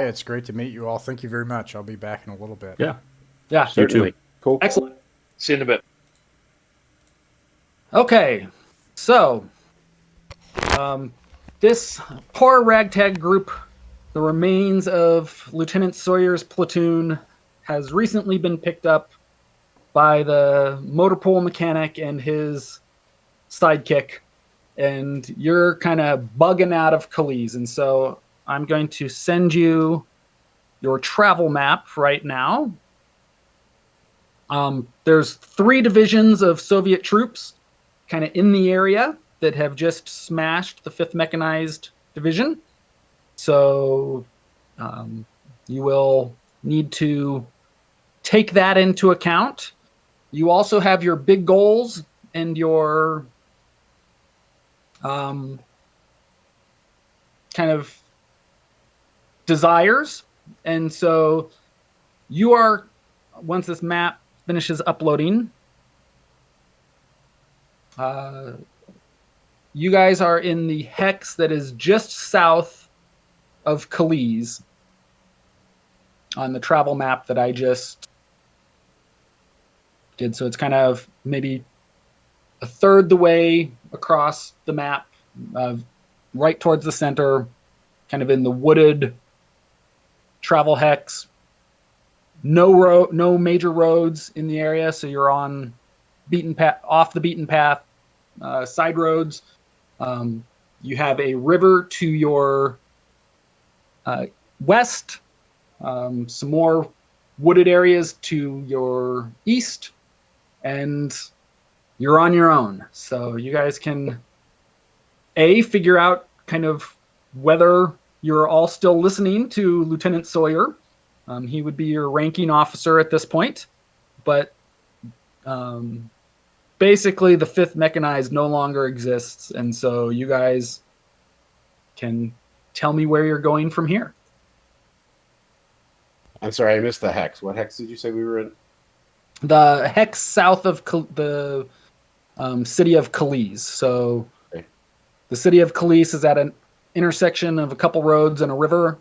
Hey, it's great to meet you all. Thank you very much. I'll be back in a little bit. Yeah. Yeah, Certainly. Cool. excellent. See you in a bit. Okay, so this poor ragtag group, the remains of Lieutenant Sawyer's platoon, has recently been picked up by the motor pool mechanic and his sidekick, and you're kind of bugging out of Calise. And so I'm going to send you your travel map right now. There's 3 divisions of Soviet troops kind of in the area that have just smashed the 5th Mechanized Division. So you will need to take that into account. You also have your big goals and your kind of desires. And so you are, once this map finishes uploading, you guys are in the hex that is just south of Calise on the travel map that I just did. So it's kind of maybe a third the way across the map, right towards the center, kind of in the wooded travel hex. No major roads in the area, so you're on off the beaten path, side roads. You have a river to your west, some more wooded areas to your east, and you're on your own. So you guys can figure out kind of whether you're all still listening to Lieutenant Sawyer. He would be your ranking officer at this point, but basically the 5th Mechanized no longer exists, and so you guys can tell me where you're going from here. I'm sorry, I missed the hex. What hex did you say we were in? The hex south of the city of Calise. So okay. The city of Calise is at an intersection of a couple roads and a river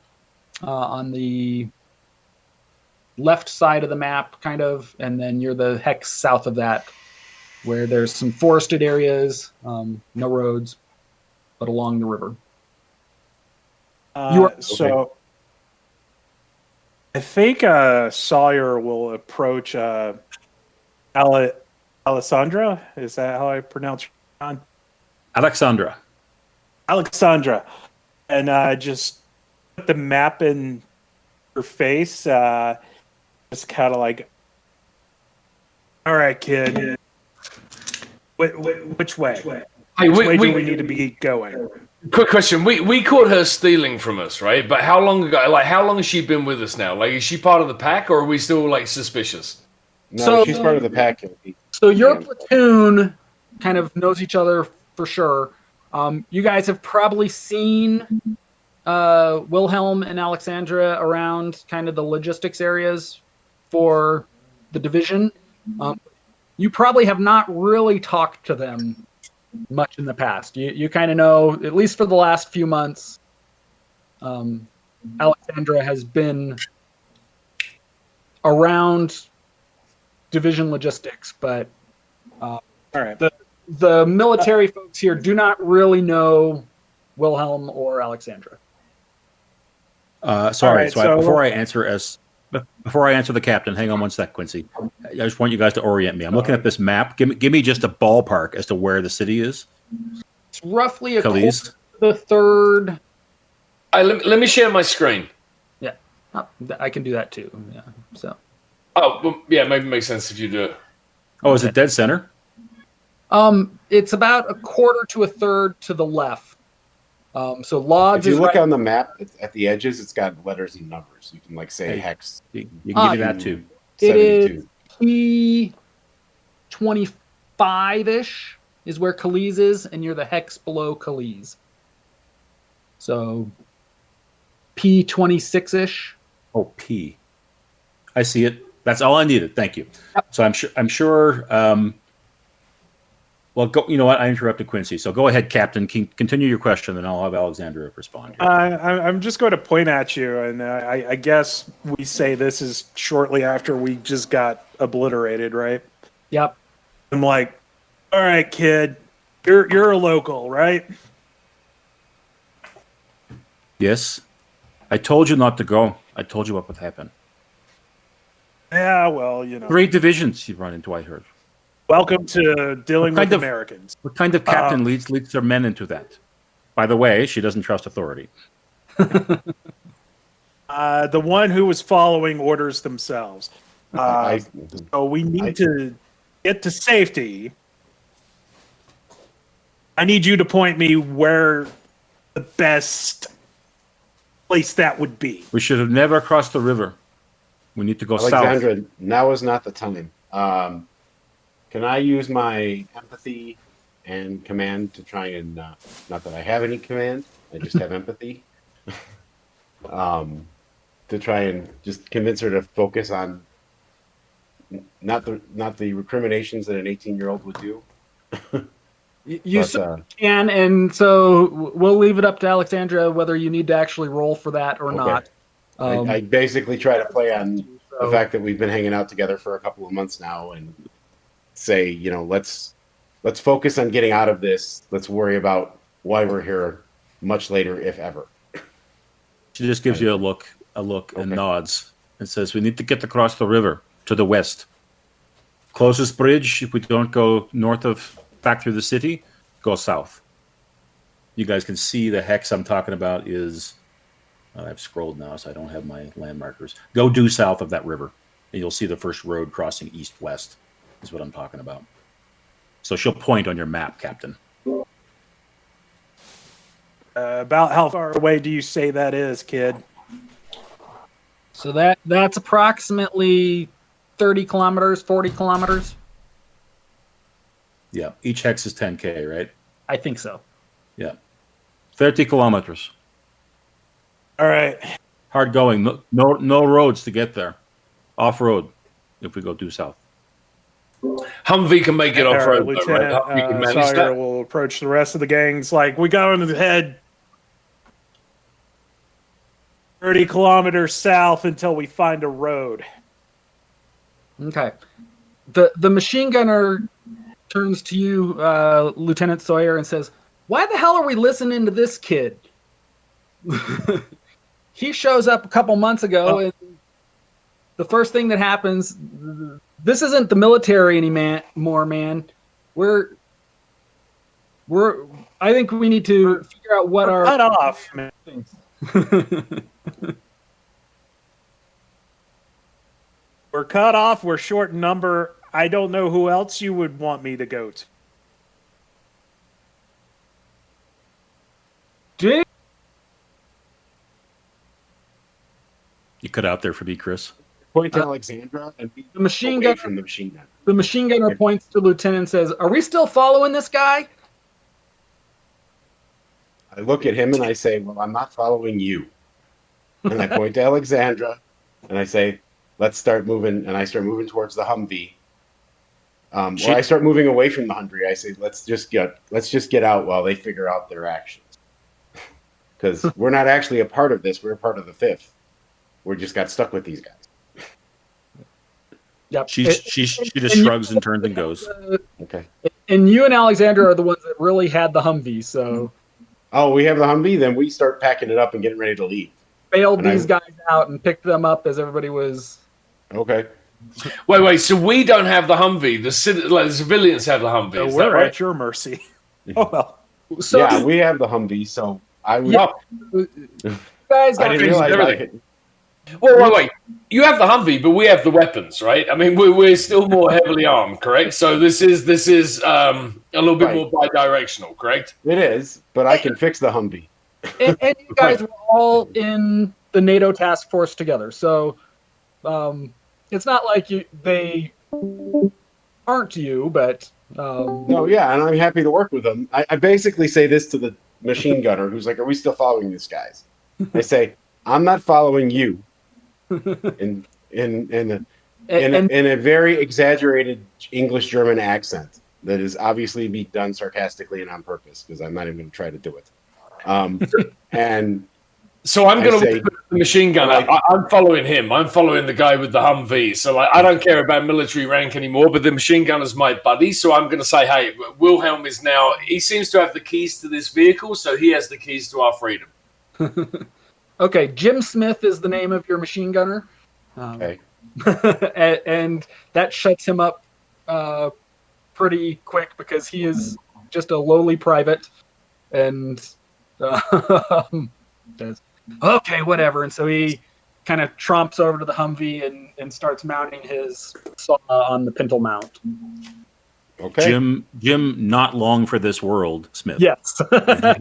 on the left side of the map, kind of, and then you're the hex south of that, where there's some forested areas, no roads, but along the river. So I think Sawyer will approach Alessandra. Is that how I pronounce her? Alexandra. Alexandra. And just put the map in her face. Just kind of like, all right, kid. Which way? Hey, Which way do we need to be going? Quick question. We caught her stealing from us, right? But how long ago? Like, how long has she been with us now? Like, is she part of the pack, or are we still like suspicious? No, she's part of the pack. So your platoon kind of knows each other for sure. You guys have probably seen Wilhelm and Alexandra around kind of the logistics areas for the division. You probably have not really talked to them much in the past. You kind of know, at least for the last few months, Alexandra has been around division logistics, but All right. the military folks here do not really know Wilhelm or Alexandra. Sorry. Right, So before I answer the captain, hang on one sec, Quincy. I just want you guys to orient me. I'm looking at this map. Give me just a ballpark as to where the city is. It's roughly a quarter Calise. to the third. Let me share my screen. Yeah, I can do that too. Yeah. So. Oh, well, yeah, maybe it makes sense if you do it. Oh, is it dead center? It's about a quarter to a third to the left. So Lodge. If you is look right on the map at the edges, it's got letters and numbers. You can like say hex. You can give me that too. It 72. is P25-ish is where Calise is, and you're the hex below Calise. So P26-ish. Oh, P. I see it. That's all I needed. Thank you. Yep. So I'm sure. Well, go. You know what? I interrupted Quincy, so go ahead, Captain. Continue your question, and I'll have Alexandra respond. I'm just going to point at you, and I guess we say this is shortly after we just got obliterated, right? Yep. I'm like, all right, kid, you're a local, right? Yes, I told you not to go. I told you what would happen. Yeah, well, you know. 3 divisions you run into. I heard. Welcome to dealing with of- Americans. What kind of captain leads their men into that? By the way, she doesn't trust authority. The one who was following orders themselves. So we need to get to safety. I need you to point me where the best place that would be. We should have never crossed the river. We need to go south. Alexandra, now is not the time. Can I use my empathy and command to try and not that I have any command, I just have empathy. To try and just convince her to focus on not the recriminations that an 18-year-old would do. You can, and so we'll leave it up to Alexandra whether you need to actually roll for that or not. I basically try to play on the fact that we've been hanging out together for a couple of months now, and say, you know, let's focus on getting out of this. Let's worry about why we're here much later, if ever. She just gives you a look, and nods, and says, "We need to get across the river to the west. Closest bridge, if we don't go north of back through the city, go south." You guys can see the hex I'm talking about is. I've scrolled now, so I don't have my landmarkers. Go due south of that river, and you'll see the first road crossing east-west. Is what I'm talking about. So she'll point on your map, Captain. About how far away do you say that is, kid? So that's approximately 30 kilometers, 40 kilometers. Yeah, each hex is 10K, right? I think so. Yeah, 30 kilometers. All right. Hard going. No roads to get there. Off road, if we go due south. Humvee can make it off road, right? Lieutenant Humvee can manage Sawyer that. will approach the rest of the gangs like, we go into the head 30 kilometers south until we find a road. Okay. The machine gunner turns to you, Lieutenant Sawyer, and says, "Why the hell are we listening to this kid? He shows up a couple months ago, and the first thing that happens, this isn't the military anymore, man. I think we need to figure out what our cut off, man. We're cut off. We're short in number. I don't know who else you would want me to go to. Do You cut out there for me, Chris. Point to Alexandra and be the machine away gun from the machine gun. The machine gunner points to Lieutenant and says, "Are we still following this guy?" I look at him and I say, "Well, I'm not following you." And I point to Alexandra and I say, "Let's start moving." And I start moving towards the Humvee. Or I start moving away from the Humvee. I say, "Let's just get out while they figure out their actions." Because we're not actually a part of this. We're a part of the 5th. We just got stuck with these guys. Yep. She just shrugs and turns and goes. Okay. And you and Alexandra are the ones that really had the Humvee, so Oh, we have the Humvee. Then we start packing it up and getting ready to leave. bailed And these guys out and picked them up as everybody was. Okay. Wait. So we don't have the Humvee. The civilians have the Humvee. So Is that we're right? at your mercy. Oh, well. So Yeah, we have the Humvee. So I would. Yeah. you guys I got didn't realize I everything. could. Well, wait. You have the Humvee, but we have the weapons, right? I mean, we're still more heavily armed, correct? So this is a little bit Right. more bi-directional, correct? It is, but I can fix the Humvee. and you guys were all in the NATO task force together, so it's not like they aren't you, but No, yeah, and I'm happy to work with them. I basically say this to the machine gunner, who's like, "Are we still following these guys?" I say, "I'm not following you." In a very exaggerated English German accent. that is obviously being done sarcastically and on purpose, because I'm not even going to try to do it. And so I'm going to say- look at the machine gunner. Like- I'm following him. I'm following the guy with the Humvee. So I don't care about military rank anymore, but the machine gunner's my buddy. So I'm going to say, hey, Wilhelm is now, he seems to have the keys to this vehicle, so he has the keys to our freedom. Okay, Jim Smith is the name of your machine gunner. okay, And that shuts him up pretty quick because he is just a lowly private and says, okay, whatever. And so he kind of tromps over to the Humvee and starts mounting his saw on the pintle mount. okay. Jim, not long for this world, Smith. Yes. I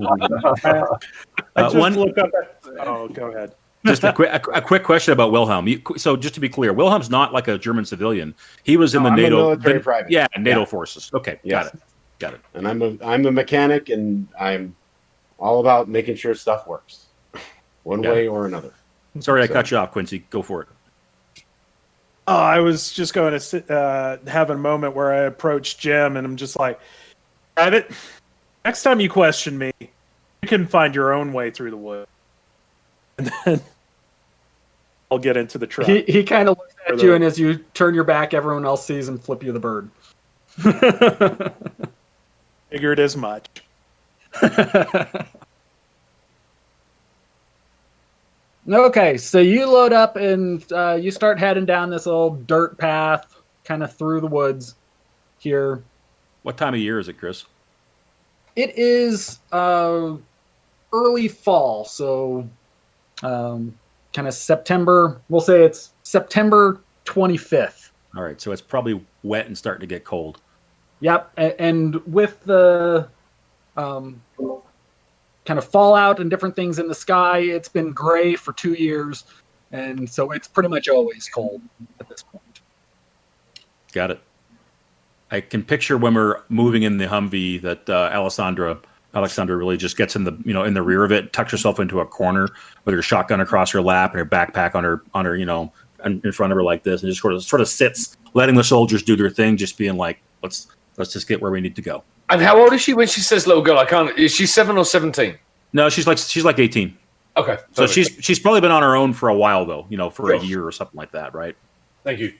just one- look up at. Oh, go ahead. Just a quick question about Wilhelm. So just to be clear, Wilhelm's not like a German civilian. He was in No, the I'm a NATO military private. Yeah, NATO Yeah. forces. Okay, Yes. got it. And I'm a mechanic, and I'm all about making sure stuff works, one Yeah. way or another. Sorry, I So- cut you off, Quincy. Go for it. Oh, I was just going to have a moment where I approached Jim, and I'm just like, Private, next time you question me, you can find your own way through the woods. And then I'll get into the truck. he kind of looks at you, and as you turn your back, everyone else sees him flip you the bird. Figured as much. Okay, so you load up and you start heading down this old dirt path, kind of through the woods here. What time of year is it, Chris? It is early fall, so kind of September. We'll say it's September 25th. All right, so it's probably wet and starting to get cold. Yep, and with the kind of fallout and different things in the sky, it's been gray for 2 years, and so it's pretty much always cold at this point. Got it. I can picture when we're moving in the Humvee that Alexandra really just gets in the in the rear of it, tucks herself into a corner with her shotgun across her lap and her backpack on her in front of her like this, and just sort of sits, letting the soldiers do their thing, just being like, let's just get where we need to go. And how old is she when she says little girl? I can't. Is she 7 or 17? No, she's like 18. Okay. So perfect. she's probably been on her own for a while though, for a Sure. year or something like that, right? Thank you.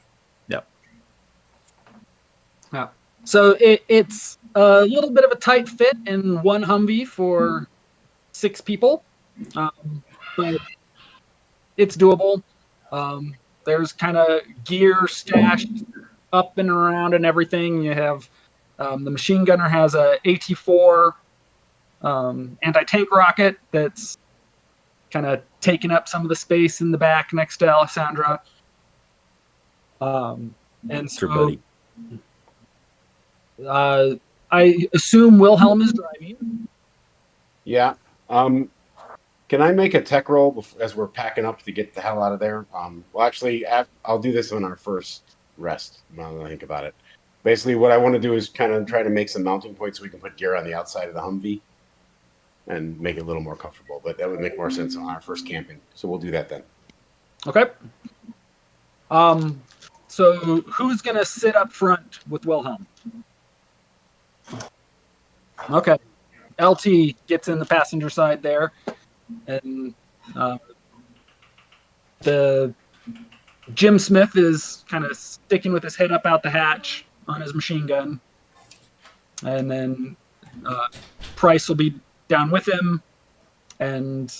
Yep. Yeah. So it's a little bit of a tight fit in one Humvee for 6 people, but it's doable. There's kind of gear stashed up and around and everything. You have the machine gunner has a AT-4 anti-tank rocket that's kind of taking up some of the space in the back next to Alessandra. And Sure, so buddy. I assume Wilhelm is driving. Yeah. Can I make a tech roll as we're packing up to get the hell out of there? Well, actually, I'll do this on our first rest. Now that I think about it. Basically, what I want to do is kind of try to make some mounting points so we can put gear on the outside of the Humvee and make it a little more comfortable. But that would make more sense on our first camping. So we'll do that then. Okay. So who's gonna sit up front with Wilhelm? Okay. LT gets in the passenger side there, and the Jim Smith is kind of sticking with his head up out the hatch on his machine gun, and then Price will be down with him, and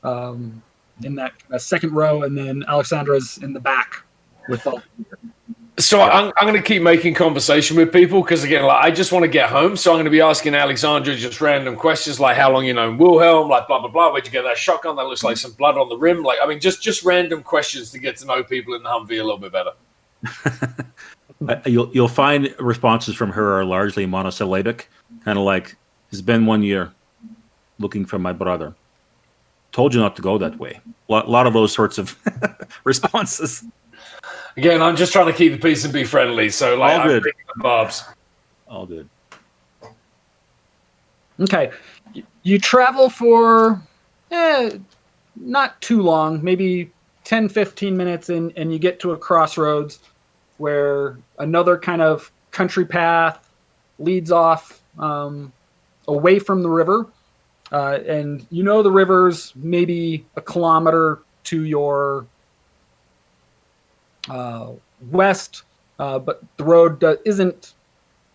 in that second row, and then Alexandra's in the back with all. So I'm going to keep making conversation with people because, again, I just want to get home. So I'm going to be asking Alexandra just random questions like how long you know Wilhelm, like blah, blah, blah. Where'd you get that shotgun? That looks like some blood on the rim. Like, I mean, just random questions to get to know people in the Humvee a little bit better. You'll find responses from her are largely monosyllabic, kind of like, it's been 1 year looking for my brother. Told you not to go that way. A lot of those sorts of responses. Again, I'm just trying to keep the peace and be friendly. So, like, All I'm good. picking up Bob's. All good. Okay. You travel for not too long, maybe 10, 15 minutes, and you get to a crossroads where another kind of country path leads off away from the river. And you know the river's maybe a kilometer to your west, but the road isn't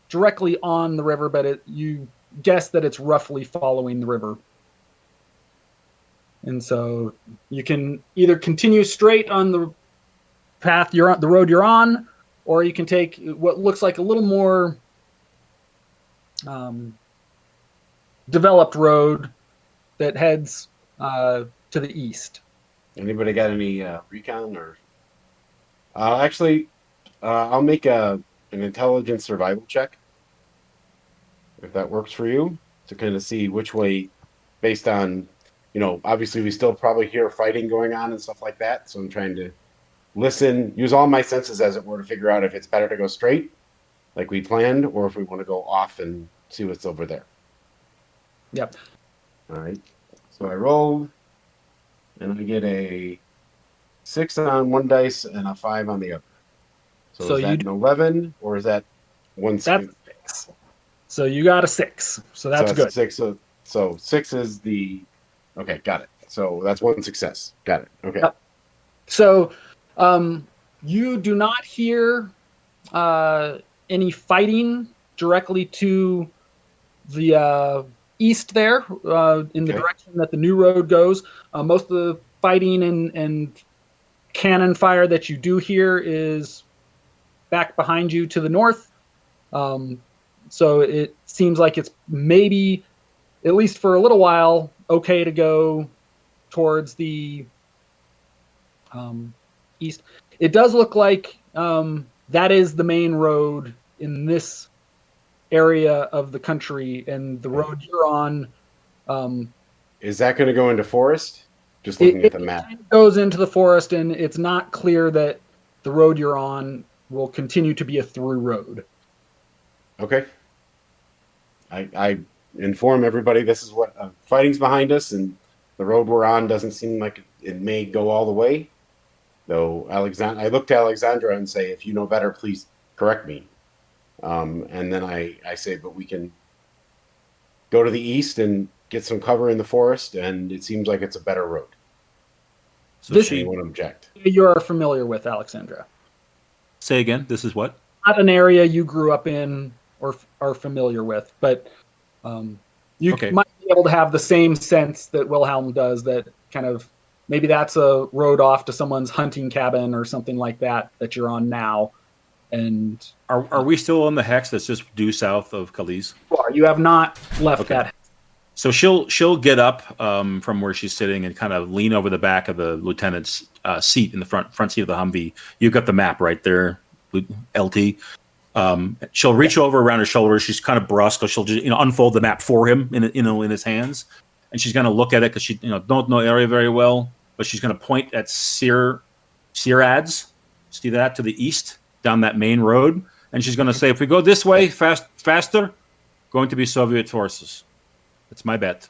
directly on the river, but you guess that it's roughly following the river. And so you can either continue straight on the path you're on, the road you're on, or you can take what looks like a little more developed road that heads to the east. Anybody got any recon or? Actually, I'll make an intelligence survival check, if that works for you, to kind of see which way, based on, obviously we still probably hear fighting going on and stuff like that. So I'm trying to listen, use all my senses, as it were, to figure out if it's better to go straight, like we planned, or if we want to go off and see what's over there. Yep. All right. So I rolled, and I get a 6 on one dice and a 5 on the other. So is that an 11, or is that one? That's 6. So you got a 6. So that's good. 6. So 6 is the. Okay, got it. So that's one success. Got it. Okay. Yep. So you do not hear any fighting directly to the east there, in the direction that the new road goes. Most of the fighting and cannon fire that you do hear is back behind you to the north. So it seems like it's maybe, at least for a little while, okay to go towards the east. It does look like that is the main road in this area of the country, and the road you're on. Is that going to go into forest? Just looking at the map. It goes into the forest, and it's not clear that the road you're on will continue to be a through road. Okay. I inform everybody this is what fighting's behind us, and the road we're on doesn't seem like it may go all the way. Though I look to Alexandra and say, if you know better, please correct me. And then I say, but we can go to the east and get some cover in the forest, and it seems like it's a better road. So This she won't object. You're familiar with, Alexandra. Say again. This is what? Not an area you grew up in or are familiar with, but you might be able to have the same sense that Wilhelm does, that kind of maybe that's a road off to someone's hunting cabin or something like that you're on now. And are we still on the hex that's just due south of Calise? You have not left that. So she'll get up from where she's sitting and kind of lean over the back of the lieutenant's seat in the front seat of the Humvee. You've got the map right there, LT. She'll reach over around her shoulder. She's kind of brusque, so she'll just unfold the map for him in his hands, and she's going to look at it because she don't know the area very well. But she's going to point at Sirads. See that to the east down that main road, and she's going to say, "If we go this way, faster, going to be Soviet forces. It's my bet."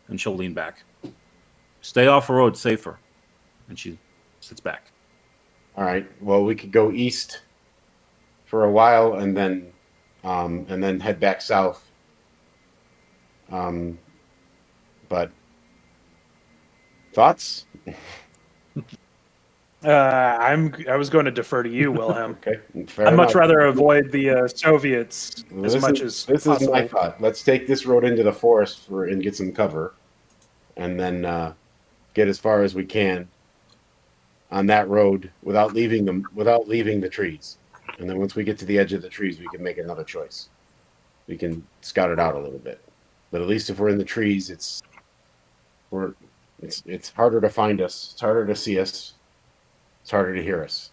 And she'll lean back. Stay off the road, safer. And she sits back. All right. Well, we could go east for a while and then head back south. But thoughts? I was going to defer to you, Wilhelm. Okay. I'd much rather avoid the Soviets as much as this possible. is my thought. Let's take this road into the forest and get some cover, and then get as far as we can on that road without leaving the trees. And then once we get to the edge of the trees, we can make another choice. We can scout it out a little bit. But at least if we're in the trees, it's harder to find us. It's harder to see us. It's harder to hear us.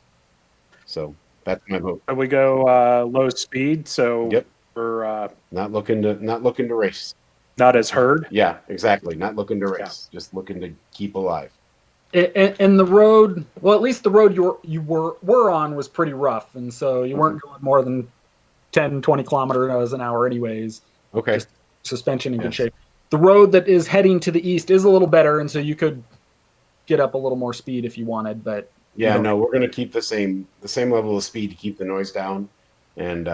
So that's my vote. We go low speed, so Yep. we're Not looking to race. not as heard. Yeah, exactly. Not looking to race. Just looking to keep alive. And the road, well, at least the road you were on was pretty rough, and so you weren't going more than 10, 20 kilometers an hour anyways. Okay. Just suspension in good shape. The road that is heading to the east is a little better, and so you could get up a little more speed if you wanted, but Yeah, no, we're going to keep the same level of speed to keep the noise down, and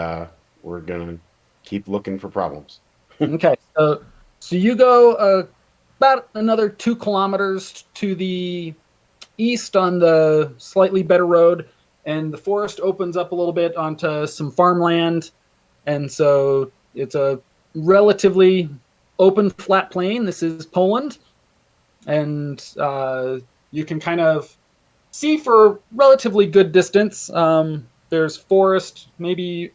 we're going to keep looking for problems. Okay, so you go about another 2 kilometers to the east on the slightly better road, and the forest opens up a little bit onto some farmland, and so it's a relatively open, flat plain. This is Poland, and you can kind of see for relatively good distance. There's forest, maybe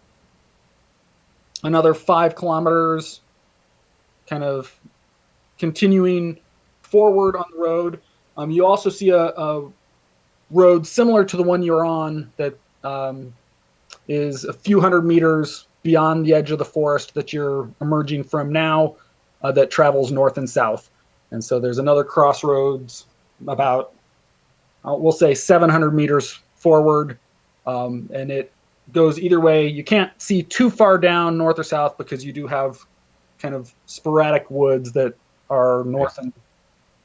another 5 kilometers, kind of continuing forward on the road. You also see a road similar to the one you're on that is a few hundred meters beyond the edge of the forest that you're emerging from now, that travels north and south. And so there's another crossroads about, we'll say 700 meters forward, and it goes either way. You can't see too far down north or south because you do have kind of sporadic woods that are north and.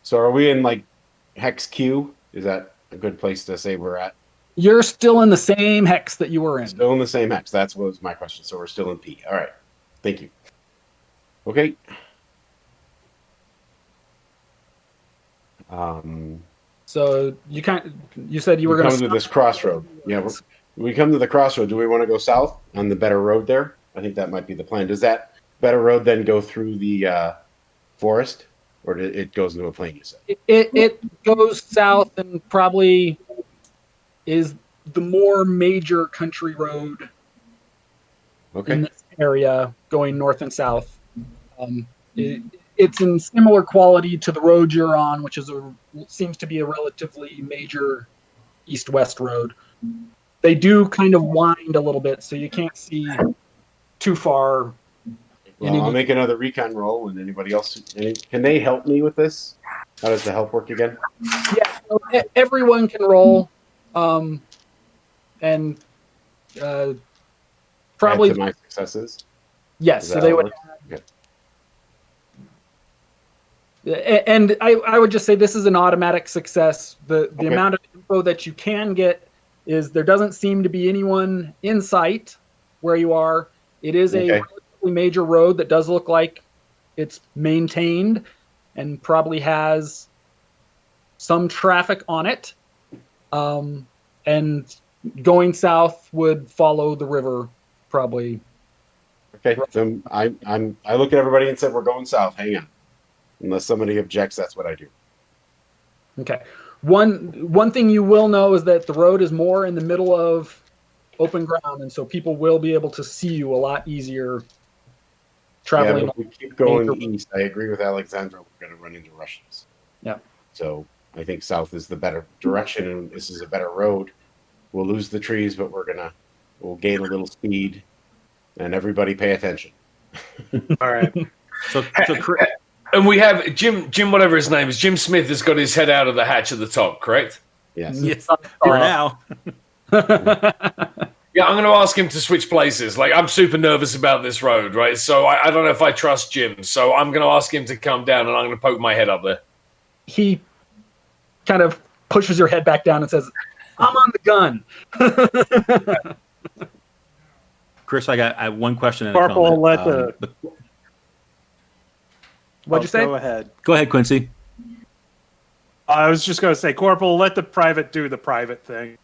So are we in like Hex Q? Is that a good place to say we're at? You're still in the same hex that you were in. Still in the same hex. That was my question. So we're still in P. All right. Thank you. Okay. So you said you were going come to this crossroad. Yeah, we come to the crossroad. Do we want to go south on the better road there? I think that might be the plan. Does that better road then go through the forest, or it goes into a plain? You said it goes south and probably is the more major country road in this area, going north and south. It's in similar quality to the road you're on, which seems to be a relatively major east-west road. They do kind of wind a little bit, so you can't see too far. Well, I'll make another recon roll, and anybody else, can they help me with this? How does the help work again? Yeah, so everyone can roll, and probably Add to my successes. Yes, so they would. Okay. And I would just say this is an automatic success. The amount of info that you can get is there doesn't seem to be anyone in sight where you are. It is a relatively major road that does look like it's maintained and probably has some traffic on it. And going south would follow the river probably. Okay, so I look at everybody and said we're going south. Hang on. Unless somebody objects, that's what I do. Okay. One thing you will know is that the road is more in the middle of open ground, and so people will be able to see you a lot easier traveling. Yeah, if we keep going east, I agree with Alexandra. We're going to run into Russians. Yeah. So I think south is the better direction, and this is a better road. We'll lose the trees, but we'll gain a little speed, and everybody pay attention. All right. So and we have Jim, whatever his name is, Jim Smith has got his head out of the hatch at the top, correct? Yes. Yes, for now. Yeah, I'm going to ask him to switch places. Like, I'm super nervous about this road, right? So I don't know if I trust Jim. So I'm going to ask him to come down, and I'm going to poke my head up there. He kind of pushes your head back down and says, "I'm on the gun." Chris, I got one question. And Corporal, a comment. What'd you say? Go ahead. Go ahead, Quincy. I was just going to say, Corporal, let the private do the private thing.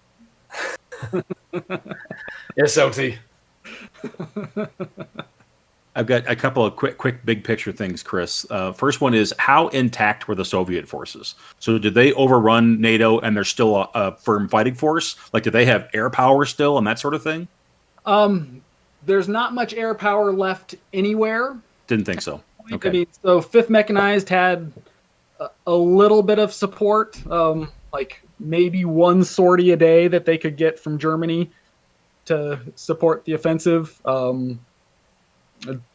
Yes, LT. I've got a couple of quick big picture things, Chris. First one is, how intact were the Soviet forces? So did they overrun NATO and they're still a firm fighting force? Like, do they have air power still and that sort of thing? There's not much air power left anywhere. Didn't think so. Okay. I mean, so 5th Mechanized had a little bit of support, like maybe one sortie a day that they could get from Germany to support the offensive.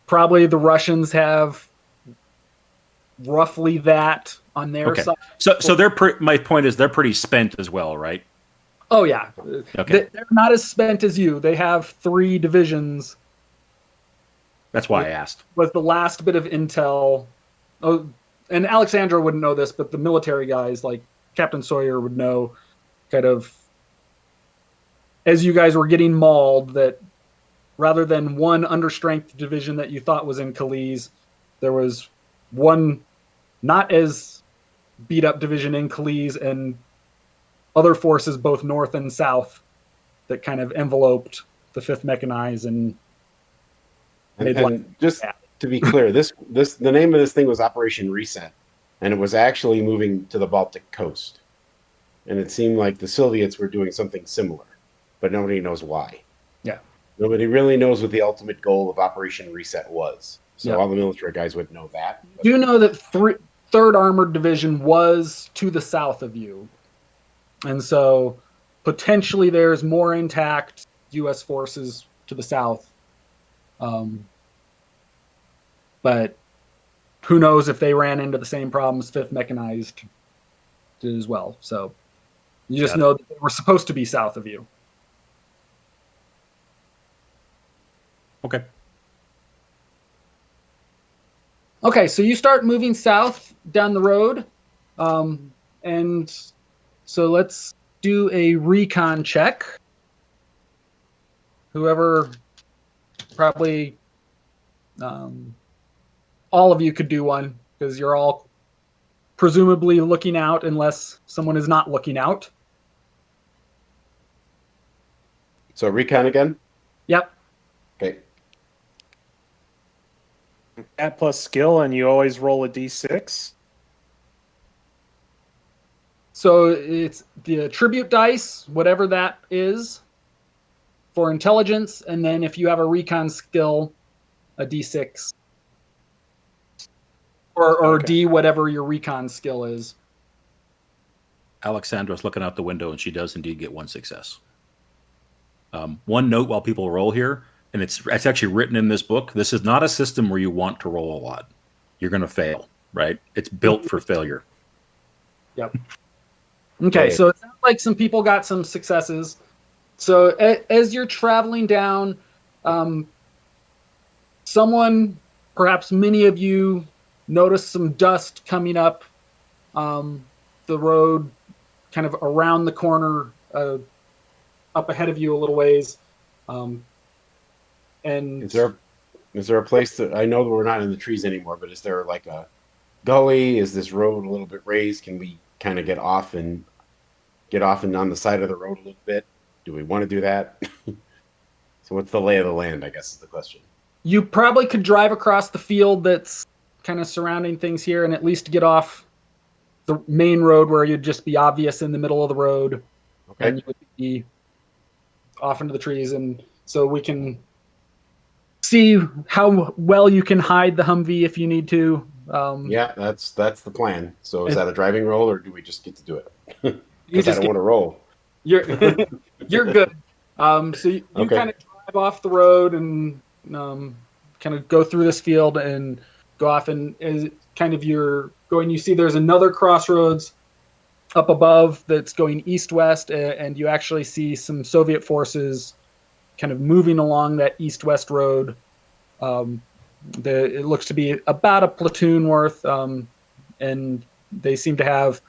Probably the Russians have roughly that on their side. So my point is they're pretty spent as well, right? Oh yeah. Okay. They're not as spent as you. They have 3 divisions. That's why I asked. Was the last bit of intel. Oh, and Alexandra wouldn't know this, but the military guys like Captain Sawyer would know, kind of, as you guys were getting mauled, that rather than one understrength division that you thought was in Calais, there was one not as beat up division in Calais and other forces both north and south that kind of enveloped the 5th Mechanized and just to be clear, the name of this thing was Operation Reset, and it was actually moving to the Baltic coast. And it seemed like the Soviets were doing something similar, but nobody knows why. Yeah. Nobody really knows what the ultimate goal of Operation Reset was. So Yeah. all the military guys would know that. But You know that 3rd Armored Division was to the south of you. And so potentially there's more intact U.S. forces to the south. But who knows if they ran into the same problems 5th Mechanized did as well. So you just know that they were supposed to be south of you. Okay. Okay, so you start moving south down the road. And so let's do a recon check. Whoever, probably all of you could do one because you're all presumably looking out unless someone is not looking out. So recon again? Yep. Okay. At plus skill, and you always roll a d6. So it's the attribute dice, whatever that is, for intelligence, and then if you have a recon skill, a d6. Or Okay. D, whatever your recon skill is. Alexandra's looking out the window, and she does indeed get 1 success. One note while people roll here, and it's actually written in this book, this is not a system where you want to roll a lot. You're going to fail, right? It's built for failure. Yep. Okay, so it sounds like some people got some successes. So as you're traveling down, someone, perhaps many of you, notice some dust coming up the road, kind of around the corner, up ahead of you a little ways. And Is there a place that, I know that we're not in the trees anymore, but is there like a gully? Is this road a little bit raised? Can we kind of get off and on the side of the road a little bit? Do we want to do that? So what's the lay of the land, I guess is the question. you probably could drive across the field that's kind of surrounding things here and at least get off the main road where you'd just be obvious in the middle of the road. Okay. And you would be off into the trees. And so we can see how well you can hide the Humvee if you need to. Yeah, that's the plan. So is that a driving roll, or do we just get to do it? You Because I just don't want to roll. You're good. So you Okay. kind of drive off the road and kind of go through this field and go off, and as kind of you're going, you see there's another crossroads up above that's going east-west, and you actually see some Soviet forces kind of moving along that east-west road. It looks to be about a platoon worth, and they seem to have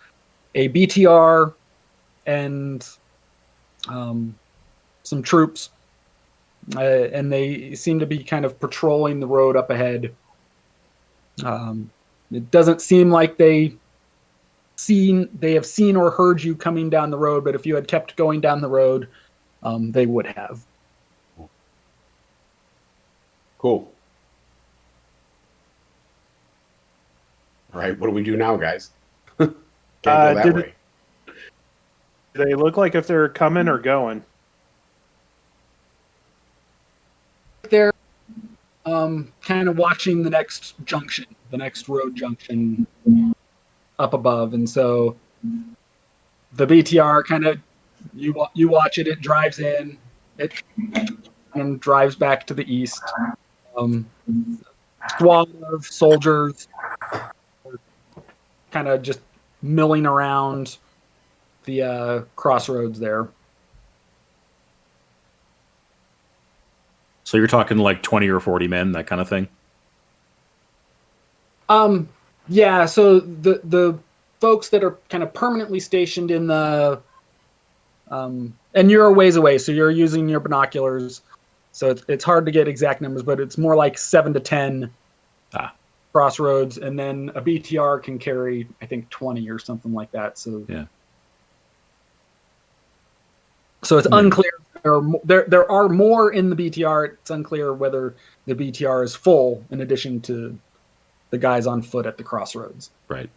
a BTR and some troops, and they seem to be kind of patrolling the road up ahead. It doesn't seem like they have seen or heard you coming down the road, but if you had kept going down the road, they would have. Cool. All right, what do we do now, guys? Can't go that way. Do they look like if they're coming or going? They're kind of watching the next junction, the next road junction up above, and so the BTR kind of you watch it. It drives in, it and drives back to the east. Squad of soldiers kind of just milling around the crossroads there. So you're talking like 20 or 40 men, that kind of thing? Yeah, so the folks that are kind of permanently stationed in the and you're a ways away, so you're using your binoculars. So it's hard to get exact numbers, but it's more like 7 to 10 crossroads, and then a BTR can carry, I think, 20 or something like that. So Yeah. So it's unclear. There are more in the BTR. It's unclear whether the BTR is full in addition to the guys on foot at the crossroads. Right.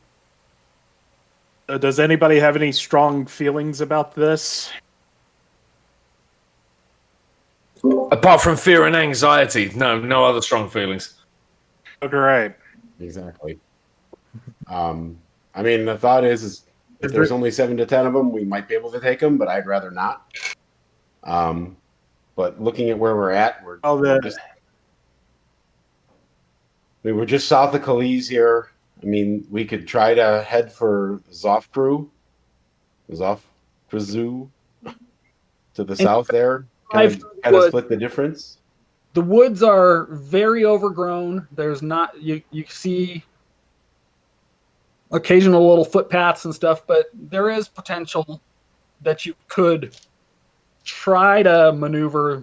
Does anybody have any strong feelings about this? Apart from fear and anxiety, no other strong feelings. Okay, right. Exactly. I mean, the thought is if there's only 7 to 10 of them, we might be able to take them, but I'd rather not. But looking at where we're at, we're just south of Calais here. I mean, we could try to head for Zofkru to the south there. Kind of split the difference. The woods are very overgrown. There's not you see occasional little footpaths and stuff, but there is potential that you could try to maneuver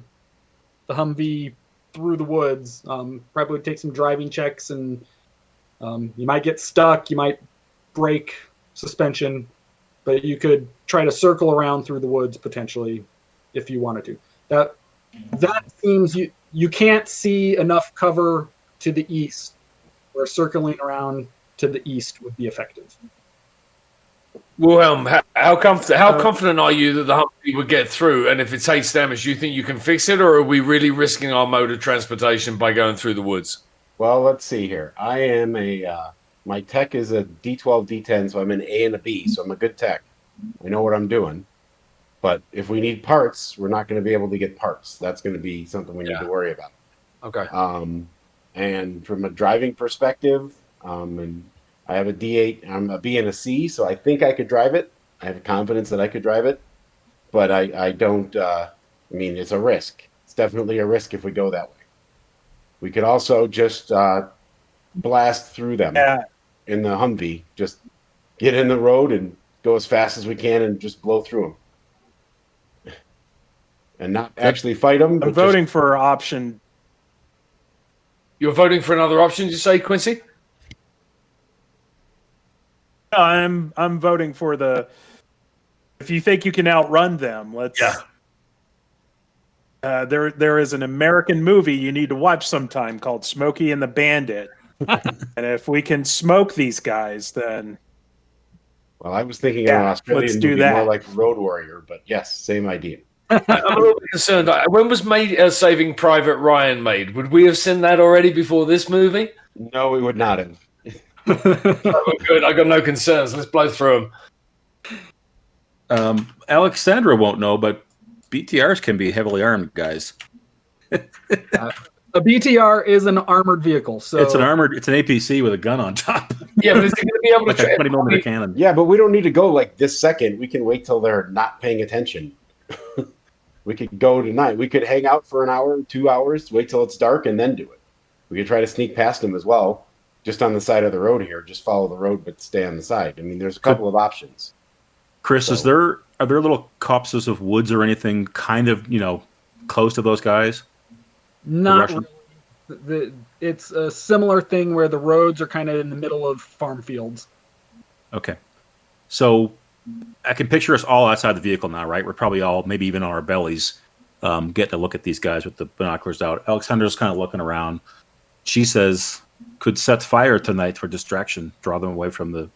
the Humvee through the woods. Probably would take some driving checks, and you might get stuck. You might break suspension, but you could try to circle around through the woods potentially if you wanted to. That seems you can't see enough cover to the east where circling around to the east would be effective. Wilhelm, how confident are you that the Humvee would get through? And if it takes damage, do you think you can fix it, or are we really risking our mode of transportation by going through the woods? Well, let's see here. I am my tech is a D12, D10, so I'm an A and a B, so I'm a good tech. I know what I'm doing. But if we need parts, we're not going to be able to get parts. That's going to be something we need to worry about. Okay. And from a driving perspective, and I have a D8, I'm a B and a C, so I think I could drive it. I have confidence that I could drive it, but I don't. I mean, it's a risk. It's definitely a risk if we go that way. We could also just blast through them in the Humvee. Just get in the road and go as fast as we can and just blow through them. And not actually fight them. I'm voting for option. You're voting for another option, did you say, Quincy? No, I'm voting for the. If you think you can outrun them, let's. Yeah. There is an American movie you need to watch sometime called Smokey and the Bandit, and if we can smoke these guys, then. Well, I was thinking of an Australian let's do movie that. more like Road Warrior, but yes, same idea. I'm a little bit concerned. When was Saving Private Ryan made? Would we have seen that already before this movie? No, we would not have. Good. I got no concerns. Let's blow through them. Alexandra won't know, but BTRs can be heavily armed, guys. A BTR is an armored vehicle, so it's an APC with a gun on top. Yeah, but is it going to be able like to a 20mm cannon? Yeah, but we don't need to go like this second. We can wait till they're not paying attention. We could go tonight. We could hang out for an hour, 2 hours, wait till it's dark, and then do it. We could try to sneak past them as well, just on the side of the road here. Just follow the road, but stay on the side. I mean, there's a couple of options. Chris, are there little copses of woods or anything kind of, close to those guys? Not really. It's a similar thing where the roads are kind of in the middle of farm fields. Okay. So I can picture us all outside the vehicle now, right? We're probably all, maybe even on our bellies, getting to look at these guys with the binoculars out. Alexandra's kind of looking around. She says, could set fire tonight for distraction, draw them away from the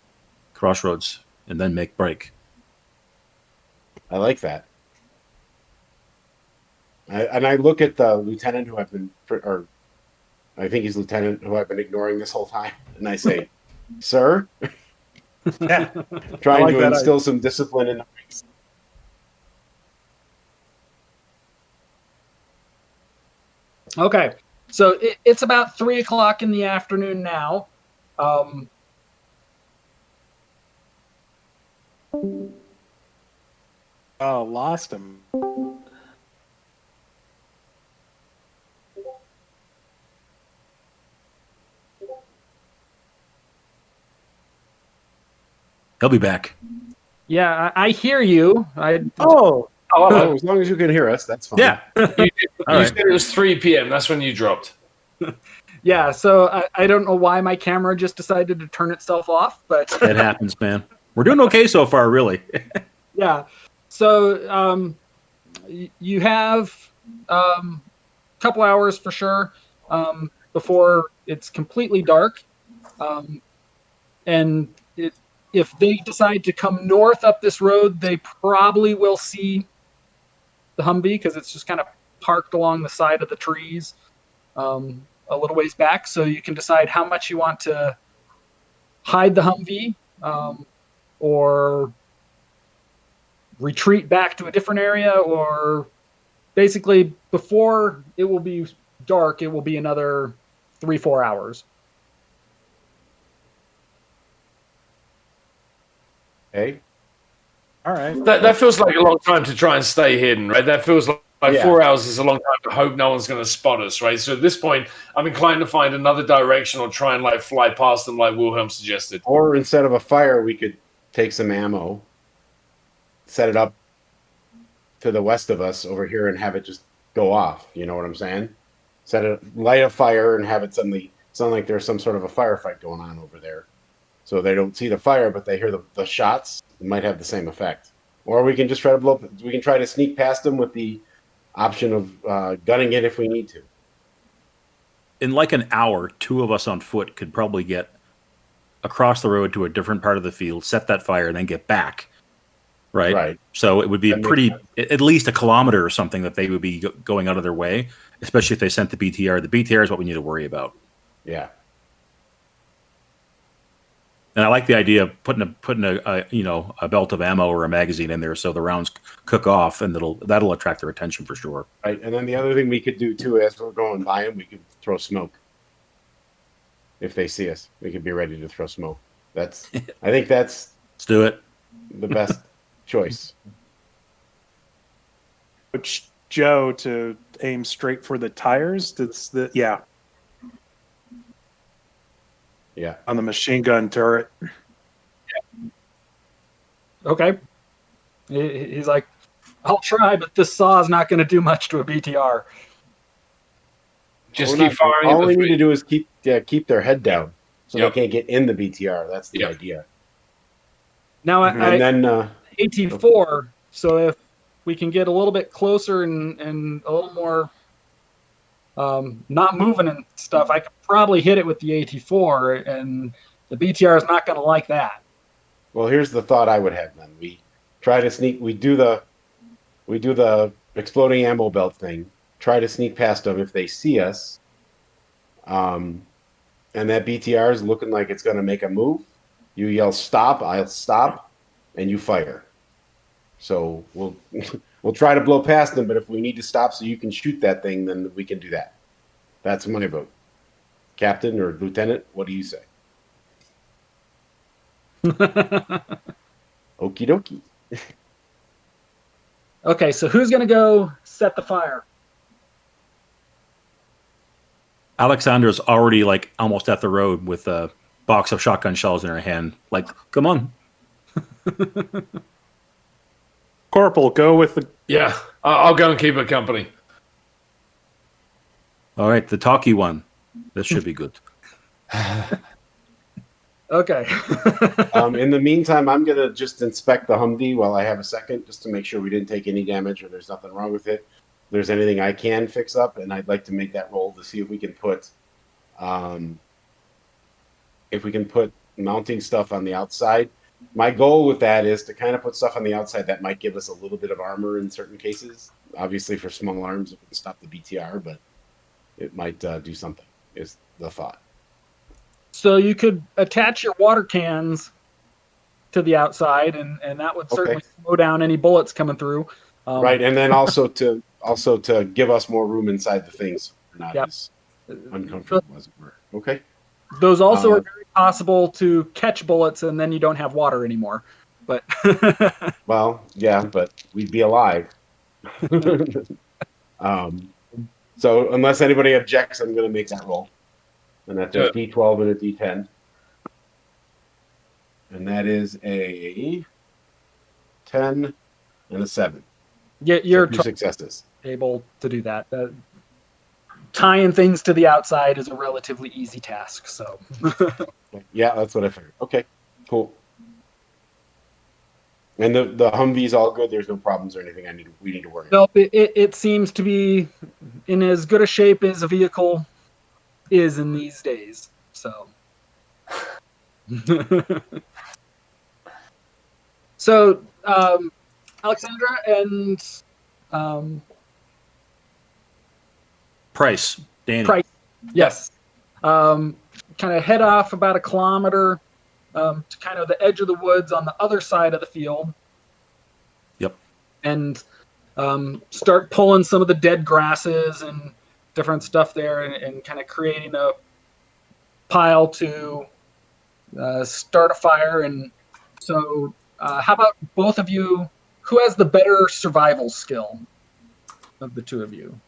crossroads, and then make break. I like that. I look at the lieutenant who I've been, or I think he's lieutenant who I've been ignoring this whole time, and I say, "Sir." Yeah. Trying to instill some discipline in the ranks. Okay, so it's about 3:00 in the afternoon now. Oh, lost him. He'll be back. Yeah, I hear you. I Oh, hello. as long as you can hear us, that's fine. Yeah. You All right. said it was 3 p.m. That's when you dropped. Yeah, so I don't know why my camera just decided to turn itself off, but It happens, man. We're doing okay so far, really. yeah. So you have a couple hours for sure before it's completely dark. And if they decide to come north up this road, they probably will see the Humvee because it's just kind of parked along the side of the trees a little ways back. So you can decide how much you want to hide the Humvee or retreat back to a different area, or basically before it will be dark, it will be another 3-4 hours. Hey, All right. That feels like a long time to try and stay hidden, right? That feels like Yeah. 4 hours is a long time to hope no one's going to spot us, right? So at this point, I'm inclined to find another direction or try and like fly past them, like Wilhelm suggested. or instead of a fire, we could take some ammo, set it up to the west of us over here, and have it just go off. You know what I'm saying? Light a fire, and have it suddenly sound like there's some sort of a firefight going on over there. So they don't see the fire, but they hear the shots. It might have the same effect. Or we can just try to we can try to sneak past them with the option of gunning it if we need to. In like an hour, 2 of us on foot could probably get across the road to a different part of the field, set that fire, and then get back. Right. Right. So it would be That a makes at least a kilometer or something that they would be going out of their way, especially if they sent the BTR. The BTR is what we need to worry about. Yeah. And I like the idea of putting a belt of ammo or a magazine in there so the rounds cook off, and that'll attract their attention for sure. Right. And then the other thing we could do too, as we're going by them, we could throw smoke. If they see us, we could be ready to throw smoke. I think that's Let's do it. the best choice. Which Joe to aim straight for the tires. Yeah. On the machine gun turret. Okay. He's like, I'll try, but this saw is not going to do much to a BTR. Just keep firing. All we need to do is keep their head down, so Yep. they can't get in the BTR. That's the Yep. idea. Now, And then AT4, so if we can get a little bit closer and a little more not moving and stuff, I could probably hit it with the AT4, and the BTR is not going to like that. well, here's the thought I would have then. We try to sneak. We do the exploding ammo belt thing. Try to sneak past them if they see us. And that BTR is looking like it's going to make a move. You yell stop, I'll stop, and you fire. So we'll try to blow past them, but if we need to stop so you can shoot that thing, then we can do that. That's my vote. Captain or Lieutenant, what do you say? Okie dokie. Okay, so who's going to go set the fire? Alexandra's already like almost at the road with a box of shotgun shells in her hand. Like, come on. Corporal, go with the. Yeah, I'll go and keep her company. All right, the talky one. This should be good. Okay. In the meantime, I'm going to just inspect the Humvee while I have a second, just to make sure we didn't take any damage or there's nothing wrong with it. If there's anything I can fix up, and I'd like to make that roll to see if we can put mounting stuff on the outside. My goal with that is to kind of put stuff on the outside that might give us a little bit of armor in certain cases. Obviously, for small arms, it can stop the BTR, but it might do something, is the thought. So you could attach your water cans to the outside, and that would certainly slow down any bullets coming through. Right, and then also to give us more room inside the things, not as uncomfortable as it were. Okay. Those also are very possible to catch bullets, and then you don't have water anymore. But well, yeah, but we'd be alive. So unless anybody objects, I'm going to make that roll. And that's a D12 and a D10. And that is a 10 and a 7. You're Two successes. able to do that. Tying things to the outside is a relatively easy task. So Yeah, that's what I figured. Okay, cool. And the Humvee's all good. There's no problems or anything we need to worry about. nope, it seems to be in as good a shape as a vehicle is in these days. So. So, Alexandra and Price, Danny. Price, yes, kind of head off about 1 kilometer to kind of the edge of the woods on the other side of the field. Yep. And start pulling some of the dead grasses and different stuff there, and kind of creating a pile to start a fire. And so, how about both of you? Who has the better survival skill of the two of you?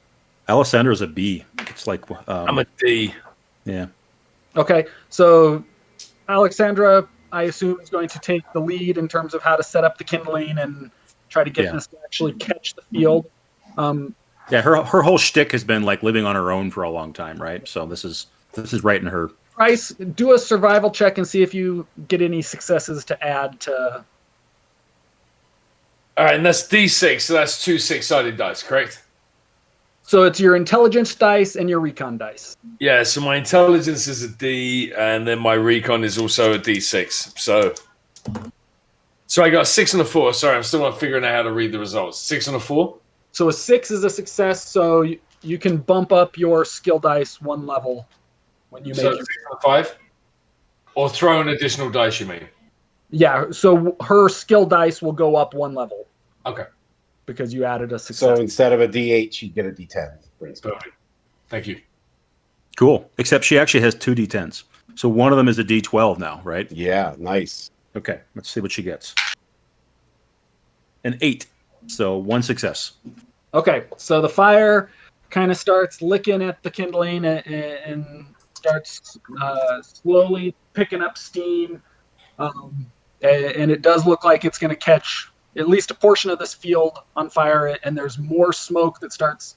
Alessandra's a B. It's like I'm a D. Yeah. Okay, so Alexandra, I assume, is going to take the lead in terms of how to set up the kindling and try to get this to actually catch the field. Yeah, her whole shtick has been like living on her own for a long time, right? So this is right in her. Price, do a survival check and see if you get any successes to add to. All right, and that's D6, so that's 2 6-sided dice, correct? So it's your intelligence dice and your recon dice. Yeah, so my intelligence is a D, and then my recon is also a D6. So I got a 6 and a 4. Sorry, I'm still not figuring out how to read the results. 6 and a 4? So a 6 is a success, so you can bump up your skill dice 1 level when you make So it. 6 and a 5? Or throw an additional dice, you mean? Yeah, so her skill dice will go up 1 level. Okay. Because you added a So success. instead of a D8, she'd get a D10, for instance. Perfect. Thank you. Cool. Except she actually has 2 D10s. So one of them is a D12 now, right? Yeah, nice. Okay, let's see what she gets. An 8. So 1 success. Okay, so the fire kind of starts licking at the kindling and starts slowly picking up steam. And it does look like it's going to catch at least a portion of this field on fire, and there's more smoke that starts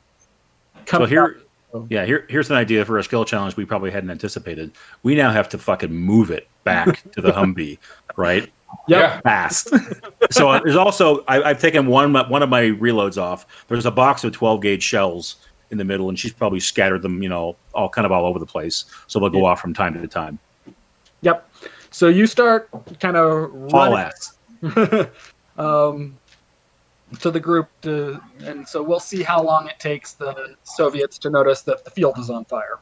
coming So up. here's an idea for a skill challenge we probably hadn't anticipated. We now have to fucking move it back to the Humvee, right? Yep. Yeah. Fast. So there's also I've taken one of my reloads off. There's a box of 12 gauge shells in the middle, and she's probably scattered them, all over the place. So they'll go off from time to time. Yep. So you start kind of All running ass. to the group, and so we'll see how long it takes the Soviets to notice that the field is on fire.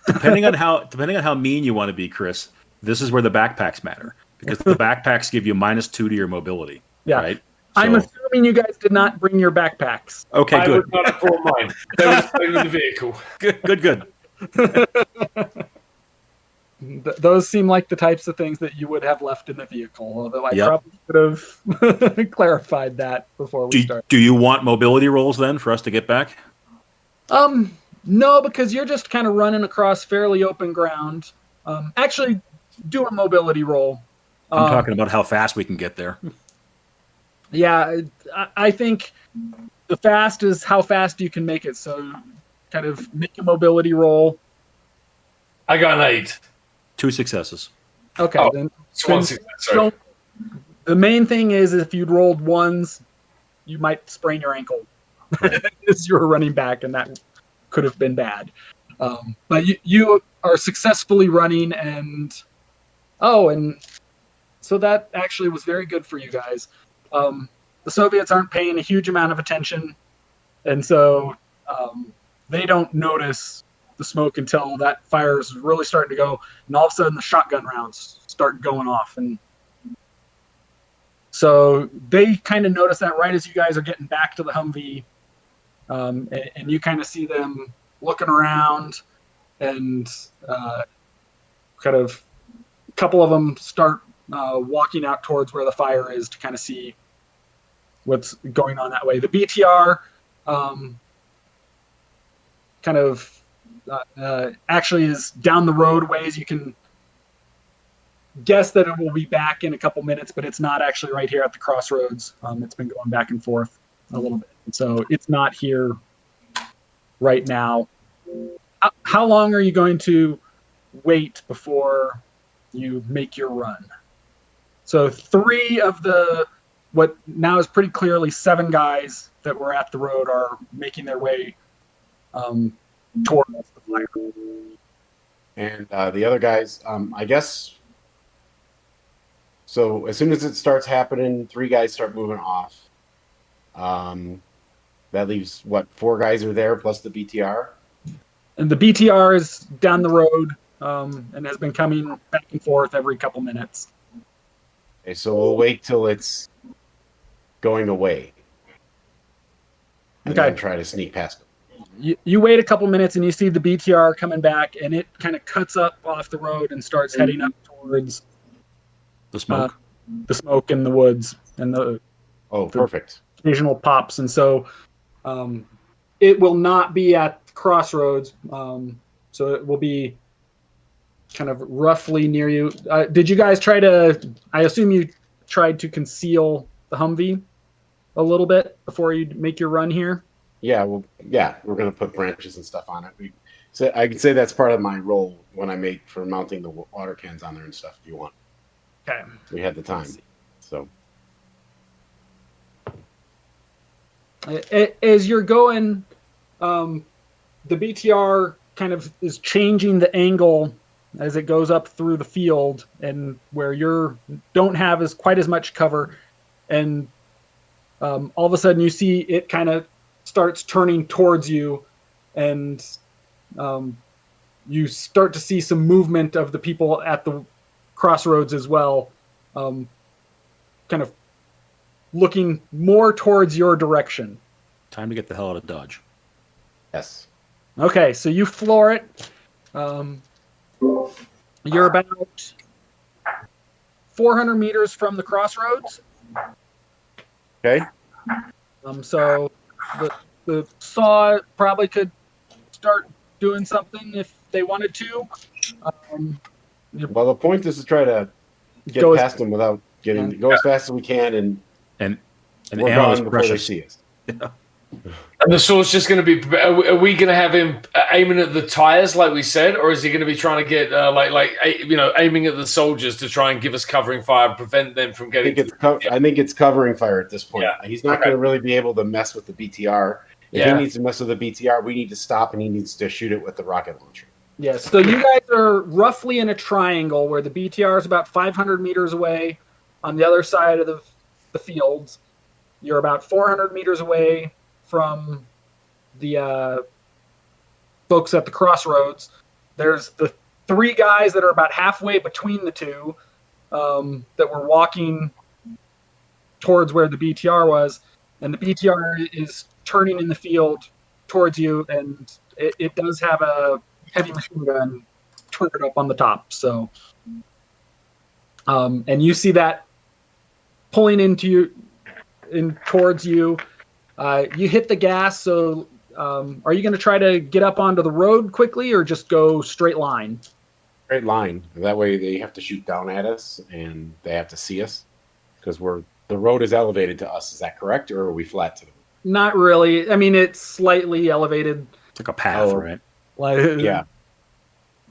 Depending on how mean you want to be, Chris, this is where the backpacks matter, because the backpacks give you -2 to your mobility. Yeah. Right. I'm So- assuming you guys did not bring your backpacks. Okay. I Good. would not have brought mine. They were staying in the vehicle. Good. Those seem like the types of things that you would have left in the vehicle, although I Yep. probably could have clarified that before we start. Do you want mobility rolls then for us to get back? No, because you're just kind of running across fairly open ground. Actually, do a mobility roll. I'm talking about how fast we can get there. Yeah, I think the fast is how fast you can make it. So kind of make a mobility roll. I got an 8. 2 successes. Okay, Oh, then It's 1 success. Sorry. don't. The main thing is if you'd rolled 1s, you might sprain your ankle as you were running back, and that could have been bad. But you are successfully running, and so that actually was very good for you guys. The Soviets aren't paying a huge amount of attention, and so they don't notice the smoke until that fire is really starting to go, and all of a sudden the shotgun rounds start going off, and so they kind of notice that right as you guys are getting back to the Humvee, and you kind of see them looking around, and kind of a couple of them start walking out towards where the fire is to kind of see what's going on that way. The BTR kind of actually is down the road ways. You can guess that it will be back in a couple minutes, but it's not actually right here at the crossroads. It's been going back and forth a little bit. So it's not here right now. How long are you going to wait before you make your run? So 3 of the, what now is pretty clearly 7 guys that were at the road are making their way towards the fire. And the other guys, I guess. So as soon as it starts happening, 3 guys start moving off. That leaves, what, 4 guys are there plus the BTR? And the BTR is down the road and has been coming back and forth every couple minutes. Okay, so we'll wait till it's going away. And Okay. then try to sneak past them. You wait a couple minutes and you see the BTR coming back, and it kind of cuts up off the road and starts heading up towards The smoke. the smoke in the woods and the Perfect. occasional pops. And so it will not be at crossroads. So it will be kind of roughly near you. Did you guys try to, I assume you tried to conceal the Humvee a little bit before you make your run here? Yeah, well, yeah, we're going to put branches and stuff on it. So I could say that's part of my role when I make for mounting the water cans on there and stuff if you want. Okay. We had the time. So as you're going, the BTR kind of is changing the angle as it goes up through the field, and where don't have quite as much cover, and all of a sudden you see it kind of starts turning towards you, and you start to see some movement of the people at the crossroads as well, kind of looking more towards your direction. Time to get the hell out of Dodge. yes. Okay, so you floor it. You're about 400 meters from the crossroads. Okay. So the saw probably could start doing something if they wanted to. Well, the point is to try to get Go as- past them without go as fast as we can, and And we're ammo gone is before they precious. see us. And the sword's just going to be. Are we going to have him aiming at the tires, like we said, or is he going to be trying to get aiming at the soldiers to try and give us covering fire, prevent them from I getting? think it's covering fire at this point. Yeah. He's not going to really be able to mess with the BTR. If he needs to mess with the BTR, we need to stop, and he needs to shoot it with the rocket launcher. Yes, so you guys are roughly in a triangle where the BTR is about 500 meters away on the other side of the fields. You're about 400 meters away from the folks at the crossroads. There's the 3 guys that are about halfway between the 2 that were walking towards where the BTR was, and the BTR is turning in the field towards you, and it does have a heavy machine gun turned up on the top. So, and you see that pulling towards you. You hit the gas. So, are you going to try to get up onto the road quickly, or just go straight line? Straight line. That way they have to shoot down at us, and they have to see us because the road is elevated to us. Is that correct, or are we flat to them? Not really. I mean, it's slightly elevated. It's like a path, right? Like, Yeah.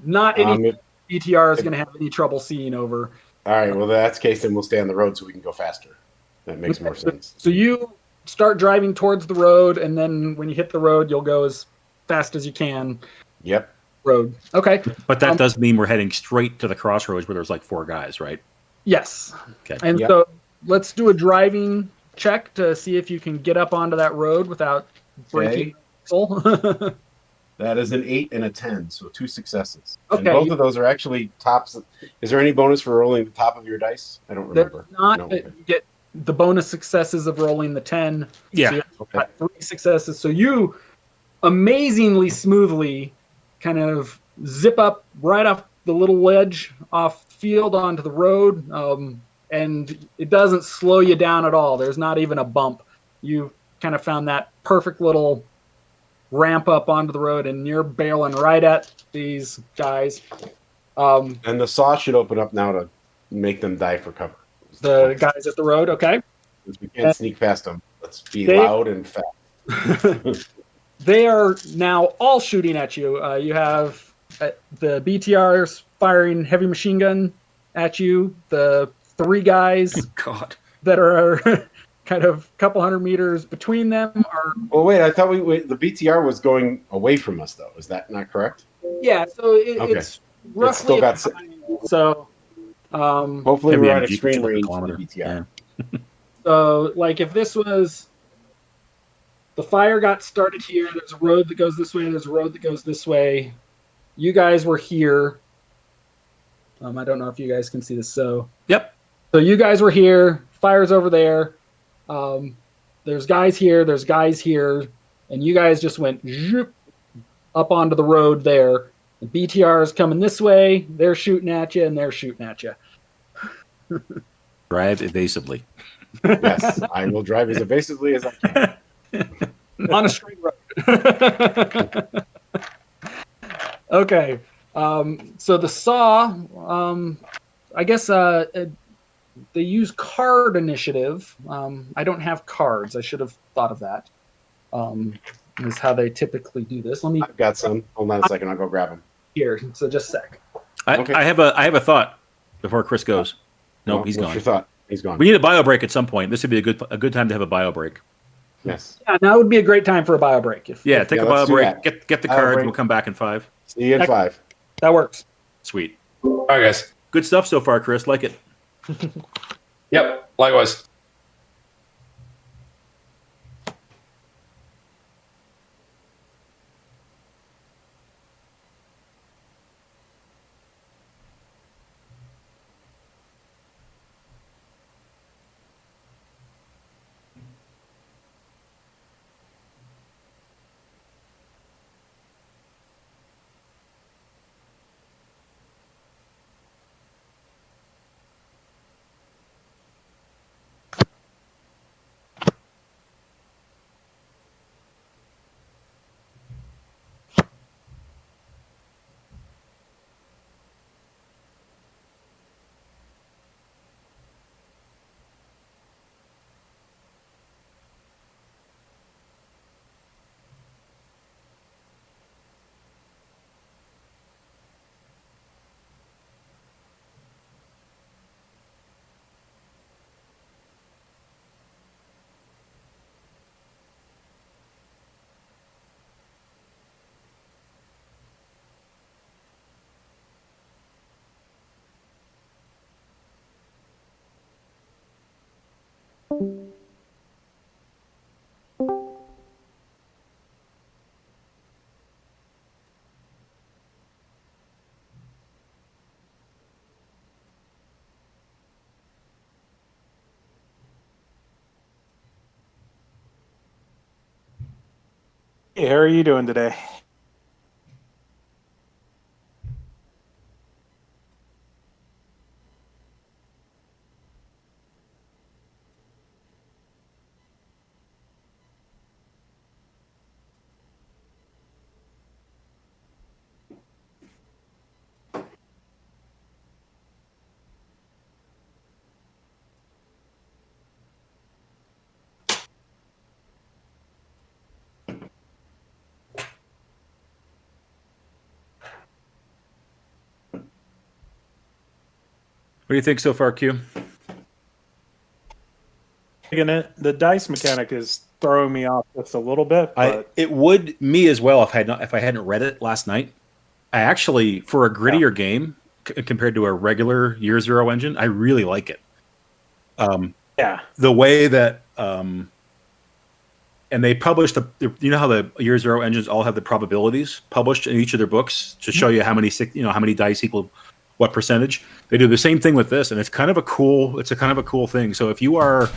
Not any BTR is going to have any trouble seeing over. All right. Well, that's the case. Then we'll stay on the road so we can go faster. That makes more sense. So you start driving towards the road, and then when you hit the road, you'll go as fast as you can. Yep. Road. Okay. But that does mean we're heading straight to the crossroads where there's like 4 guys, right? Yes. Okay. And Yep. so let's do a driving check to see if you can get up onto that road without breaking the That is an 8 and a 10, so 2 successes. Okay. And both of those are actually tops. Is there any bonus for rolling the top of your dice? I don't remember. There's not, No, but okay. you get the bonus successes of rolling the 10. Yeah. So you Okay. got 3 successes. So you amazingly smoothly kind of zip up right off the little ledge off field onto the road. And it doesn't slow you down at all. There's not even a bump. You kind of found that perfect little ramp up onto the road, and you're barreling right at these guys. And the saw should open up now to make them die for cover. The guys at the road, okay? Since we can't sneak past them, let's be They- loud and fast. They are now all shooting at you. You have the BTRs firing heavy machine gun at you. The 3 guys God. that are kind of a couple hundred meters between them are. Well, wait. I thought the BTR was going away from us, though. Is that not correct? Yeah, so Okay. it's roughly still got a triangle. So hopefully Heavy we're at energy, extreme like a range for the kilometer. BTR. Yeah. So, like, if this was the fire got started here, there's a road that goes this way, there's a road that goes this way. You guys were here. I don't know if you guys can see this. So, Yep. So you guys were here. Fire's over there. There's guys here. There's guys here, and you guys just went zoop, up onto the road there. The BTR is coming this way. They're shooting at you, and they're shooting at you. Drive evasively. Yes, I will drive as evasively as I can. On a straight road. Okay. So the saw, I guess they use card initiative. I don't have cards. I should have thought of that. Is how they typically do this. Let me I've got some. Hold on a second. I'll go grab them. here. So just a sec. Okay. I have a thought before Chris goes. No, Well, he's what's gone. your thought? He's gone. We need a bio break at some point. This would be a good time to have a bio break. Yes. Yeah, now would be a great time for a bio break. If Yeah, take Yeah, a bio let's do break. that. Get the Bio cards. break. We'll come back in 5. See you in 5. that works. Sweet. All right, guys. Good stuff so far, Chris. Like it. Yep. Likewise. Hey, how are you doing today? What do you think so far, Q? The dice mechanic is throwing me off just a little bit, but It would me as well if I hadn't read it last night. I actually, for a grittier game compared to a regular Year Zero engine, I really like it. yeah. The way that and they publish you know how the Year Zero engines all have the probabilities published in each of their books to show you how many how many dice equal what percentage. They do the same thing with this, and it's kind of a cool thing. So if you are,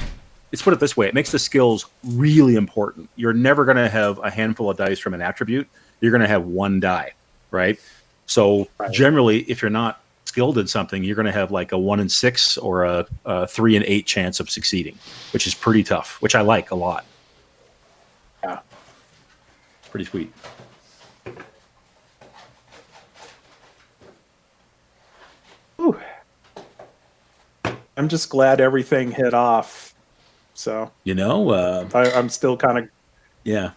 let's put it this way, it makes the skills really important. You're never going to have a handful of dice from an attribute. You're going to have 1 die, right? So generally, if you're not skilled in something, you're going to have like a 1 in 6 or a 3 in 8 chance of succeeding, which is pretty tough, which I like a lot. Yeah. Pretty sweet. Whew. I'm just glad everything hit off. So You know, I'm still kind of Yeah.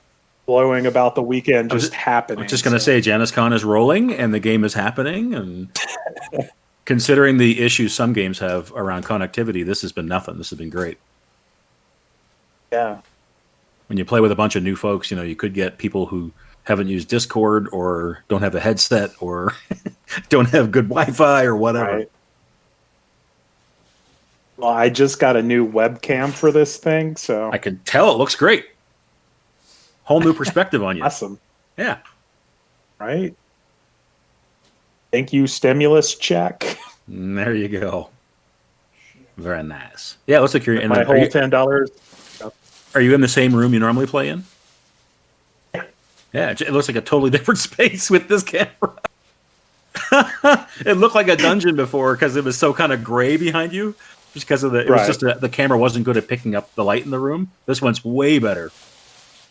blowing about the weekend just happening. I'm just going to say Janus Con is rolling and the game is happening. And considering the issues some games have around connectivity, this has been nothing. This has been great. Yeah. When you play with a bunch of new folks, you could get people who haven't used Discord or don't have a headset or don't have good Wi-Fi or whatever. Right. Well, I just got a new webcam for this thing, so I can tell it looks great. Whole new perspective on you. Awesome. Yeah. Right? Thank you, stimulus check. And there you go. Very nice. Yeah, let's look. My whole $10. Are you in the same room you normally play in? Yeah, it looks like a totally different space with this camera. It looked like a dungeon before because it was so kind of gray behind you. Just because of it was just the camera wasn't good at picking up the light in the room. This one's way better.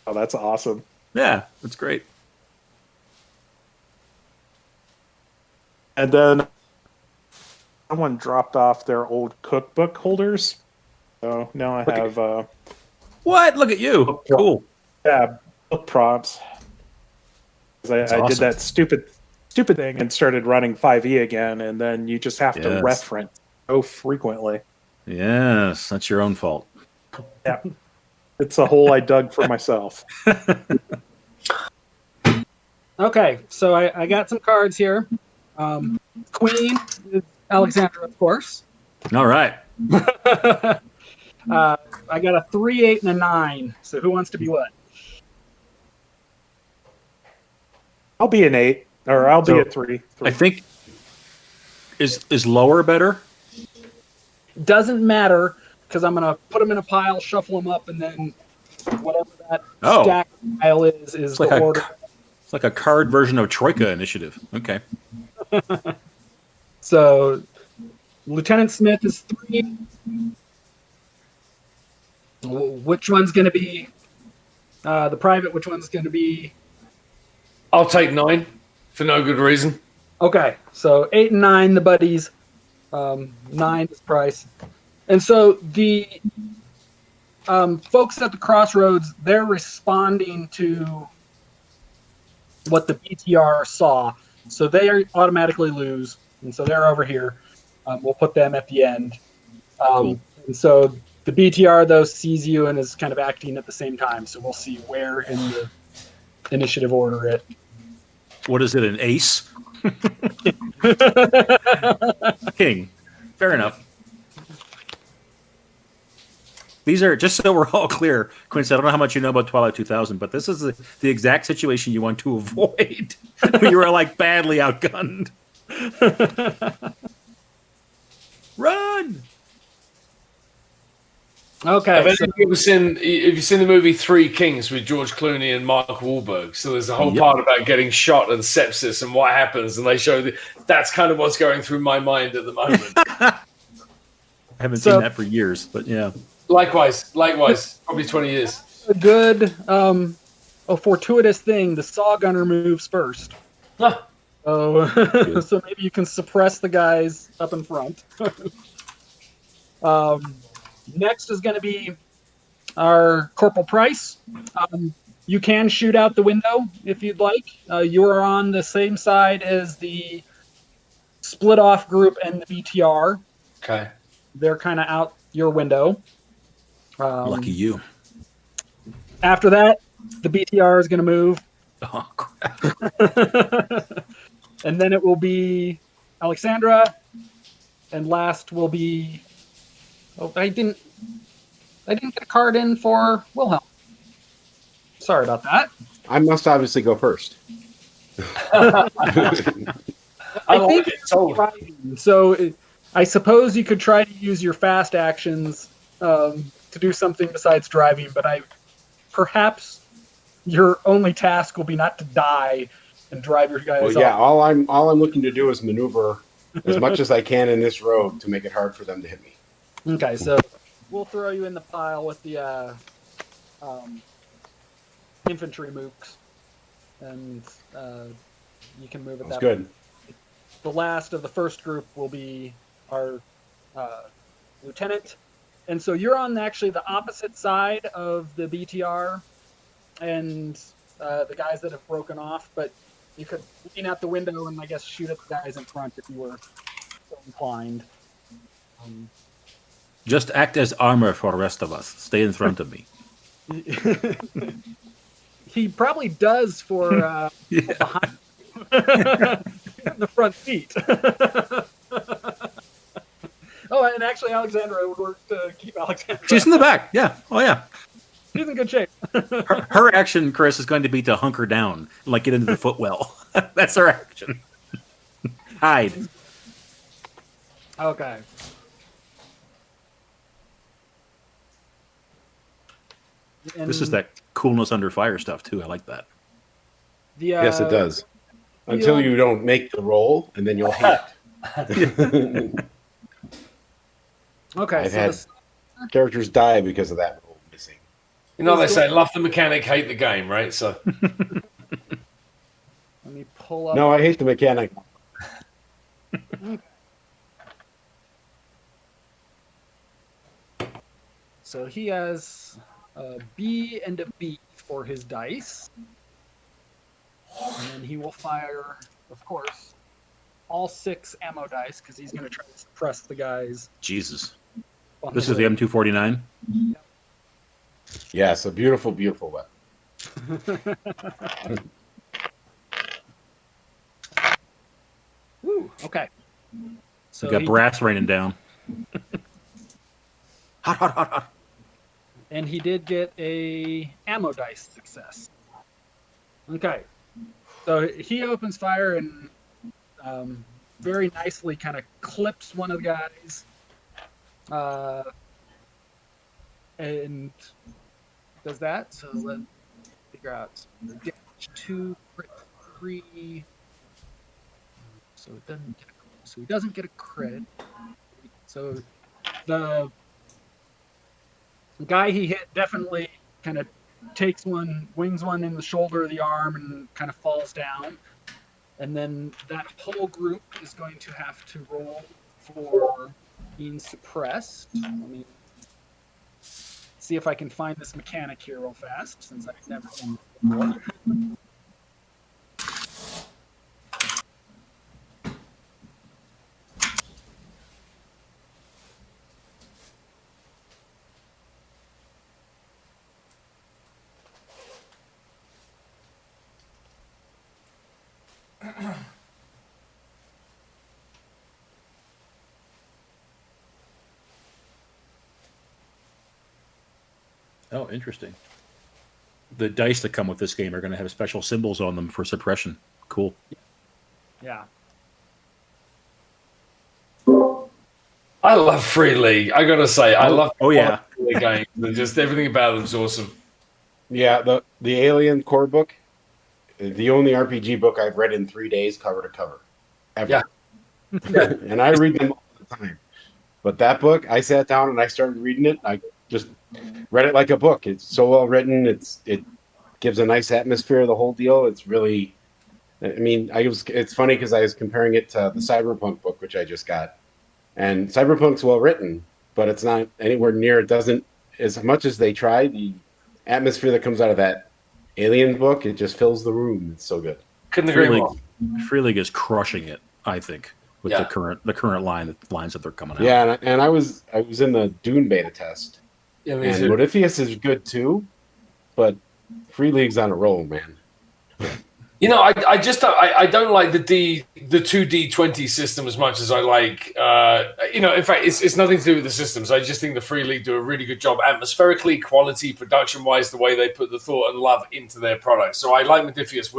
Oh, that's awesome. Yeah, it's great. And then someone dropped off their old cookbook holders. So now I have What? Look at you. Cool. Yeah, book prompts. 'Cause I awesome. did that stupid thing and started running 5e again, and then you just have to reference so frequently. Yes, that's your own fault. Yeah. It's a hole I dug for myself. Okay, so I got some cards here. Queen is Alexandra, of course. All right. I got a 3, 8, and a 9. So who wants to be what? I'll be an 8, or I'll be a 3. I think is lower better? Doesn't matter, because I'm going to put them in a pile, shuffle them up, and then whatever that stack pile is like the order. It's like a card version of Troika Initiative. Okay. So Lieutenant Smith is 3. Which one's going to be the private? Which one's going to be? I'll take 9 for no good reason. Okay, so 8 and 9, the buddies. 9 is Price. And so the folks at the crossroads, they're responding to what the BTR saw. So they automatically lose. And so they're over here. We'll put them at the end. Cool. And so the BTR, though, sees you and is kind of acting at the same time. So we'll see where in the initiative order it. What is it, an ace? King. Fair enough. These are, just so we're all clear, Quince, I don't know how much you know about Twilight 2000, but this is the exact situation you want to avoid when you are like badly outgunned. Run! Okay. Have you seen the movie Three Kings with George Clooney and Mark Wahlberg? So there's a whole part about getting shot and sepsis and what happens, and they show that's kind of what's going through my mind at the moment. I haven't seen that for years, but yeah. Likewise, probably 20 years. A good, fortuitous thing. The saw gunner moves first. Huh. Oh, so maybe you can suppress the guys up in front. Next is going to be our Corporal Price. You can shoot out the window if you'd like. You are on the same side as the split off group and the BTR. Okay. They're kind of out your window. Lucky you. After that, the BTR is going to move. Oh, crap. And then it will be Alexandra. And last will be... Oh, I didn't get a card in for Wilhelm. Sorry about that. I must obviously go first. I think it's driving, so I suppose you could try to use your fast actions to do something besides driving, but perhaps your only task will be not to die and drive your guys off. Well, yeah, all I'm looking to do is maneuver as much as I can in this road to make it hard for them to hit me. Okay, so we'll throw you in the pile with the infantry mooks, and you can move it That's that good. way. The last of the first group will be our lieutenant, and so you're on actually the opposite side of the BTR. and the guys that have broken off, but you could lean out the window and I guess shoot at the guys in front if you were so inclined. Just act as armor for the rest of us. Stay in front of me. He probably does for behind in the front seat. Oh, and actually, Alexandra would work to keep Alexandra. She's in the back. Yeah. Oh, yeah. She's in good shape. Her action, Chris, is going to be to hunker down, like get into the footwell. That's her action. Hide. Okay. And This is that coolness under fire stuff, too. I like that. the, Yes, it does. Until you don't make the roll, and then you'll hate. Okay, I've so had characters die because of that roll missing. You know, they say love the mechanic, hate the game, right? So let me pull up. No, I hate the mechanic. So he has a B and a B for his dice. And then he will fire, of course, all 6 ammo dice because he's going to try to suppress the guys. Jesus. on This the is the way. M249? Yes, a beautiful, beautiful weapon. Woo, okay. So We got he- brass raining down. Hot, hot, hot, hot. And he did get a ammo dice success. Okay. So he opens fire and very nicely kind of clips one of the guys. And does that. So let's figure out damage 2, crit 3. So he doesn't get a crit. So the guy he hit definitely kind of wings one in the shoulder or the arm and kind of falls down. And then that whole group is going to have to roll for being suppressed. Let me see if I can find this mechanic here real fast, since I've never done this before. Oh, interesting. The dice that come with this game are going to have special symbols on them for suppression. Cool. Yeah. I love Free League. I gotta say, I love yeah. Free League games. And just everything about them is awesome. Yeah, the Alien core book, the only RPG book I've read in 3 days, cover to cover, ever. Yeah. And I read them all the time. But that book, I sat down and I started reading it. I just read it like a book. It's so well written. It gives a nice atmosphere of the whole deal. It's really, I mean, it's funny because I was comparing it to the Cyberpunk book, which I just got. And Cyberpunk's well written, but it's not anywhere near. It doesn't, as much as they try, the atmosphere that comes out of that Alien book, it just fills the room. It's so good. Couldn't agree Free more. League, Free League is crushing it, I think, with Yeah. the current lines that they're coming out. Yeah, and I was in the Dune beta test, Yeah, me and too. Modiphius is good too, but Free League's on a roll, man. You know, I don't like the 2D20 system as much as I like. In fact, it's nothing to do with the systems. I just think the Free League do a really good job atmospherically, quality, production wise, the way they put the thought and love into their products. So I like Modiphius.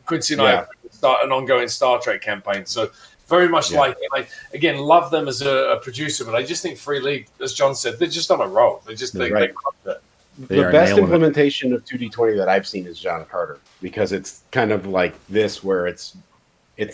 Quincy and I start an ongoing Star Trek campaign. So very much like it. I again love them as a producer, but I just think Free League, as John said, they're just on a roll. They Right. crushed it. They The are best nailing it. implementation of 2D20 that I've seen is John Carter, because it's kind of like this, where it's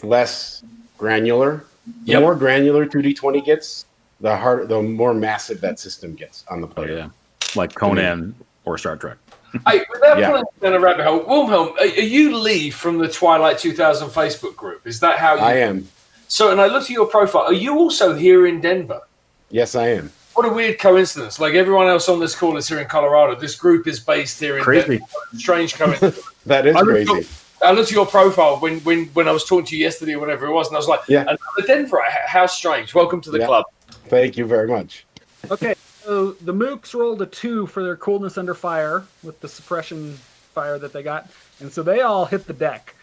less granular. The Yep. more granular 2D20 gets, the more massive that system gets on the Oh, player. yeah. Like Conan or Star Trek. Without Yeah. pulling down a rabbit hole, Wilhelm, are you Lee from the Twilight 2000 Facebook group? Is that how you? I am. So, and I looked at your profile. Are you also here in Denver? Yes, I am. what a weird coincidence. Like everyone else on this call is here in Colorado. This group is based here in Crazy. Denver. Strange coincidence. That is crazy. I looked at your profile when I was talking to you yesterday or whatever it was, and I was like, Yeah. another Denver. How strange. Welcome to the club. Thank you very much. Okay, so the Mooks rolled a 2 for their coolness under fire with the suppression fire that they got, and so they all hit the deck.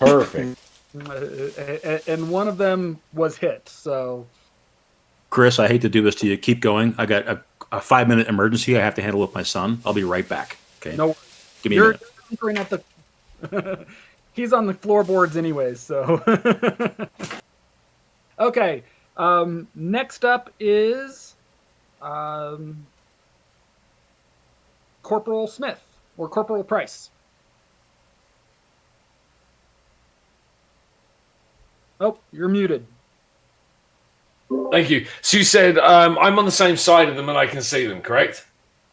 Perfect. And one of them was hit, so... Chris, I hate to do this to you. Keep going. I got a 5-minute emergency I have to handle with my son. I'll be right back. Okay. No, Give me a minute. you're at the... He's on the floorboards anyways, so... Okay, next up is Corporal Smith, or Corporal Price. Oh, you're muted. Thank you. So you said I'm on the same side of them and I can see them, correct?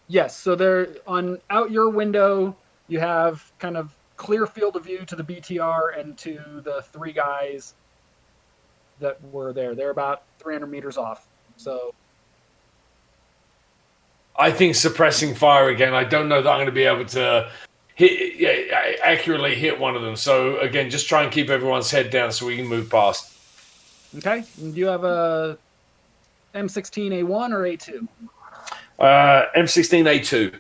Yes, so they're on out your window. You have kind of clear field of view to the BTR and to the 3 guys that were there. They're about 300 meters off. So I think suppressing fire again. I don't know that I'm going to be able to accurately hit one of them. So again, just try and keep everyone's head down so we can move past. okay, do you have a M16A1 or A2? M16A2.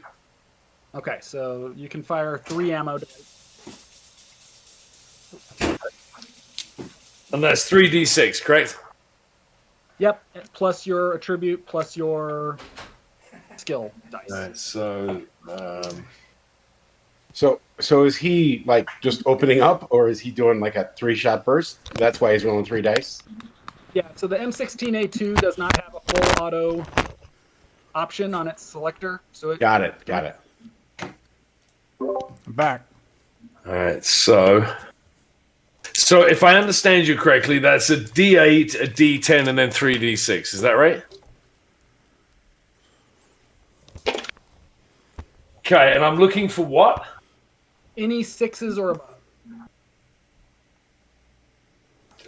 Okay, so you can fire 3 ammo. And that's 3d6, correct? Yep, plus your attribute, plus your skill dice. All right, so So is he like just opening up, or is he doing like a 3-shot burst? That's why he's rolling 3 dice. Yeah, so the M16A2 does not have a full auto option on its selector. So it, Got it. I'm back. all right, so if I understand you correctly, that's a D8, a D10, and then 3d6. Is that right? Okay, and I'm looking for what? any 6s or above.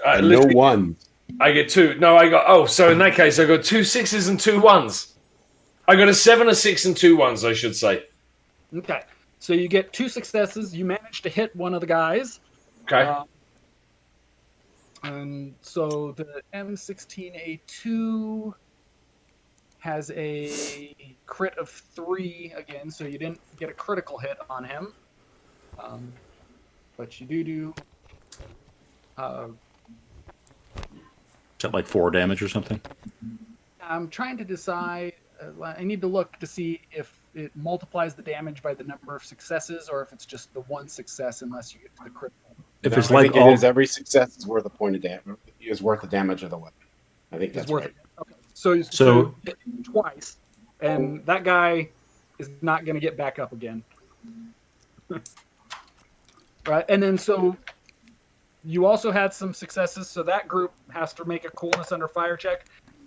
And no Literally, 1. I get 2. No, I got. Oh, so in that case, I got 2 6s and 2 1s. I got a 7, a 6, and 2 1s. I should say. Okay, so you get 2 successes. You manage to hit one of the guys. Okay. And so the M16A2 has a crit of 3 again, so you didn't get a critical hit on him. But you do. Is that like 4 damage or something? I'm trying to decide. I need to look to see if it multiplies the damage by the number of successes, or if it's just the 1 success unless you get to the critical. If No, it's I like think all, it is every success is worth a point of damage. Is worth the damage of the weapon. I think It's that's worth right. it. Okay. So twice, and that guy is not going to get back up again. Right, and then so you also had some successes. So that group has to make a coolness under fire check,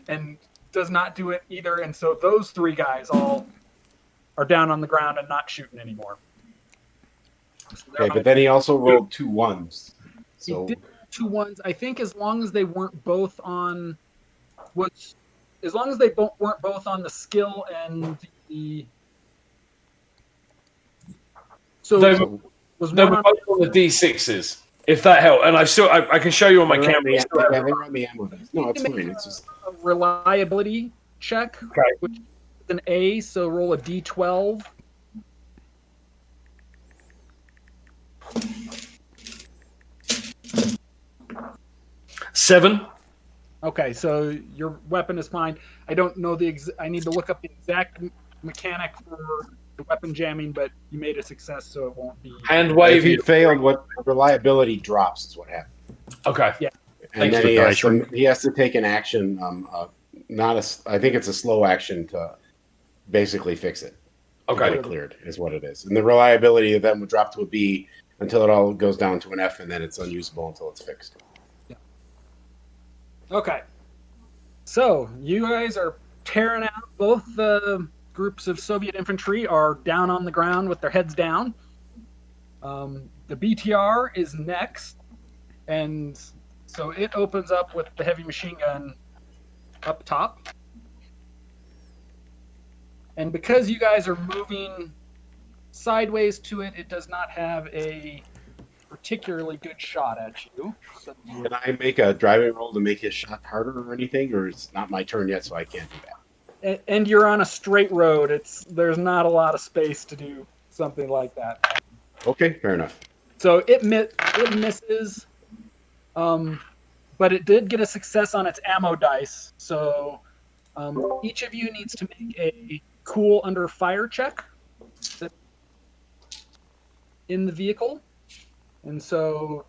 and does not do it either. And so those 3 guys all are down on the ground and not shooting anymore. So Okay, but then he also rolled 2 1s. he So did 2 1s. I think as long as they weren't both on weren't both on the skill and the They so were- was They one were on, both on the D6s, if that helped. And I can show you on my they're on camera. the, yeah, they're on the ammo dice. No, it's fine. It's just a reliability check, Okay. which is an A. So roll a D12. Seven. Okay, so your weapon is fine. I don't know I need to look up the exact mechanic for the weapon jamming, but you made a success, so it won't be. Hand if wave. he failed, what reliability drops is what happened. Okay. Yeah. And Thanks then for he the has, dice to, roll. he has to take an action. I think it's a slow action to basically fix it. To get Okay. it cleared is what it is. And the reliability of them would drop to a B until it all goes down to an F, and then it's unusable until it's fixed. Okay. So you guys are tearing out. Both the groups of Soviet infantry are down on the ground with their heads down. The BTR is next, and so it opens up with the heavy machine gun up top. And because you guys are moving sideways to it, it does not have a particularly good shot at you. So, Can I make a driving roll to make his shot harder or anything, or it's not my turn yet, so I can't do that? and you're on a straight road. There's not a lot of space to do something like that. Okay, fair enough. So it misses, but it did get a success on its ammo dice. So each of you needs to make a cool under fire check in the vehicle. And so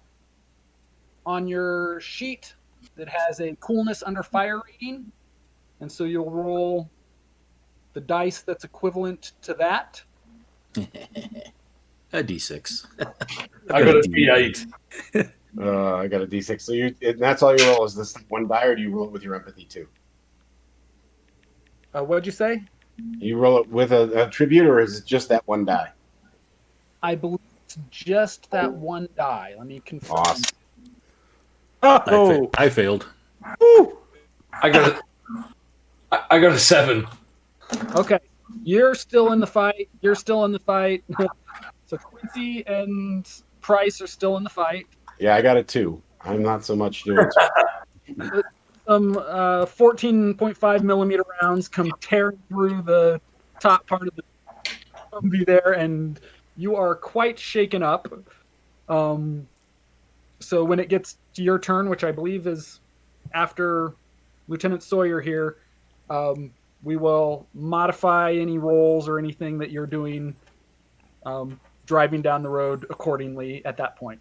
on your sheet that has a coolness under fire rating, and so you'll roll the dice that's equivalent to that. A D6. I got a D8. I got a D6. So and that's all you roll is this one die, or do you roll it with your empathy too? What'd you say? You roll it with a tribute, or is it just that one die? I believe it's just that one die. Let me confirm. Awesome. Oh, I failed. I got a 7. Okay, you're still in the fight. You're still in the fight. So Quincy and Price are still in the fight. Yeah, I got a 2. I'm not so much doing. Some 14.5 millimeter rounds come tearing through the top part of the Humvee there, and you are quite shaken up. So when it gets to your turn, which I believe is after Lieutenant Sawyer here, we will modify any rolls or anything that you're doing driving down the road accordingly at that point.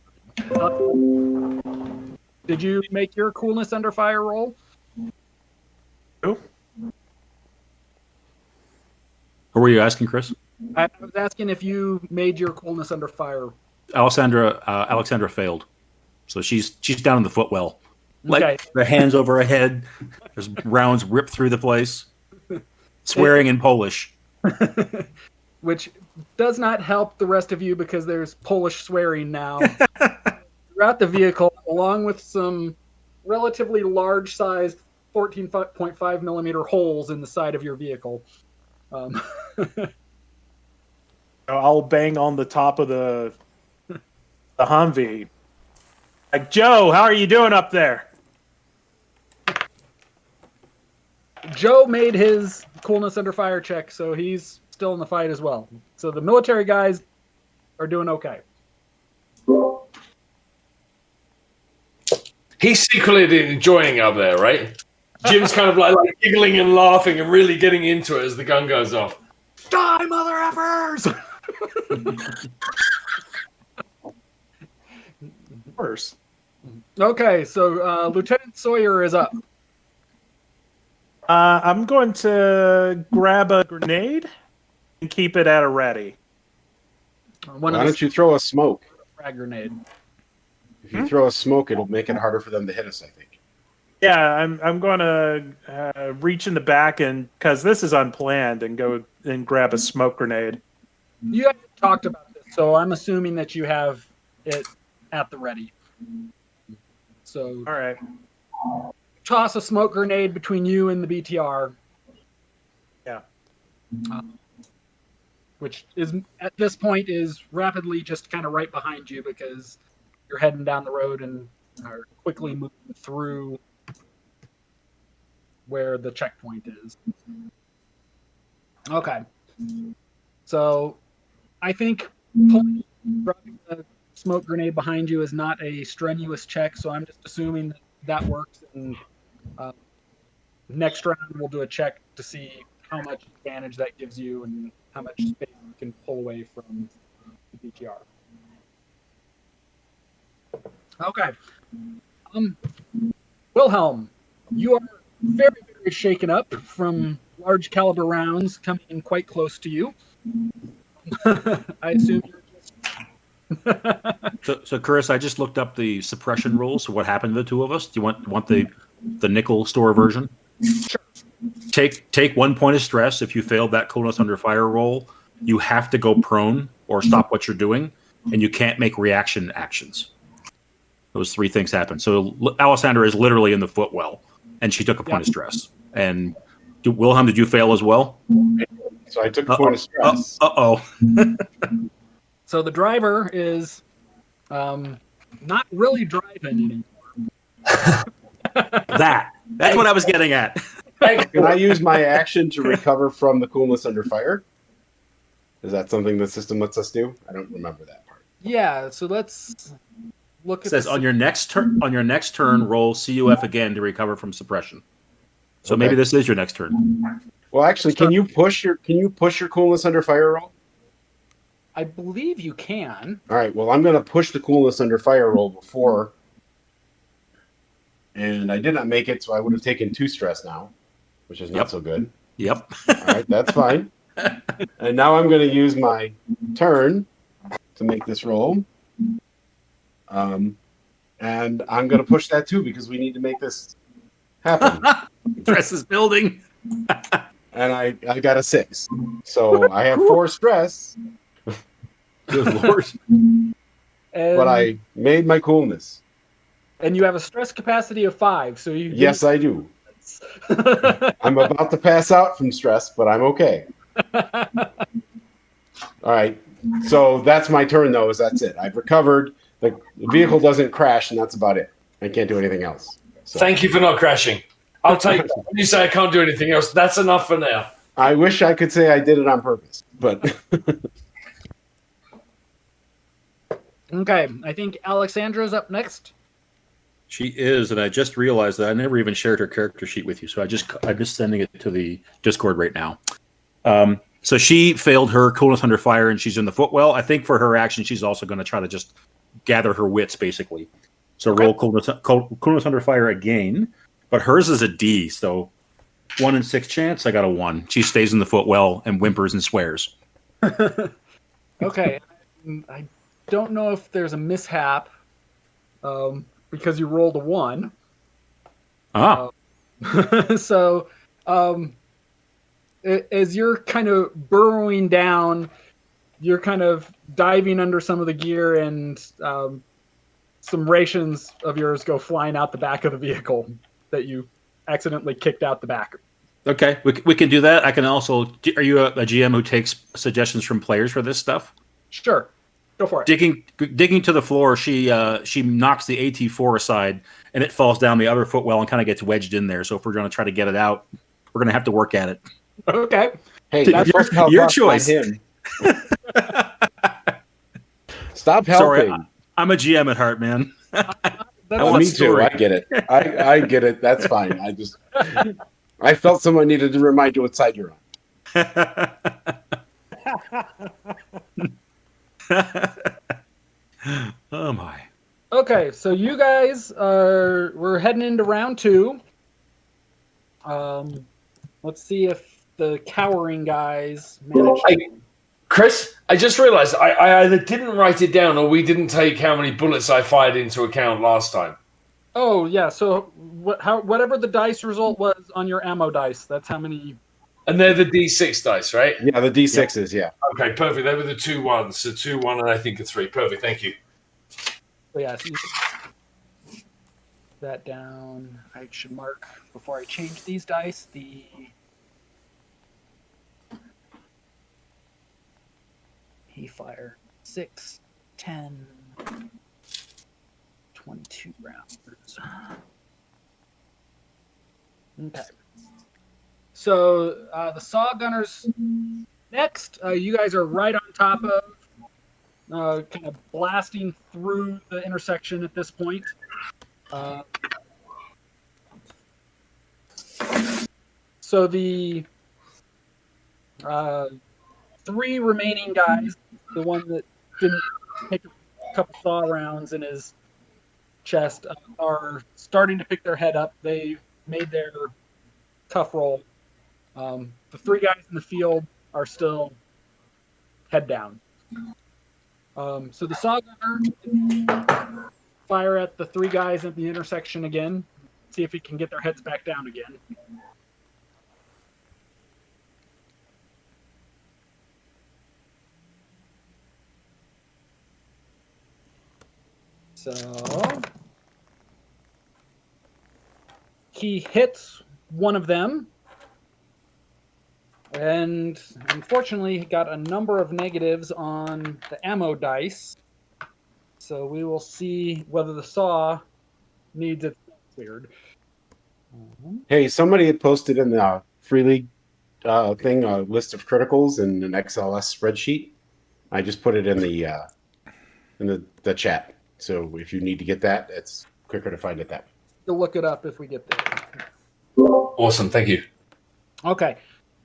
Did you make your coolness under fire roll? no. Or were you asking, Chris? I was asking if you made your coolness under fire. Alexandra failed. So she's down in the footwell. Like Okay. the hands over her head. There's rounds ripped through the place. Swearing in Polish. Which does not help the rest of you because there's Polish swearing now throughout the vehicle, along with some relatively large-sized 14.5 millimeter holes in the side of your vehicle. I'll bang on the top of the Humvee. Like, Joe, how are you doing up there? Joe made his coolness under fire check, so he's still in the fight as well. So the military guys are doing okay. He's secretly enjoying up there, right? Jim's kind of like giggling and laughing and really getting into it as the gun goes off. Die, mother effers! Worse. Okay, so Lieutenant Sawyer is up. I'm going to grab a grenade and keep it at a ready. Why Why don't you throw a smoke? frag grenade? If you throw a smoke, it'll make it harder for them to hit us, I think. Yeah, I'm going to reach in the back and because this is unplanned and go and grab a smoke grenade. You haven't talked about this, so I'm assuming that you have it at the ready. So All right. toss a smoke grenade between you and the BTR. Yeah. Which is at this point is rapidly just kind of right behind you because you're heading down the road and are quickly moving through where the checkpoint is. Okay. So I think dropping the smoke grenade behind you is not a strenuous check, so I'm just assuming that works. And next round we'll do a check to see how much advantage that gives you and how much space you can pull away from the BTR. Okay. Wilhelm, you are very, very shaken up from large caliber rounds coming in quite close to you. I assume you're just... So Chris, I just looked up the suppression rules. So what happened to the two of us? Do you want the nickel store version? Sure. Take 1 point of stress if you failed that coolness under fire roll. You have to go prone or stop what you're doing, and you can't make reaction actions. Those 3 things happen. So Alessandra is literally in the footwell, and she took a point of stress. And Wilhelm, did you fail as well? So I took a point of stress. So the driver is not really driving anymore. That's what I was getting at. Can I use my action to recover from the coolness under fire? Is that something the system lets us do? I don't remember that part. Yeah, so let's look It at says on your next turn, roll CUF again to recover from suppression. So maybe this is your next turn. Well, actually, can you push your coolness under fire roll? I believe you can. All right. Well, I'm going to push the coolness under fire roll before, and I did not make it, so I would have taken 2 stress now, which is not so good. Yep. All right, that's fine. And now I'm going to use my turn to make this roll. And I'm going to push that too because we need to make this happen. Stress is building. And I got a 6. So I have 4 stress. Good Lord. But I made my coolness. And you have a stress capacity of 5, so you... Yes, I do. I'm about to pass out from stress, but I'm okay. All right. So that's my turn, though, that's it. I've recovered. The vehicle doesn't crash, and that's about it. I can't do anything else. So. Thank you for not crashing. I'll take that. When you say I can't do anything else, that's enough for now. I wish I could say I did it on purpose, but... Okay, I think Alexandra's up next. She is, and I just realized that I never even shared her character sheet with you, so I'm just sending it to the Discord right now. So she failed her coolness under fire, and she's in the footwell. I think for her action, she's also going to try to just gather her wits, basically. So roll coolness under fire again, but hers is a D, so 1 in 6 chance. I got a 1. She stays in the footwell and whimpers and swears. Okay, I don't know if there's a mishap because you rolled a 1. So as you're kind of burrowing down, you're kind of diving under some of the gear, and some rations of yours go flying out the back of the vehicle that you accidentally kicked out the back. Okay, we can do that. I can also... Are you a GM who takes suggestions from players for this stuff? Sure. Go for it. Digging to the floor, she knocks the AT4 aside, and it falls down the other footwell and kind of gets wedged in there. So if we're going to try to get it out, we're going to have to work at it. Okay. Hey, that's your choice. Him. Stop helping. Sorry, I'm a GM at heart, man. Me too. I get it. I get it. That's fine. I felt someone needed to remind you what side you're on. Oh my. Okay, so you guys we're heading into round 2. Let's see if the cowering guys manage. Chris, I just realized I either didn't write it down or we didn't take how many bullets I fired into account last time. Oh yeah, so whatever the dice result was on your ammo dice, that's how many. And they're the D6 dice, right? Yeah, the D6s, yeah. Okay, perfect. They were the 2 1s. So 2, 1, and I think a 3. Perfect, thank you. So yeah, so that down. I should mark before I change these dice he fired 6, 10, 22 rounds. Okay. So the saw gunners next. You guys are right on top of, kind of blasting through the intersection at this point. So the 3 remaining guys, the one that didn't take a couple saw rounds in his chest, are starting to pick their head up. They made their tough roll. The 3 guys in the field are still head down. So the saw gunner fire at the 3 guys at the intersection again. See if he can get their heads back down again. So he hits one of them. And unfortunately, he got a number of negatives on the ammo dice. So we will see whether the saw needs it cleared. Hey, somebody had posted in the Free League thing a list of criticals in an XLS spreadsheet. I just put it in the chat. So if you need to get that, it's quicker to find it that way. We'll look it up if we get there. Awesome, thank you. Okay.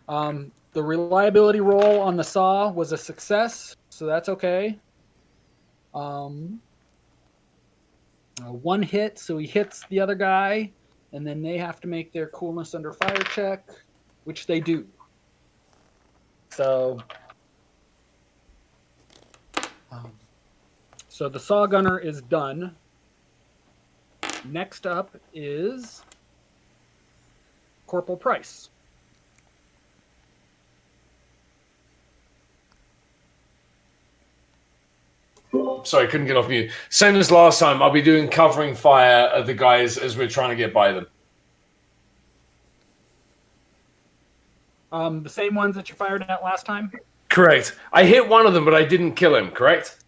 The reliability roll on the saw was a success, so that's okay. One hit, so he hits the other guy, and then they have to make their coolness under fire check, which they do. So, so the saw gunner is done. Next up is Corporal Price. Sorry, couldn't get off mute. Same as last time, I'll be doing covering fire of the guys as we're trying to get by them. The same ones that you fired at last time? Correct. I hit one of them, but I didn't kill him, correct?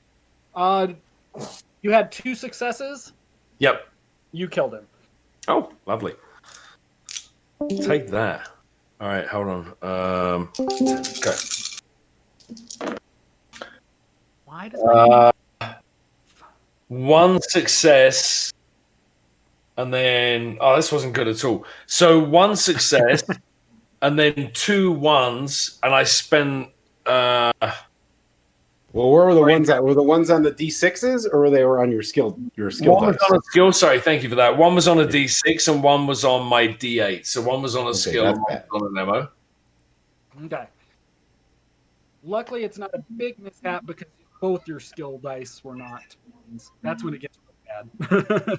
You had 2 successes. Yep. You killed him. Oh, lovely. Take that. All right, hold on. Okay. Why does One success, and then this wasn't good at all. So 1 success, and then 2 ones, and I spent. Well, where were the ones that were the ones on the D6s, or they were on your skill? Your skill One was dice? on a skill. Sorry, thank you for that. One was on a D6, and one was on my D8. So one was on a skill, that's and one was on an ammo. Okay. Luckily, it's not a big mishap because both your skill dice were not. That's when it gets really bad.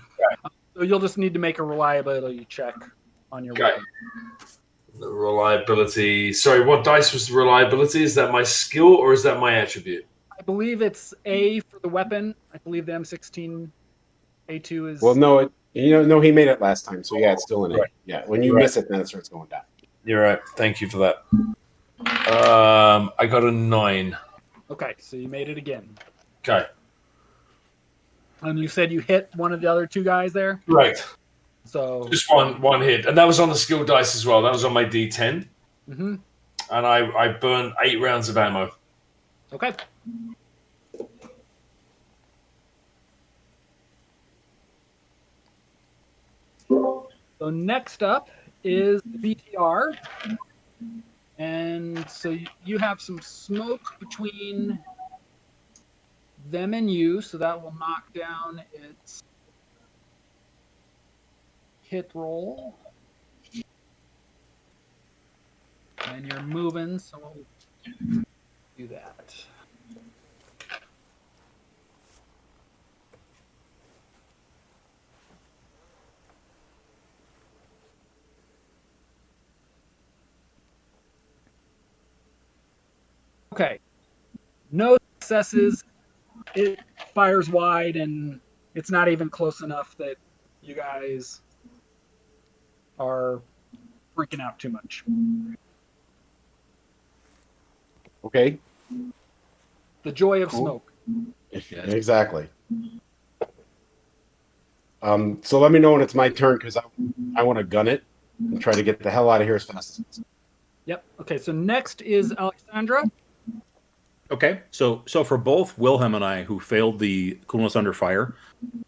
So you'll just need to make a reliability check on your Okay. weapon. The reliability. Sorry, what dice was the reliability? Is that my skill or is that my attribute? I believe it's A for the weapon. I believe the M16 A2 is. Well, no, no, he made it last time, so yeah, it's still in it. Right. Yeah, when you Right. miss it, then it starts going down. You're right. Thank you for that. I got a 9. Okay, so you made it again. Okay. And you said you hit one of the other 2 guys there. Right. So. Just one hit. And that was on the skill dice as well. That was on my D10. Mm-hmm. And I burned 8 rounds of ammo. Okay. So next up is the BTR. And so you have some smoke between them and you, so that will knock down its hit roll. And you're moving, so we'll do that. Okay. No successes. It fires wide, and it's not even close enough that you guys are freaking out too much. Okay. The joy of Cool. smoke. Exactly. So let me know when it's my turn because I want to gun it and try to get the hell out of here as fast as possible. Yep. Okay, so next is Alexandra. Okay, so for both Wilhelm and I, who failed the coolness under fire,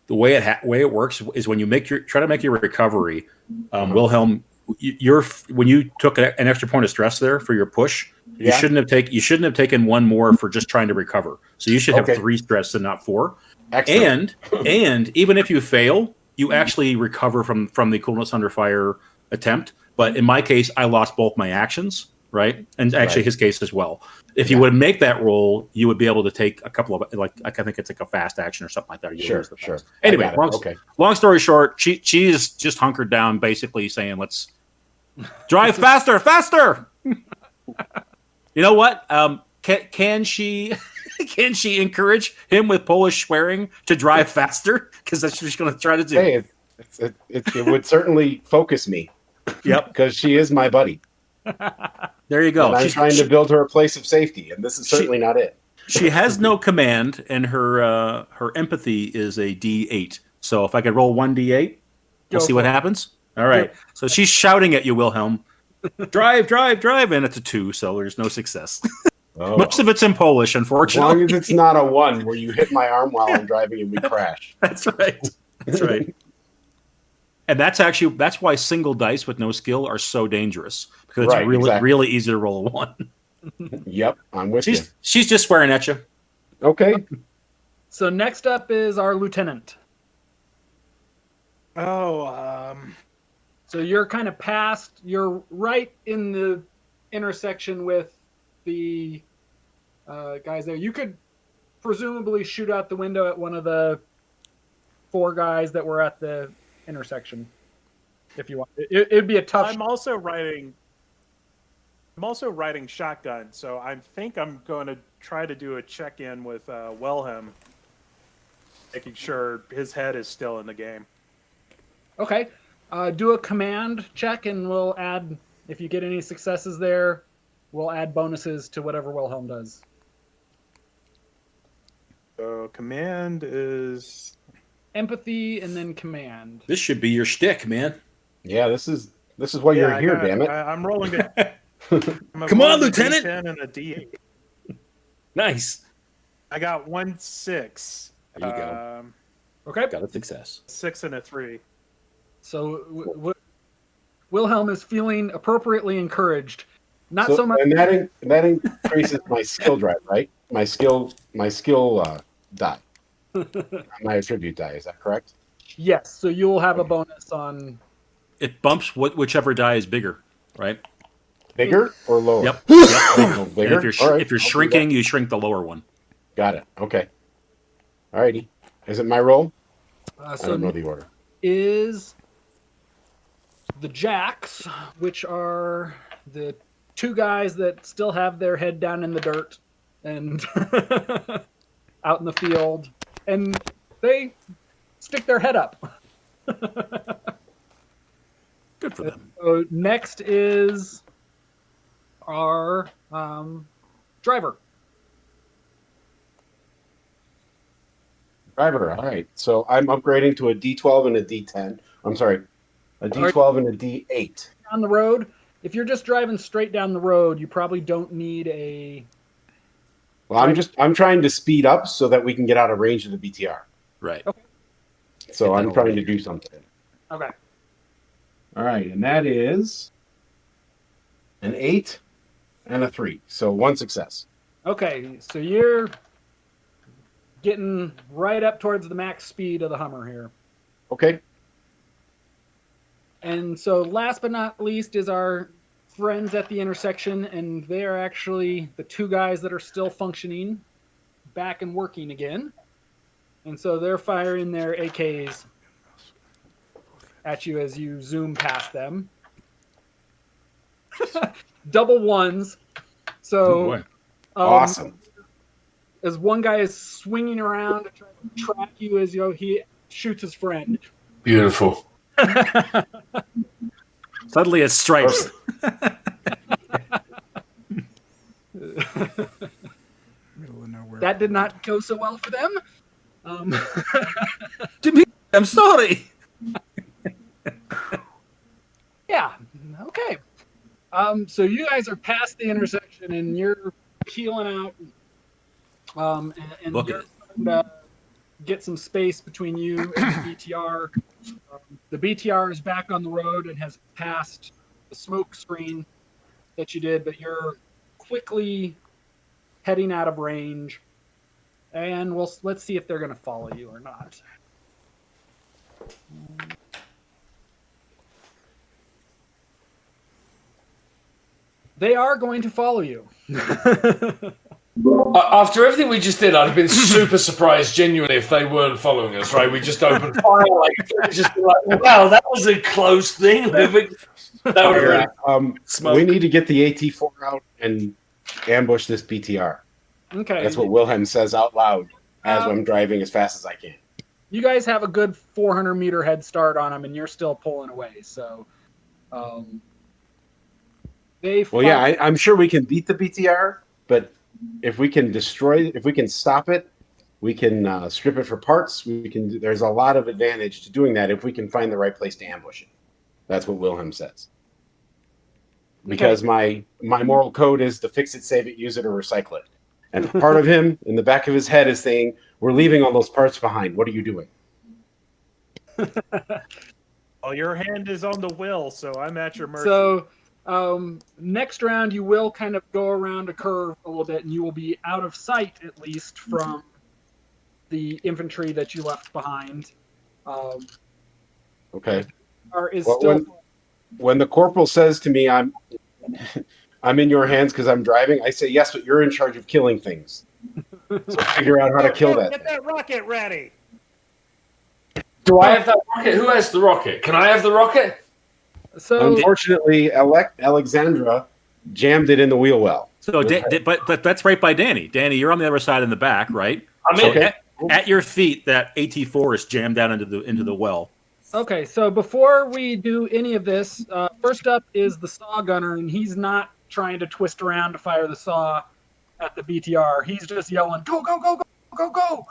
the way it works is when you try to make your recovery, Wilhelm, when you took an extra point of stress there for your push, you shouldn't have taken 1 more for just trying to recover. So you should have 3 stress and not 4. Excellent. And even if you fail, you actually recover from the coolness under fire attempt. But in my case, I lost both my actions, right? And actually his case as well. If you would make that roll, you would be able to take a couple of, I think it's like a fast action or something like that. Sure. Anyway, long story short, she is just hunkered down, basically saying, let's drive faster. You know what? Can she encourage him with Polish swearing to drive faster? Because that's what she's going to try to do. Hey, it would certainly focus me. Yep. Because she is my buddy. There you go. And I'm trying to build her a place of safety, and this is certainly not it. She has no command, and her empathy is a D8. So if I could roll 1D8, we'll see what happens. All right. So she's shouting at you, Wilhelm. Drive, drive, drive, and it's a 2, so there's no success. Oh. Most of it's in Polish, As unfortunately. long as it's not a 1 where you hit my arm while I'm driving and we crash. That's right. That's right. And that's why single dice with no skill are so dangerous, because it's really easy to roll a 1. Yep, I'm with you. She's just swearing at you. Okay. So next up is our lieutenant. So you're kind of past. You're right in the intersection with the guys there. You could presumably shoot out the window at one of the 4 guys that were at the intersection, if you want. It'd be a tough. I'm also riding shotgun, so I think I'm going to try to do a check-in with Wilhelm, making sure his head is still in the game. Okay. Do a command check, and we'll add, if you get any successes there, we'll add bonuses to whatever Wilhelm does. So command is empathy and then command. This should be your shtick, man. Yeah, this is why you're here, damn it. I'm rolling it. Come on, Lieutenant. A 10 and a D8. Nice. I got 1 6. There you go. Okay. Got a success. 6 and a 3. So Wilhelm is feeling appropriately encouraged. Not so much. And that increases my skill drive, right? My skill die. My attribute die. Is that correct? Yes. So you'll have a bonus on. It bumps whichever die is bigger, right? Bigger or lower? Yep. Bigger. And if you're shrinking, you shrink the lower one. Got it. Okay. Alrighty. Is it my roll? So I don't know the order. Is the Jacks, which are the 2 guys that still have their head down in the dirt and out in the field, and they stick their head up. Good for them. So next is our driver. Driver. All right. So I'm upgrading to a D12 and a D10. I'm sorry, a D12 and a D8. On the road, if you're just driving straight down the road, you probably don't need a. Well, I'm trying to speed up so that we can get out of range of the BTR. Right. Okay. So I'm trying to do something. Okay. All right, and that is an 8 and a 3. So 1 success. Okay, so you're getting right up towards the max speed of the Hummer here. Okay. And so last but not least is our friends at the intersection, and they are actually the 2 guys that are still functioning, back and working again. And so they're firing their AKs at you as you zoom past them. Double 1s. So awesome. As one guy is swinging around to try to track you as he shoots his friend. Beautiful. Suddenly it's stripes. Middle of nowhere. That did not go so well for them. I'm sorry. Yeah. Okay. So you guys are past the intersection and you're peeling out. And you're starting to get some space between you and the BTR. The BTR is back on the road and has passed the smoke screen that you did, but you're quickly heading out of range. And let's see if they're going to follow you or not. They are going to follow you. After everything we just did, I'd have been super surprised, genuinely, if they weren't following us, right? We just opened fire. Just like, wow, that was a close thing. That would have we need to get the AT-4 out and ambush this BTR. Okay. That's what Wilhelm says out loud as I'm driving as fast as I can. You guys have a good 400-meter head start on them, and you're still pulling away. So They Well, yeah, I'm sure we can beat the BTR, but if we can stop it, we can strip it for parts. There's a lot of advantage to doing that if we can find the right place to ambush it. That's what Wilhelm says. Because my moral code is to fix it, save it, use it, or recycle it. And part of him in the back of his head is saying, "We're leaving all those parts behind. What are you doing?" Well, your hand is on the will, so I'm at your mercy. So next round, you will kind of go around a curve a little bit, and you will be out of sight, at least, from the infantry that you left behind. Okay. Still... When the corporal says to me, "I'm in your hands because I'm driving," I say, "Yes, but you're in charge of killing things. So figure out how to kill that." Get that rocket ready. Do I have that rocket? Who has the rocket? Can I have the rocket? So unfortunately, Alexandra jammed it in the wheel well. So, but that's right by Danny. Danny, you're on the other side in the back, right? I'm at your feet. That AT4 is jammed down into the well. Okay, so before we do any of this, first up is the saw gunner, and he's not trying to twist around to fire the saw at the BTR. He's just yelling, "Go, go, go, go, go,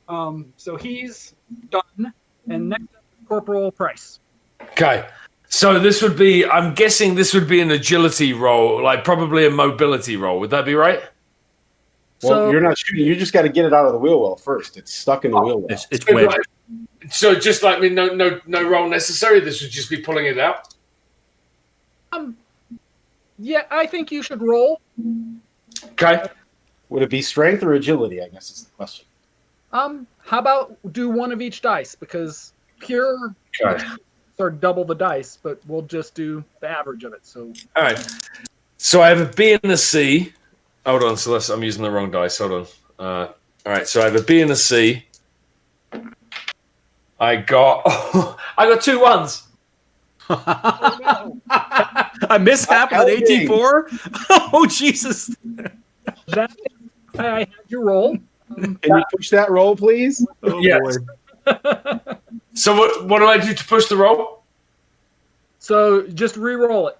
go!" So he's done, and next up is Corporal Price. Okay. So I'm guessing this would be an agility roll, like probably a mobility roll. Would that be right? Well, you're not shooting. You just got to get it out of the wheel well first. It's stuck in the wheel well. It's wedged. So just like no roll necessary. This would just be pulling it out. Yeah, I think you should roll. Okay. Would it be strength or agility? I guess is the question. How about do one of each dice, because pure or double the dice, but we'll just do the average of it. So all right. So I have a B and a C. Hold on, Celeste. I'm using the wrong dice. Hold on. All right. So I have a B and a C. I got 2 1s. A mishap with AT4? Oh, Jesus. that I had you roll. Can you push that roll, please? Oh, yes. So what do I do to push the roll? So just re-roll it.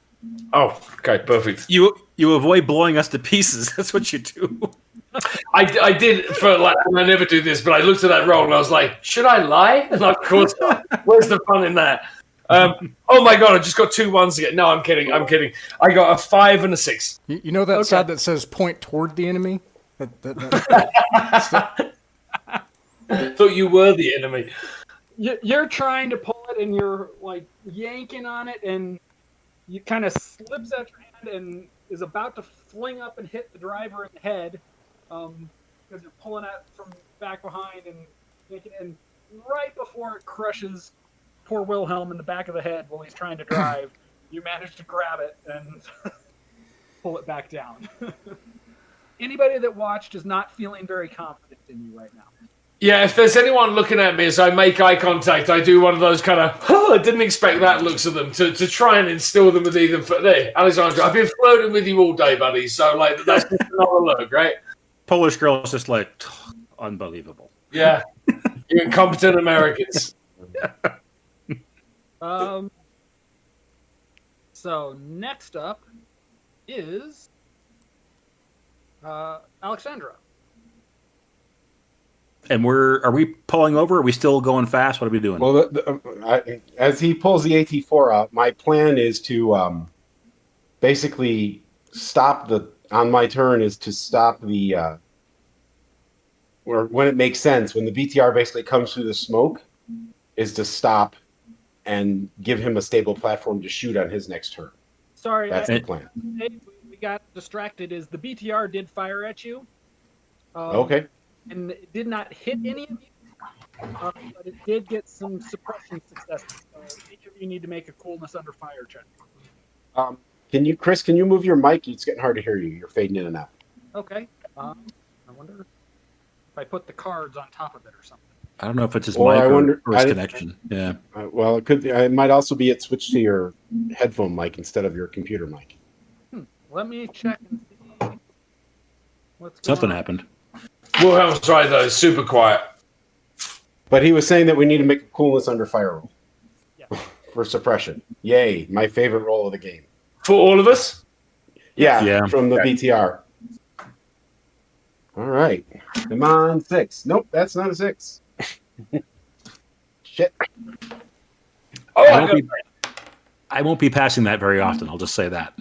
Oh, okay, perfect. You avoid blowing us to pieces. That's what you do. I did and I never do this, but I looked at that roll and I was like, should I lie? And of course, where's the fun in that? Oh my god, I just got 2 1s again. No, I'm kidding. I got a 5 and a 6. You know that side that says point toward the enemy? I thought you were the enemy. You're trying to pull it, and you're like yanking on it, and you kind of slips out your hand and is about to fling up and hit the driver in the head, because you're pulling it from back behind and yanking, and right before it crushes poor Wilhelm in the back of the head while he's trying to drive, you manage to grab it and pull it back down. Anybody that watched is not feeling very confident in you right now. Yeah, if there's anyone looking at me as I make eye contact, I do one of those kind of, I didn't expect that looks at them to try and instill them with either. There, Alexandra, I've been flirting with you all day, buddy. So, that's just another look, right? Polish girl is just like, unbelievable. Yeah. You incompetent Americans. So, next up is Alexandra. And are we pulling over? Are we still going fast? What are we doing? Well, as he pulls the AT4 out, my plan is to basically on my turn is to stop the, or when it makes sense, when the BTR basically comes through the smoke, is to stop and give him a stable platform to shoot on his next turn. Sorry. That's the plan. We got distracted. The BTR did fire at you. Okay. And it did not hit any of you, but it did get some suppression successes. Each of you need to make a coolness under fire check. Chris, can you move your mic? It's getting hard to hear you. You're fading in and out. Okay. I wonder if I put the cards on top of it or something. I don't know if it's his mic or his connection. Yeah. Well, it could be. It might also be it switched to your headphone mic instead of your computer mic. Let me check and see what's going Something on. happened. Wilhelm's right, though. It's super quiet. But he was saying that we need to make a coolness under fire roll. Yeah. for suppression. Yay, my favorite roll of the game. For all of us? Yeah. From the BTR. All right. Come on, 6. Nope, that's not a 6. Shit. Oh, I won't be passing that very often. I'll just say that.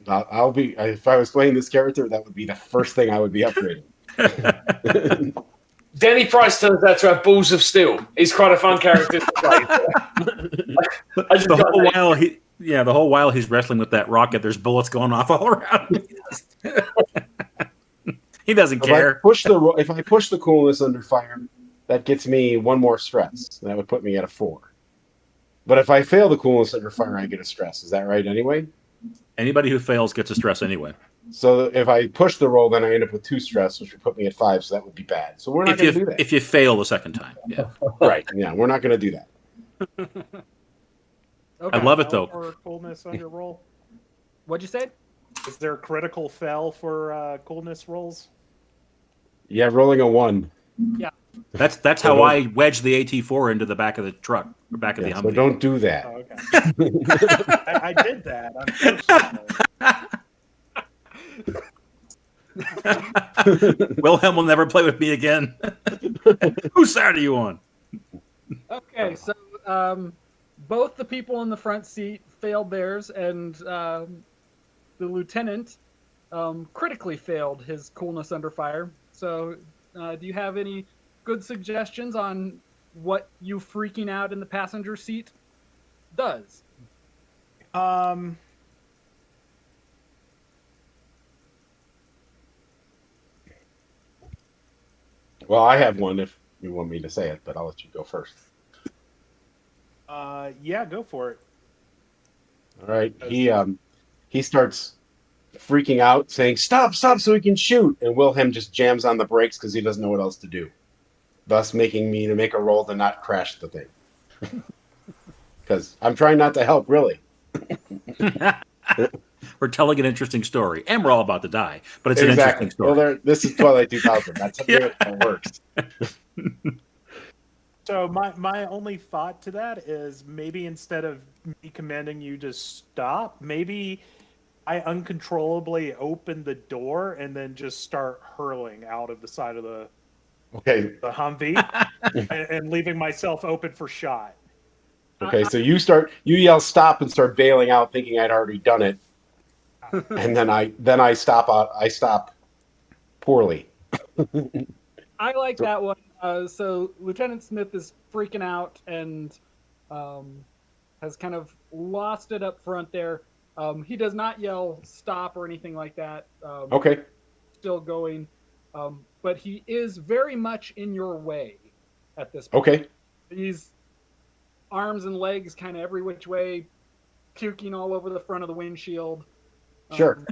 I'll be. If I was playing this character, that would be the first thing I would be upgrading. Denny Price turns out to have balls of steel. He's quite a fun character to play. The whole while he's wrestling with that rocket, there's bullets going off all around. He doesn't care. If I push the coolness under fire, that gets me 1 more stress. That would put me at a 4. But if I fail the coolness under fire, I get a stress. Is that right anyway? Anybody who fails gets a stress anyway. So if I push the roll, then I end up with 2 stress, which would put me at 5, so that would be bad. So we're not going to do that. If you fail the second time, yeah. Right, yeah, we're not going to do that. Okay. I love it, though. For coolness on your roll? What'd you say? Is there a critical fail for coolness rolls? Yeah, rolling a 1. Yeah. That's how I wedged the AT4 into the back of the truck, or back of the Humvee. So don't do that. Oh, okay. I did that, unfortunately. Wilhelm will never play with me again. Whose side are you on? Okay, so both the people in the front seat failed theirs, and the lieutenant critically failed his coolness under fire. So do you have any good suggestions on what you freaking out in the passenger seat does? Well, I have one if you want me to say it, but I'll let you go first. Yeah, go for it. All right. He starts freaking out, saying, stop, so he can shoot. And Wilhelm just jams on the brakes because he doesn't know what else to do, thus making me to make a roll to not crash the thing. Because I'm trying not to help, really. We're telling an interesting story, and we're all about to die, but it's an interesting story. Well, this is Twilight 2000. That's something that works. So my only thought to that is maybe instead of me commanding you to stop, maybe I uncontrollably open the door and then just start hurling out of the side of the Humvee and leaving myself open for shot. Okay, so you yell stop and start bailing out, thinking I'd already done it, and then I stop poorly. I like that one. So Lieutenant Smith is freaking out and has kind of lost it up front there. He does not yell stop or anything like that. Okay. Still going. But he is very much in your way at this point. Okay. He's arms and legs kind of every which way, puking all over the front of the windshield. Sure.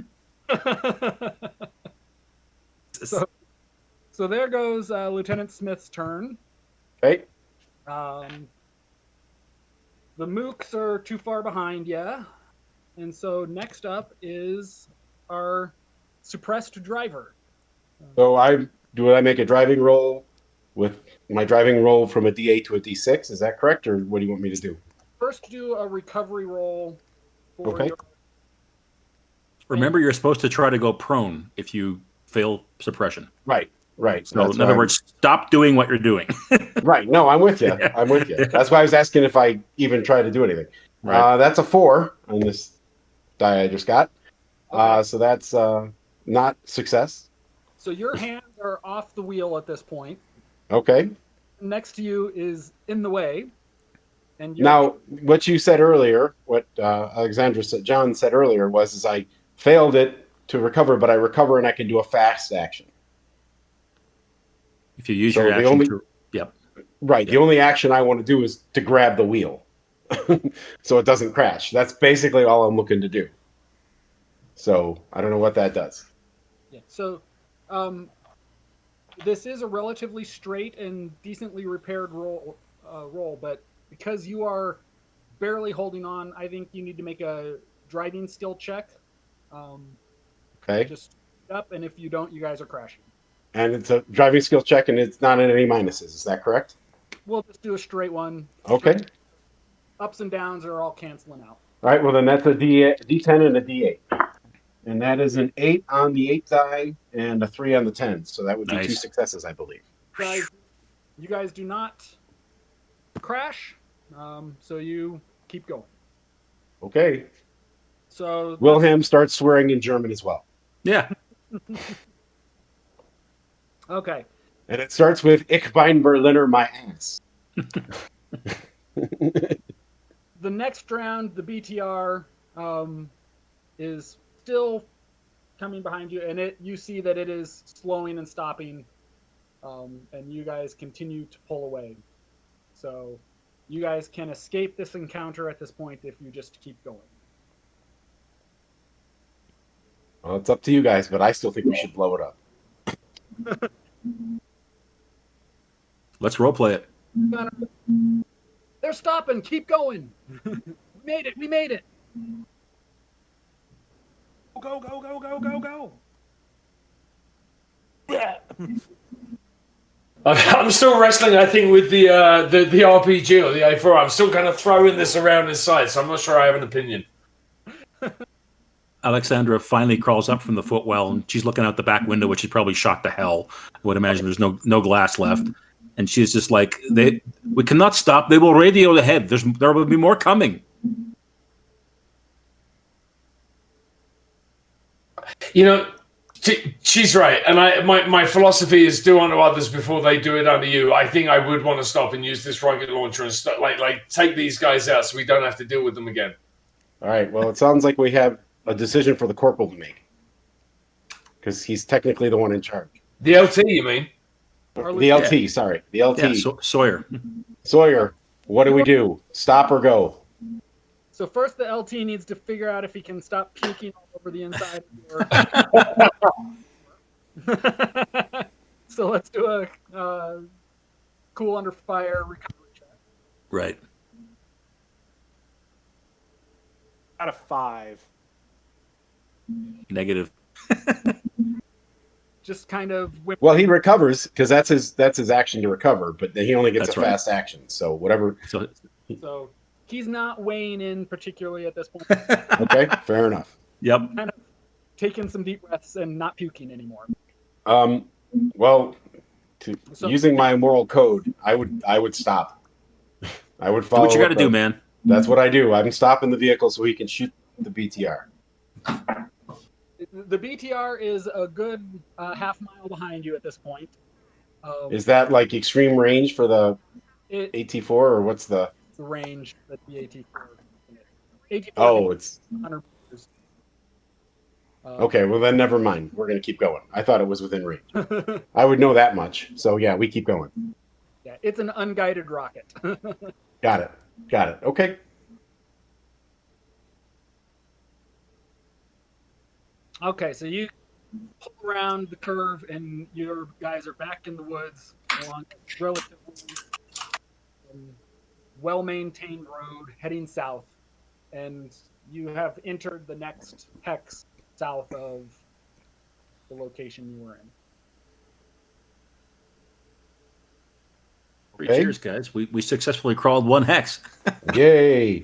So there goes Lieutenant Smith's turn. Okay. The mooks are too far behind, yeah. And so next up is our suppressed driver. So I make a driving roll with my driving roll from a D8 to a D6. Is that correct, or what do you want me to do? First, do a recovery roll. Okay. Remember, you're supposed to try to go prone if you fail suppression. Right. So, in other words, stop doing what you're doing. Right. No, I'm with you. I'm with you. That's why I was asking if I even try to do anything. Right. That's a 4 on this die I just got. Okay. So that's not success. So your hands are off the wheel at this point. Okay. Next to you is in the way. And Now, what you said earlier, what John said earlier was I failed it to recover, but I recover and I can do a fast action. If you use So your the action only- to... Yep. Right. The only action I want to do is to grab the wheel so it doesn't crash. That's basically all I'm looking to do. So I don't know what that does. Yeah. So this is a relatively straight and decently repaired roll, but because you are barely holding on, I think you need to make a driving skill check. Okay. Just up, and if you don't, you guys are crashing. And it's a driving skill check, and it's not in any minuses. Is that correct? We'll just do a straight one. Okay. ups and downs are all canceling out. All right, well then that's a D10 and a D8. And that is an 8 on the 8 die and a 3 on the 10. So that would be 2 successes, I believe. You guys do not crash, so you keep going. Okay. So Wilhelm starts swearing in German as well. Yeah. Okay. And it starts with Ich bin Berliner, my ass. The next round, the BTR is still coming behind you, and you see that it is slowing and stopping, and you guys continue to pull away. So you guys can escape this encounter at this point if you just keep going. Well, it's up to you guys, but I still think we should blow it up. Let's roleplay it. They're stopping. Keep going. We made it. Go, go, go, go, go, go. I'm still wrestling, I think, with the RPG or the A4. I'm still kind of throwing this around inside, so I'm not sure I have an opinion. Alexandra finally crawls up from the footwell, and she's looking out the back window, which is probably shot to hell. I would imagine there's no glass left. And she's just like, we cannot stop. They will radio ahead. There will be more coming. You know, she's right. And my philosophy is do unto others before they do it unto you. I think I would want to stop and use this rocket launcher and like take these guys out so we don't have to deal with them again. All right, well, it sounds like we have a decision for the corporal to make. Because he's technically the one in charge. The LT, you mean? The LT, sorry. The LT. Yeah, Sawyer. Sawyer, what do we do? Stop or go? So first, the LT needs to figure out if he can stop puking all over the inside. So let's do a cool under fire recovery check. Right. Out of 5. Negative. Just kind of whip. Well, he recovers because that's his action to recover, but then he only gets a fast action. So whatever. So he's not weighing in particularly at this point. Okay, fair enough. Yep. Kind of taking some deep breaths and not puking anymore. Well, using my moral code, I would stop. I would follow. Do what you got to do, man. That's what I do. I'm stopping the vehicle so he can shoot the BTR. The BTR is a good half mile behind you at this point. Is that like extreme range for the AT4, or what's the range that the AT4? AT4 oh, it's 100 meters. Okay, well then never mind. We're going to keep going. I thought it was within range. I would know that much. So yeah, we keep going. Yeah, it's an unguided rocket. Got it. Okay. Okay, so you pull around the curve and your guys are back in the woods along a relatively well-maintained road heading south, and you have entered the next hex south of the location you were in. Okay. Cheers, guys. We successfully crawled 1 hex. Yay.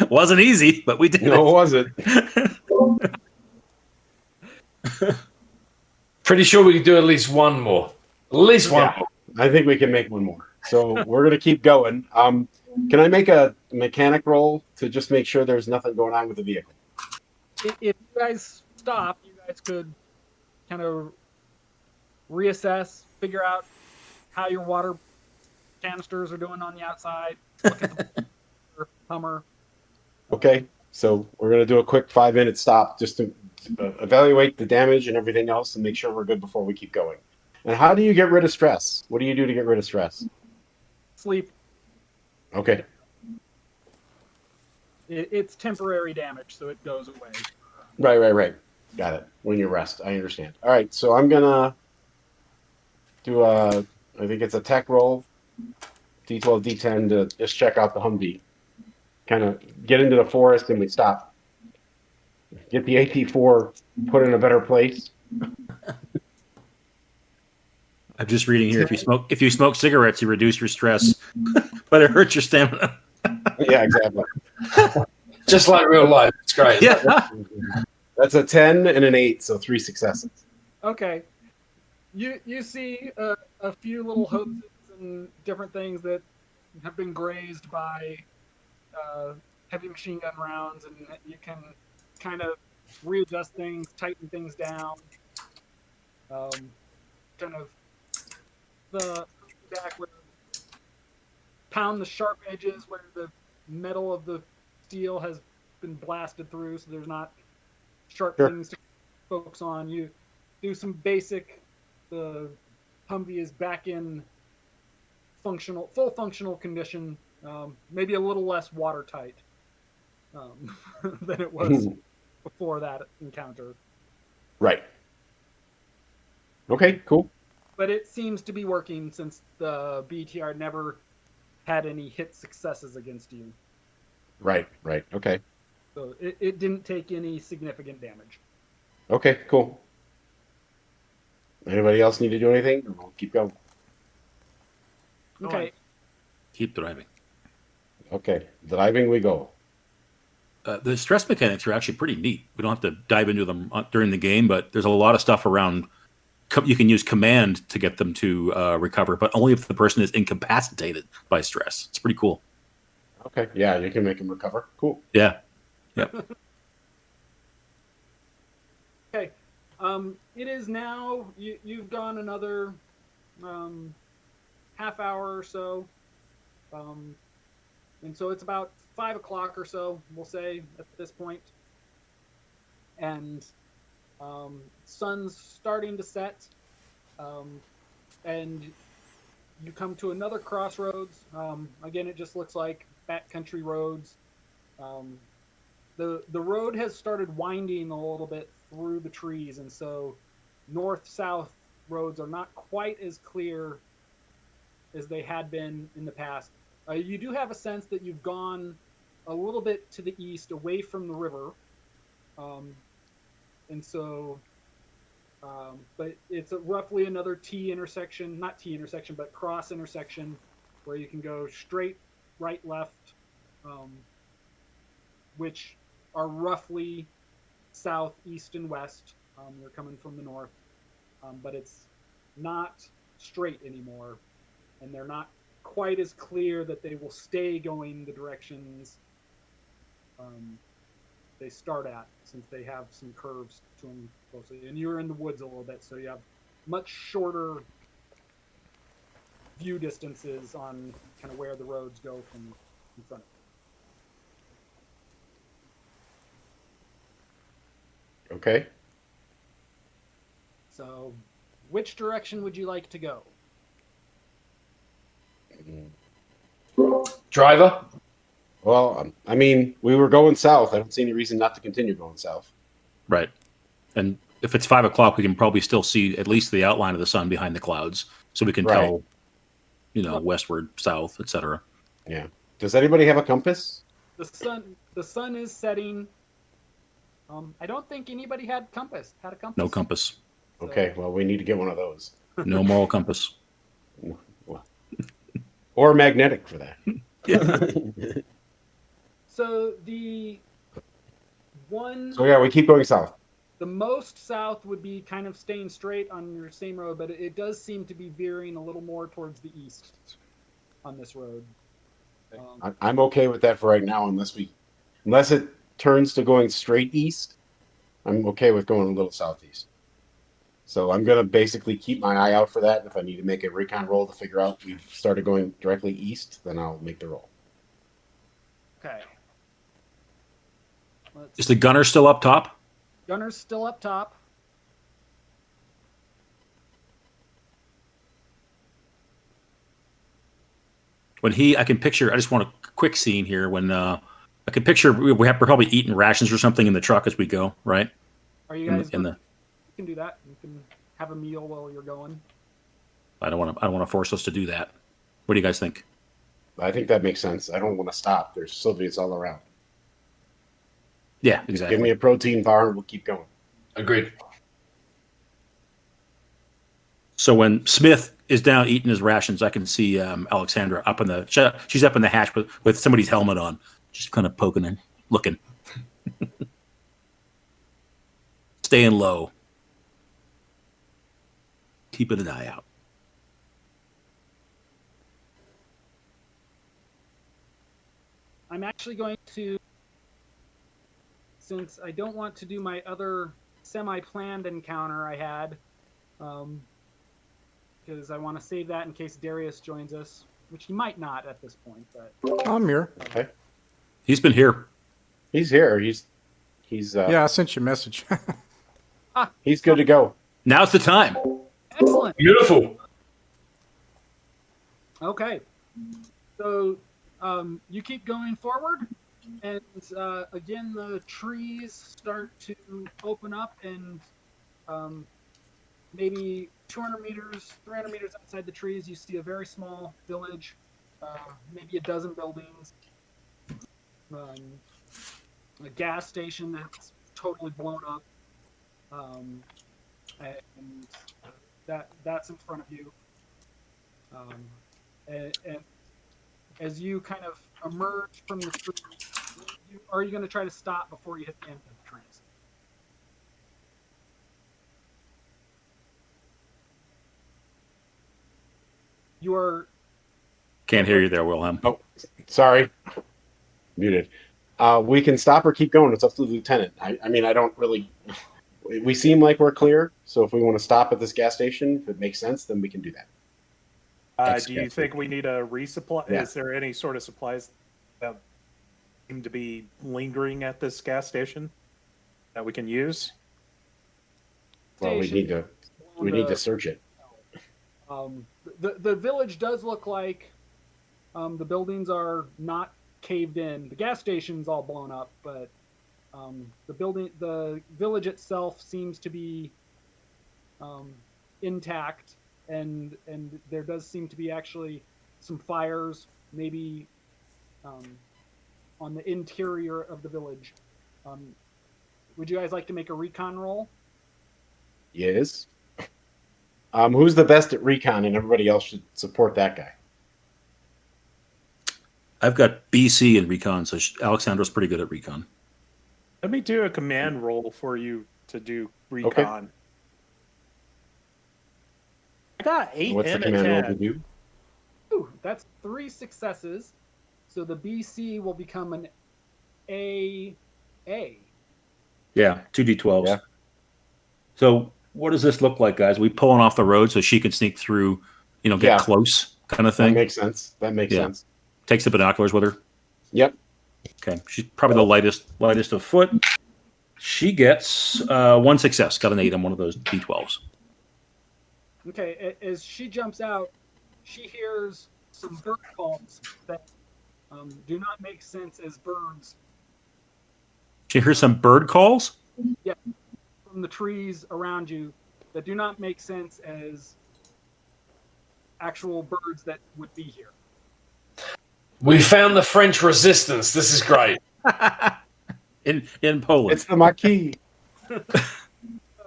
Wasn't easy, but we did. No, it wasn't. Pretty sure we could do at least one more. At least one more. I think we can make one more. So we're going to keep going. Can I make a mechanic roll to just make sure there's nothing going on with the vehicle? If you guys stop, you guys could kind of reassess, figure out how your water canisters are doing on the outside, look at the Hummer. Okay, so we're going to do a quick 5-minute stop just to evaluate the damage and everything else and make sure we're good before we keep going. And how do you get rid of stress? What do you do to get rid of stress? Sleep. Okay. It's temporary damage, so it goes away. Right. Got it. When you rest, I understand. All right, so I'm going to do I think it's a tech roll, D12, D10 to just check out the Humvee. Kind of get into the forest and we stop. Get the AT4 put in a better place. I'm just reading here. If you smoke cigarettes, you reduce your stress, but it hurts your stamina. Yeah, exactly. Just like real life. It's great. Yeah. That's a 10 and an 8, so 3 successes. Okay. You see a few little hoses and different things that have been grazed by heavy machine gun rounds, and you can kind of readjust things, tighten things down, kind of the back where pound the sharp edges where the metal of the steel has been blasted through, so there's not sharp things to focus on. You do some basic. The Humvee is back in full functional condition. Maybe a little less watertight than it was before that encounter. Right. Okay, cool. But it seems to be working since the BTR never had any hit successes against you. Right. Okay. So it didn't take any significant damage. Okay, cool. Anybody else need to do anything? Or we'll keep going. Okay. Keep driving. Okay, driving we go. The stress mechanics are actually pretty neat. We don't have to dive into them during the game, but there's a lot of stuff around. You can use command to get them to recover, but only if the person is incapacitated by stress. It's pretty cool. Okay, yeah, you can make them recover. Cool. Yeah. Yep. Okay. It is now, you've gone another half hour or so. And so it's about 5 o'clock or so, we'll say, at this point. And sun's starting to set. And you come to another crossroads. Again, it just looks like backcountry roads. The road has started winding a little bit through the trees, and so north-south roads are not quite as clear as they had been in the past. You do have a sense that you've gone a little bit to the east, away from the river, and so, but it's roughly another not T intersection, but cross intersection, where you can go straight, right, left, which are roughly south, east, and west. You're coming from the north, but it's not straight anymore, and they're not quite as clear that they will stay going the directions they start at, since they have some curves to them closely. And you're in the woods a little bit, so you have much shorter view distances on kind of where the roads go from in front of you. Okay. So, which direction would you like to go? Driver? Well, I mean, we were going south. I don't see any reason not to continue going south. Right. And if it's 5 o'clock, we can probably still see at least the outline of the sun behind the clouds, so we can tell, westward, south, etc. Yeah. Does anybody have a compass? The sun is setting. I don't think anybody had a compass. No compass. So, Okay, well, we need to get one of those. No moral compass. Or magnetic, for that. Yeah. So the one. So, yeah, we keep going south. The most south would be kind of staying straight on your same road, but it does seem to be veering a little more towards the east on this road. I'm okay with that for right now, unless it turns to going straight east. I'm okay with going a little southeast. So I'm going to basically keep my eye out for that. And if I need to make a recon roll to figure out we've started going directly east, then I'll make the roll. Okay. Is the gunner still up top? Gunner's still up top. When I can picture, I just want a quick scene here when I can picture we're probably eating rations or something in the truck as we go, right? Are you guys? You can do that. You can have a meal while you're going. I don't want to force us to do that. What do you guys think? I think that makes sense. I don't want to stop. There's Soviets all around. Yeah, exactly. Give me a protein bar and we'll keep going. Agreed. So when Smith is down eating his rations, I can see Alexandra up in the she's up in the hatch with somebody's helmet on, just kind of poking and looking, staying low, keeping an eye out. I'm actually going to, since I don't want to do my other semi-planned encounter I had, because I want to save that in case Darius joins us, which he might not at this point. But I'm here. Okay. He's been here. He's here. He's Yeah, I sent you a message. he's good to go. Now's the time. excellent. Beautiful. Okay, so you keep going forward, and again the trees start to open up, and maybe 200 meters, 300 meters outside the trees, you see a very small village, maybe a dozen buildings, a gas station that's totally blown up, and that's in front of you. And as you kind of emerge from the trees, are you going to try to stop before you hit the end of the trees? You are. Can't hear you there, Wilhelm. Oh, sorry. Muted. We can stop or keep going. It's up to the lieutenant. I mean, I don't really. We seem like we're clear. So if we want to stop at this gas station, if it makes sense, then we can do that. Do you think we need a resupply? Yeah. Is there any sort of supplies that seem to be lingering at this gas station that we can use? Well, we need to search it. The village does look like the buildings are not caved in. The gas station's all blown up, but the village itself seems to be intact, and there does seem to be actually some fires, maybe on the interior of the village. Would you guys like to make a recon roll? Yes. Who's the best at recon, and everybody else should support that guy? I've got BC in recon, so Alexandra's pretty good at recon. Let me do a command roll for you to do recon. Okay. I got 8 What's the and a command roll to 10. do? Ooh, that's 3 successes. So the BC will become an AA. Yeah, 2d12s. Yeah. So what does this look like, guys? We pulling off the road so she can sneak through, get Yeah. close kind of That thing? makes sense. That makes Yeah. sense. Takes the binoculars with her. Yep. Okay, she's probably the lightest of foot. She gets 1 success. Got an 8 on one of those d12s. Okay, as she jumps out, she hears some bird calls that do not make sense as birds She hears some bird calls. from the trees around you that do not make sense as actual birds that would be here. We found the French resistance. This is great. in Poland. It's the Maquis.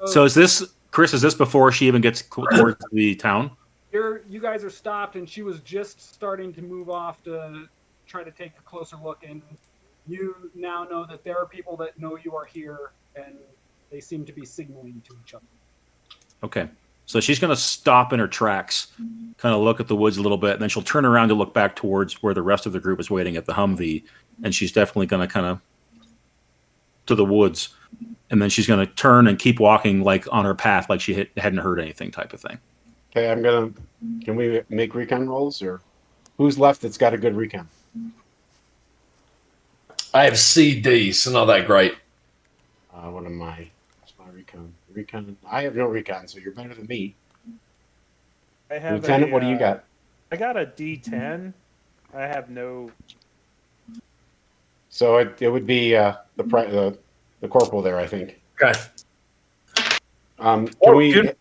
So is this, Chris, is this before she even gets towards the town? You guys are stopped, and she was just starting to move off to try to take a closer look, and you now know that there are people that know you are here, and they seem to be signaling to each other. Okay. So she's going to stop in her tracks, kind of look at the woods a little bit, and then she'll turn around to look back towards where the rest of the group is waiting at the Humvee, and she's definitely going to kind of to the woods, and then she's going to turn and keep walking like on her path, like she hadn't heard anything, type of thing. Okay, can we make recon rolls, or who's left that's got a good recon? I have CD, so not that great. What am I? What's my recon? Recon. I have no recon, so you're better than me. I have Lieutenant, what do you got? I got a D10. I have no. So it would be the corporal there, I think. Okay. Can Oh, we? good.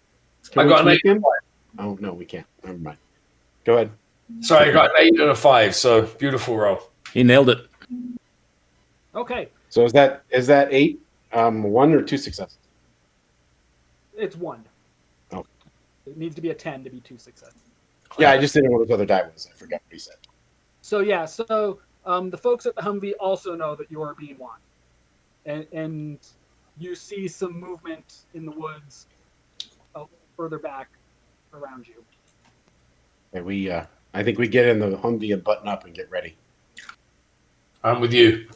Can I we got an tweak 8. him? Oh no, we can't. Never mind. Go ahead. Sorry, I got an 8 and a 5, so beautiful roll. He nailed it. Okay, So is that 8? 1 or 2 successes? it's 1. It needs to be a 10 to be 2 successes. Yeah, I just didn't know what his other die was. I forgot what he said. So the folks at the Humvee also know that you are being watched, and you see some movement in the woods a little further back around you. Okay, I think we get in the Humvee and button up and get ready. I'm with you.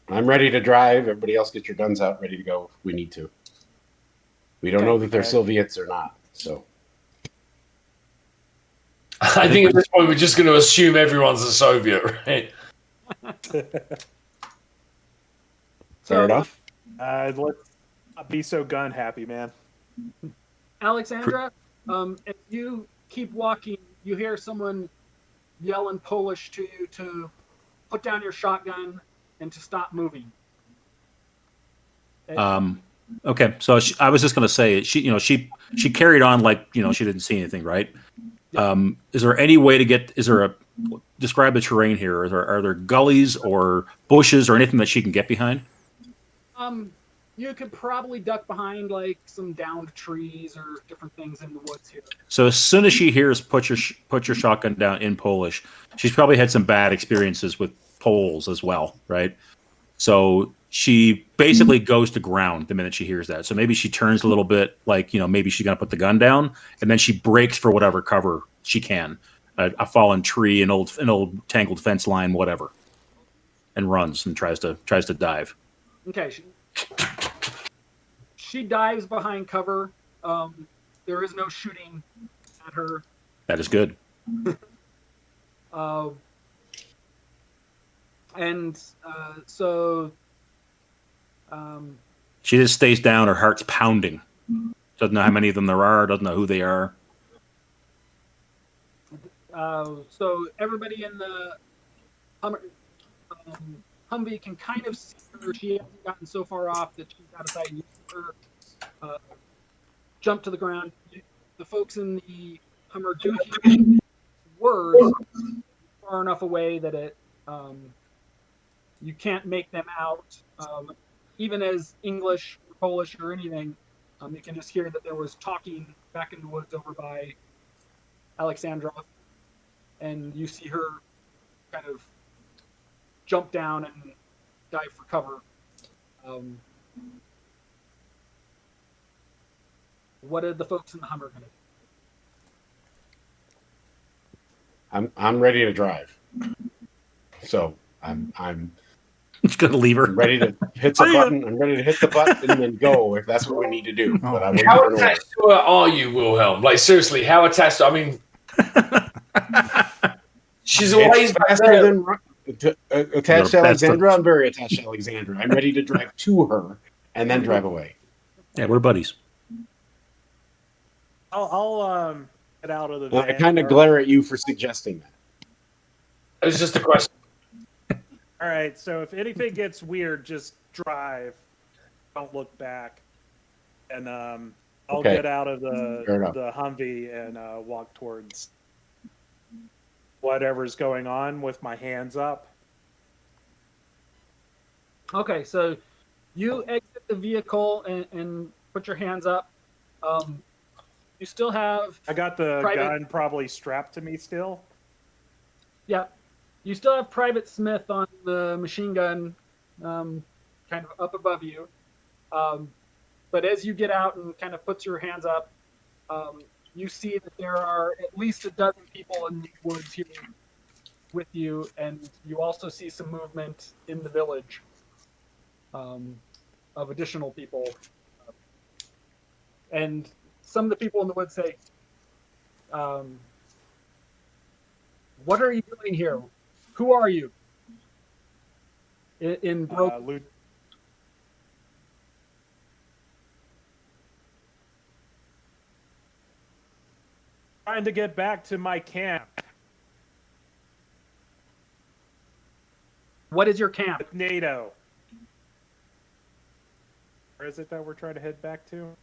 I'm ready to drive. Everybody else get your guns out, ready to go if we need to. We don't know that they're Soviets or not, so. I think at this point we're just going to assume everyone's a Soviet, right? Fair enough. Let's not be so gun happy, man. Alexandra, if you keep walking, you hear someone yell in Polish to you to put down your shotgun and to stop moving. Okay, so I was just going to say she carried on like she didn't see anything, right? Is there any way to get? Describe the terrain here? Are there gullies or bushes or anything that she can get behind? You could probably duck behind like some downed trees or different things in the woods here. So as soon as she hears "put your shotgun down" in Polish, she's probably had some bad experiences with Poles as well, right? So she basically goes to ground the minute she hears that. So maybe she turns a little bit, like maybe she's gonna put the gun down, and then she breaks for whatever cover she can, a fallen tree, an old tangled fence line, whatever, and runs and tries to dive. Okay. She dives behind cover. There is no shooting at her. That is good. She just stays down. Her heart's pounding. Doesn't know how many of them there are. Doesn't know who they are. So everybody in the Humvee can kind of see her. She hasn't gotten so far off that she's out of sight. You see her jump to the ground. The folks in the Hummer do hear words far enough away that it you can't make them out. Even as English or Polish or anything, you can just hear that there was talking back in the woods over by Alexandra, and you see her kind of jump down and dive for cover. What did the folks in the Hummer gonna do? I'm ready to drive. So I'm just gonna leave her. ready to hit the button. I'm ready to hit the button and then go if that's what we need to do. But I'm waiting How for an order. attached to her are you, Wilhelm? Like seriously, how attached? I mean, she's always It's back faster there. than attached to Alexandra. I'm very attached to Alexandra. I'm ready to drive to her and then drive away. Yeah, we're buddies. I'll get out of the And I van. kind of glare at you for suggesting that. It was just a question. All right, so if anything gets weird, just drive. Don't look back. And I'll Okay. get out of Fair enough. the Humvee and walk towards whatever's going on with my hands up. Okay, so you exit the vehicle and put your hands up. You still have I got the Private- gun probably strapped to me still. Yeah. You still have Private Smith on the machine gun kind of up above you. But as you get out and kind of put your hands up, you see that there are at least a dozen people in the woods here with you, and you also see some movement in the village of additional people. And some of the people in the woods say, what are you doing here? Who are you? In broken. Trying to get back to my camp. What is your camp? With NATO. Where is it that we're trying to head back to?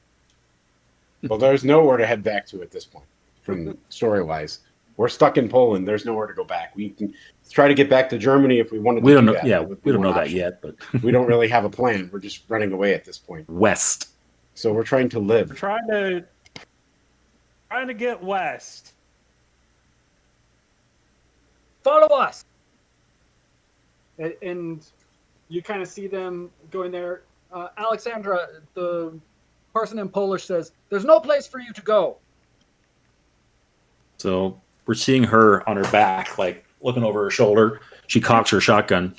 Well, there's nowhere to head back to at this point, from story-wise. We're stuck in Poland. There's nowhere to go back. We can try to get back to Germany if we wanted to. We don't do know. that. Yeah, That would be we don't one know that option. yet. But We don't really have a plan. We're just running away at this point. west. So we're trying to We're live. trying Trying to get west. Follow us. And you kind of see them going there. Alexandra, the person in Polish, says, "There's no place for you to go." So we're seeing her on her back, like looking over her shoulder. She cocks her shotgun.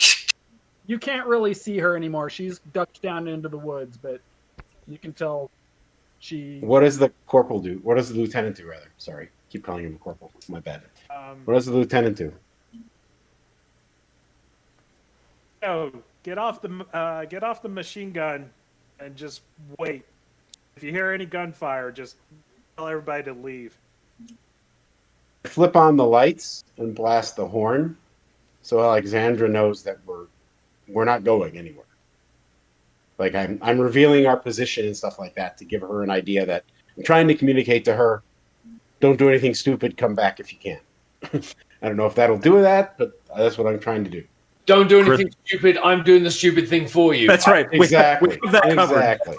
You can't really see her anymore. She's ducked down into the woods, but you can tell she... What does the corporal do? What does the lieutenant do, rather? Sorry. Keep calling him a corporal. My bad. What does the lieutenant do? Get off the machine gun and just wait. If you hear any gunfire, just tell everybody to leave. Flip on the lights and blast the horn, so Alexandra knows that we're not going anywhere. Like I'm revealing our position and stuff like that to give her an idea that I'm trying to communicate to her. Don't do anything stupid. Come back if you can. I don't know if that'll do that, but that's what I'm trying to do. Don't do anything stupid. I'm doing the stupid thing for you. That's right. Exactly. We have that covered. Exactly.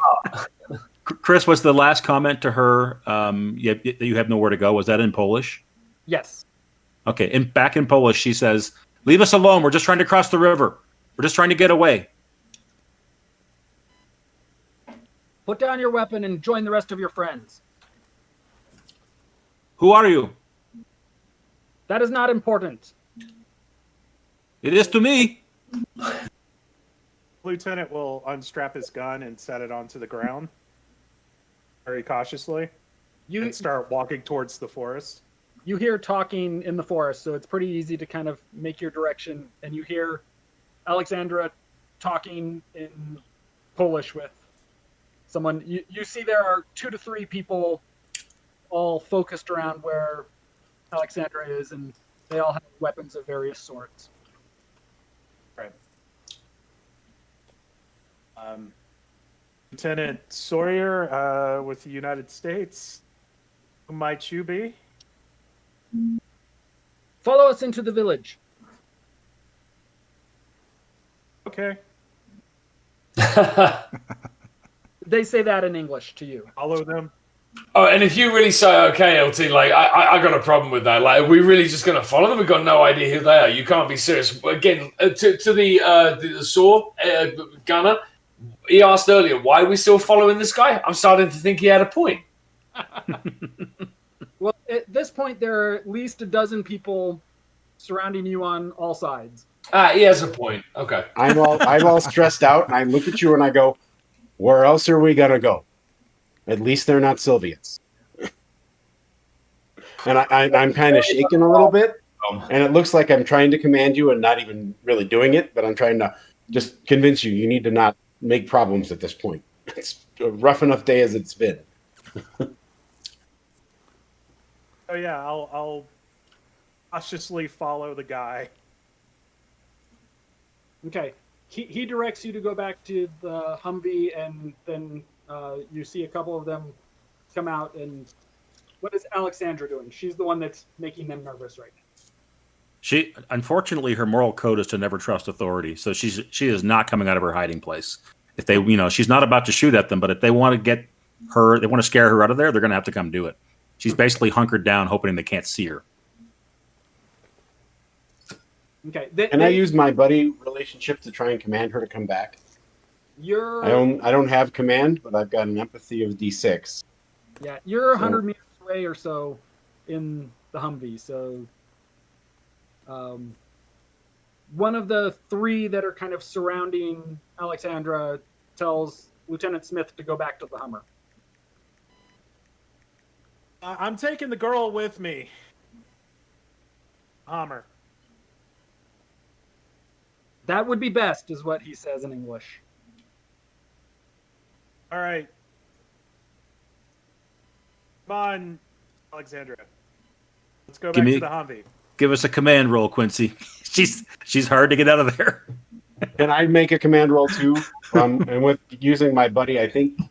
Chris, was the last comment to her, you have nowhere to go? Was that in Polish? Yes. Okay. And back in Polish, she says, "Leave us alone. We're just trying to cross the river. We're just trying to get away." Put down your weapon and join the rest of your friends. Who are you? That is not important. It is to me. Lieutenant will unstrap his gun and set it onto the ground very cautiously and start walking towards the forest. You hear talking in the forest, so it's pretty easy to kind of make your direction. And you hear Alexandra talking in Polish with someone. You see there are 2 to 3 people all focused around where Alexandra is, and they all have weapons of various sorts. Right. Lieutenant Sawyer with the United States. Who might you be? Follow us into the village. Okay. They say that in English to you. Follow them. Oh, and if you really say okay, LT, like I got a problem with that. Like, are we really just gonna follow them? We've got no idea who they are. You can't be serious. Again, to the saw gunner, he asked earlier, why are we still following this guy? I'm starting to think he had a point. Well, at this point, there are at least a dozen people surrounding you on all sides. He has a point. Okay. I'm all stressed out, and I look at you and I go, "Where else are we gonna go? At least they're not Soviets." And I'm kind of shaking a little bit, and it looks like I'm trying to command you and not even really doing it, but I'm trying to just convince you need to not make problems at this point. It's a rough enough day as it's been. Oh yeah, I'll cautiously follow the guy. Okay. He directs you to go back to the Humvee, and then you see a couple of them come out. And what is Alexandra doing? She's the one that's making them nervous right now. Unfortunately, her moral code is to never trust authority. So she is not coming out of her hiding place. If they, she's not about to shoot at them, but if they want to get her, they want to scare her out of there, they're going to have to come do it. She's basically hunkered down, hoping they can't see her. Okay. I use my buddy relationship to try and command her to come back? I don't have command, but I've got an empathy of D6. Yeah, you're 100 meters away or so in the Humvee. So one of the 3 that are kind of surrounding Alexandra tells Lieutenant Smith to go back to the Hummer. I'm taking the girl with me. Hummer. That would be best, is what he says in English. All right. Come on, Alexandra. Let's go back to the Humvee. Give us a command roll, Quincy. She's hard to get out of there. Can I make a command roll too? And with using my buddy, I think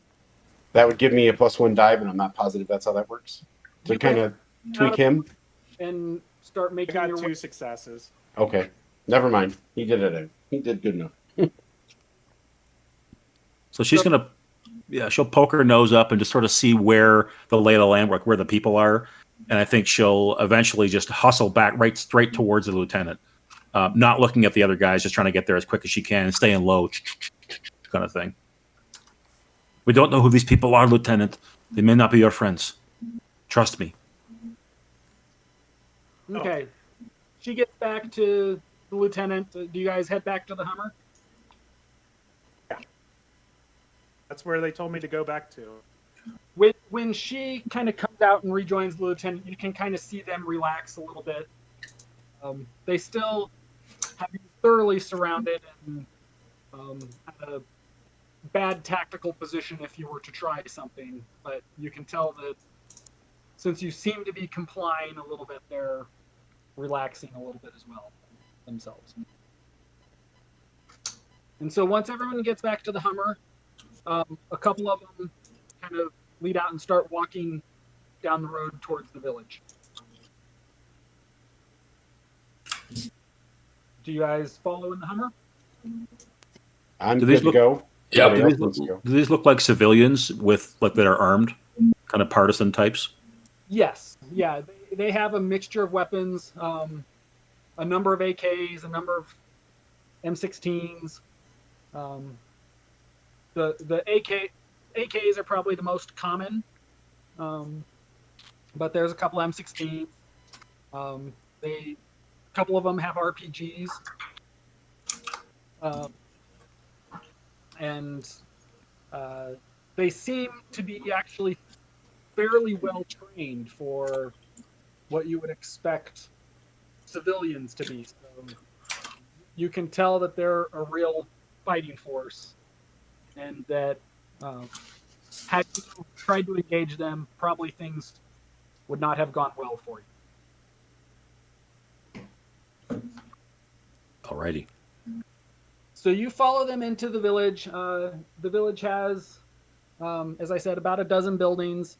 that would give me a +1 dive, and I'm not positive that's how that works. To kind of tweak him. And start making I got 2 successes. Okay. Never mind. He did it. He did good enough. So she's gonna she'll poke her nose up and just sort of see where the lay of the land, where the people are, and I think she'll eventually just hustle back straight towards the lieutenant, not looking at the other guys, just trying to get there as quick as she can, staying low, kind of thing. We don't know who these people are, Lieutenant. They may not be your friends. Trust me. Okay. She gets back to the lieutenant. Do you guys head back to the Hummer? That's where they told me to go back to. When she kind of comes out and rejoins the lieutenant, you can kind of see them relax a little bit. They still have you thoroughly surrounded and at a bad tactical position if you were to try something, but you can tell that since you seem to be complying a little bit, they're relaxing a little bit as well themselves. And so once everyone gets back to the Hummer, a couple of them kind of lead out and start walking down the road towards the village. Do you guys follow in the Hummer? I'm good to go. Yeah. Do these look like civilians with that are armed, kind of partisan types? Yes. Yeah. They have a mixture of weapons, a number of AKs, a number of M16s. The AKs are probably the most common, but there's a couple M16s. A couple of them have RPGs, and they seem to be actually fairly well trained for what you would expect civilians to be. So you can tell that they're a real fighting force, and that had you tried to engage them, probably things would not have gone well for you. Alrighty. So you follow them into the village. The village has, as I said, about a dozen buildings,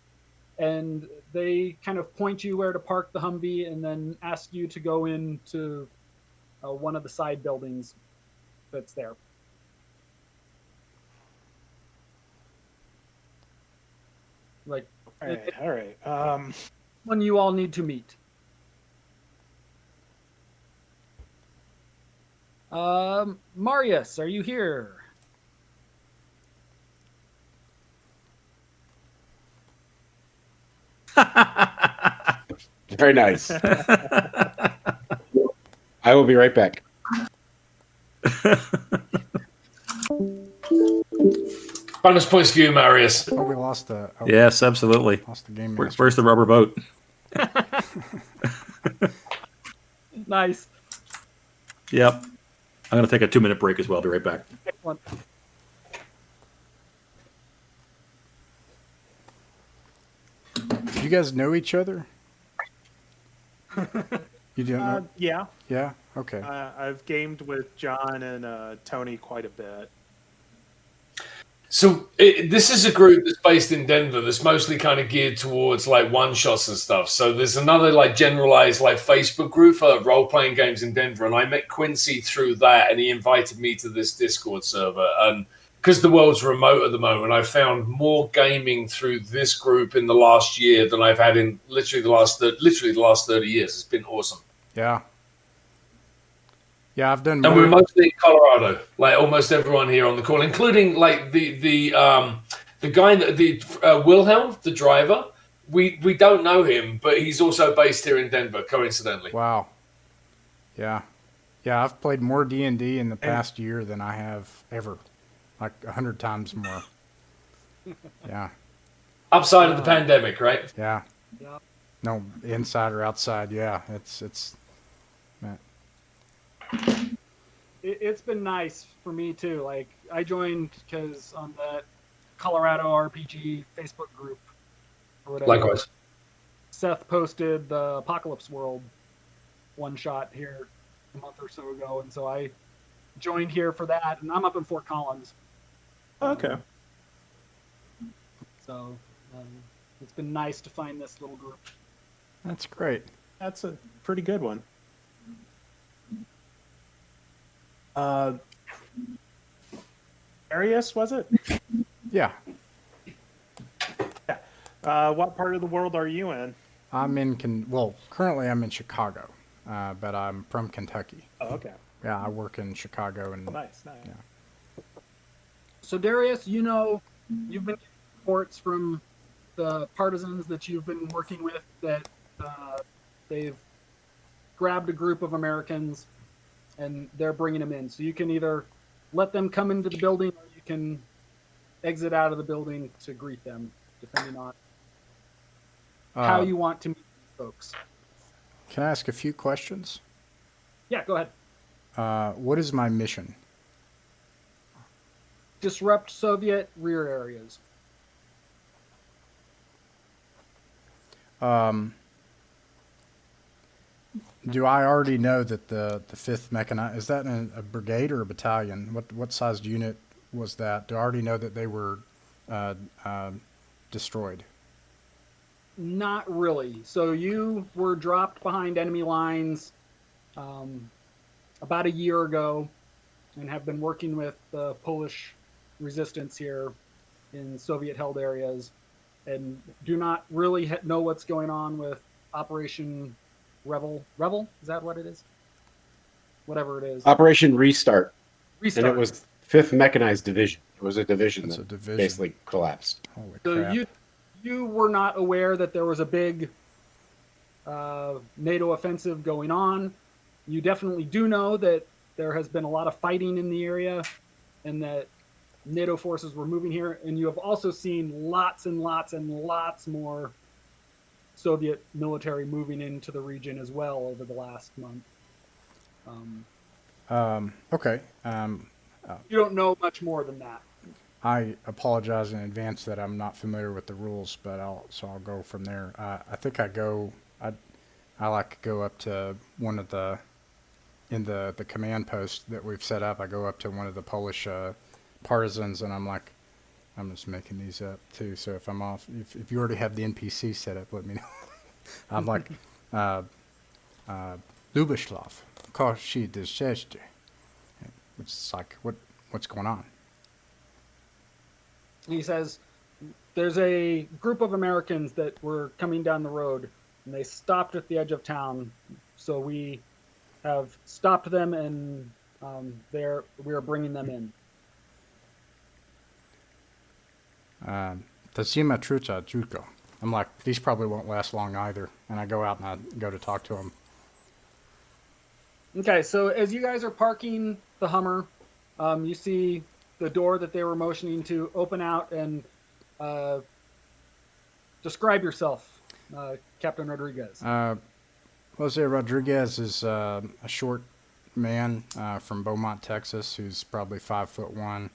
and they kind of point you where to park the Humvee and then ask you to go into one of the side buildings that's there. Like, All right. one you all need to meet. Marius, are you here? Very nice. I will be right back. Bonus points for you, Marius. Oh, we lost the. Oh, Yes, absolutely. Lost the game. Where's the rubber boat? Nice. Yep. I'm going to take a 2-minute break as well. I'll be right back. Excellent. Do you guys know each other? You don't know? Yeah. Yeah. Okay. I've gamed with John and Tony quite a bit. So this is a group that's based in Denver that's mostly kind of geared towards like one-shots and stuff. So there's another like generalized like Facebook group for role-playing games in Denver, and I met Quincy through that, and he invited me to this Discord server. And because the world's remote at the moment, I've found more gaming through this group in the last year than I've had in literally the last 30 years. It's been awesome. Yeah. Yeah, I've done. And we're mostly in Colorado, like almost everyone here on the call, including like the guy that Wilhelm, the driver. We don't know him, but he's also based here in Denver, coincidentally. Wow. Yeah. Yeah, I've played more D&D in the past year than I have ever, like 100 times more. Yeah. Upside of the pandemic, right? Yeah. Yeah. No, inside or outside. Yeah, it's. Man. It's been nice for me too. Like I joined because on that Colorado RPG Facebook group or whatever. Likewise. Seth posted the Apocalypse World one shot here a month or so ago, and so I joined here for that. And I'm up in Fort Collins. Okay. So it's been nice to find this little group. That's great. That's a pretty good one. Arius, was it? Yeah. What part of the world are you in? Currently I'm in Chicago, but I'm from Kentucky. Oh, okay. Yeah, I work in Chicago, and Nice. Yeah. So Darius, you know, you've been getting reports from the partisans that you've been working with that they've grabbed a group of Americans and they're bringing them in. So you can either let them come into the building or you can exit out of the building to greet them, depending on how you want to meet these folks. Can I ask a few questions? Yeah, go ahead. What is my mission? Disrupt Soviet rear areas. Do I already know that the 5th Mechanized, is that a brigade or a battalion? What sized unit was that? Do I already know that they were destroyed? Not really. So you were dropped behind enemy lines about a year ago and have been working with the Polish resistance here in Soviet-held areas and do not really know what's going on with Operation Rebel. Rebel? Is that what it is? Whatever it is. Operation Restart. Restart. And it was 5th Mechanized Division. It was a division It's that a division. basically collapsed. Holy So crap. you were not aware that there was a big NATO offensive going on. You definitely do know that there has been a lot of fighting in the area and that NATO forces were moving here. And you have also seen lots and lots and lots more Soviet military moving into the region as well over the last month. Okay. You don't know much more than that. I apologize in advance that I'm not familiar with the rules, but I'll go from there. I think I like to go up to one of in the command post that we've set up. I go up to one of the Polish partisans, and I'm like, I'm just making these up too. So if I'm off, if you already have the NPC set up, let me know. I'm like, Lubislav, Koshi Desheshte, which is like, what's going on? He says, there's a group of Americans that were coming down the road, and they stopped at the edge of town. So we have stopped them, and we are bringing them in. Tazima Trucha Juko. I'm like, these probably won't last long either. And I go out and I go to talk to them. Okay, so as you guys are parking the Hummer, you see the door that they were motioning to open out, and describe yourself, Captain Rodriguez. Jose Rodriguez is a short man from Beaumont, Texas, who's probably 5'1".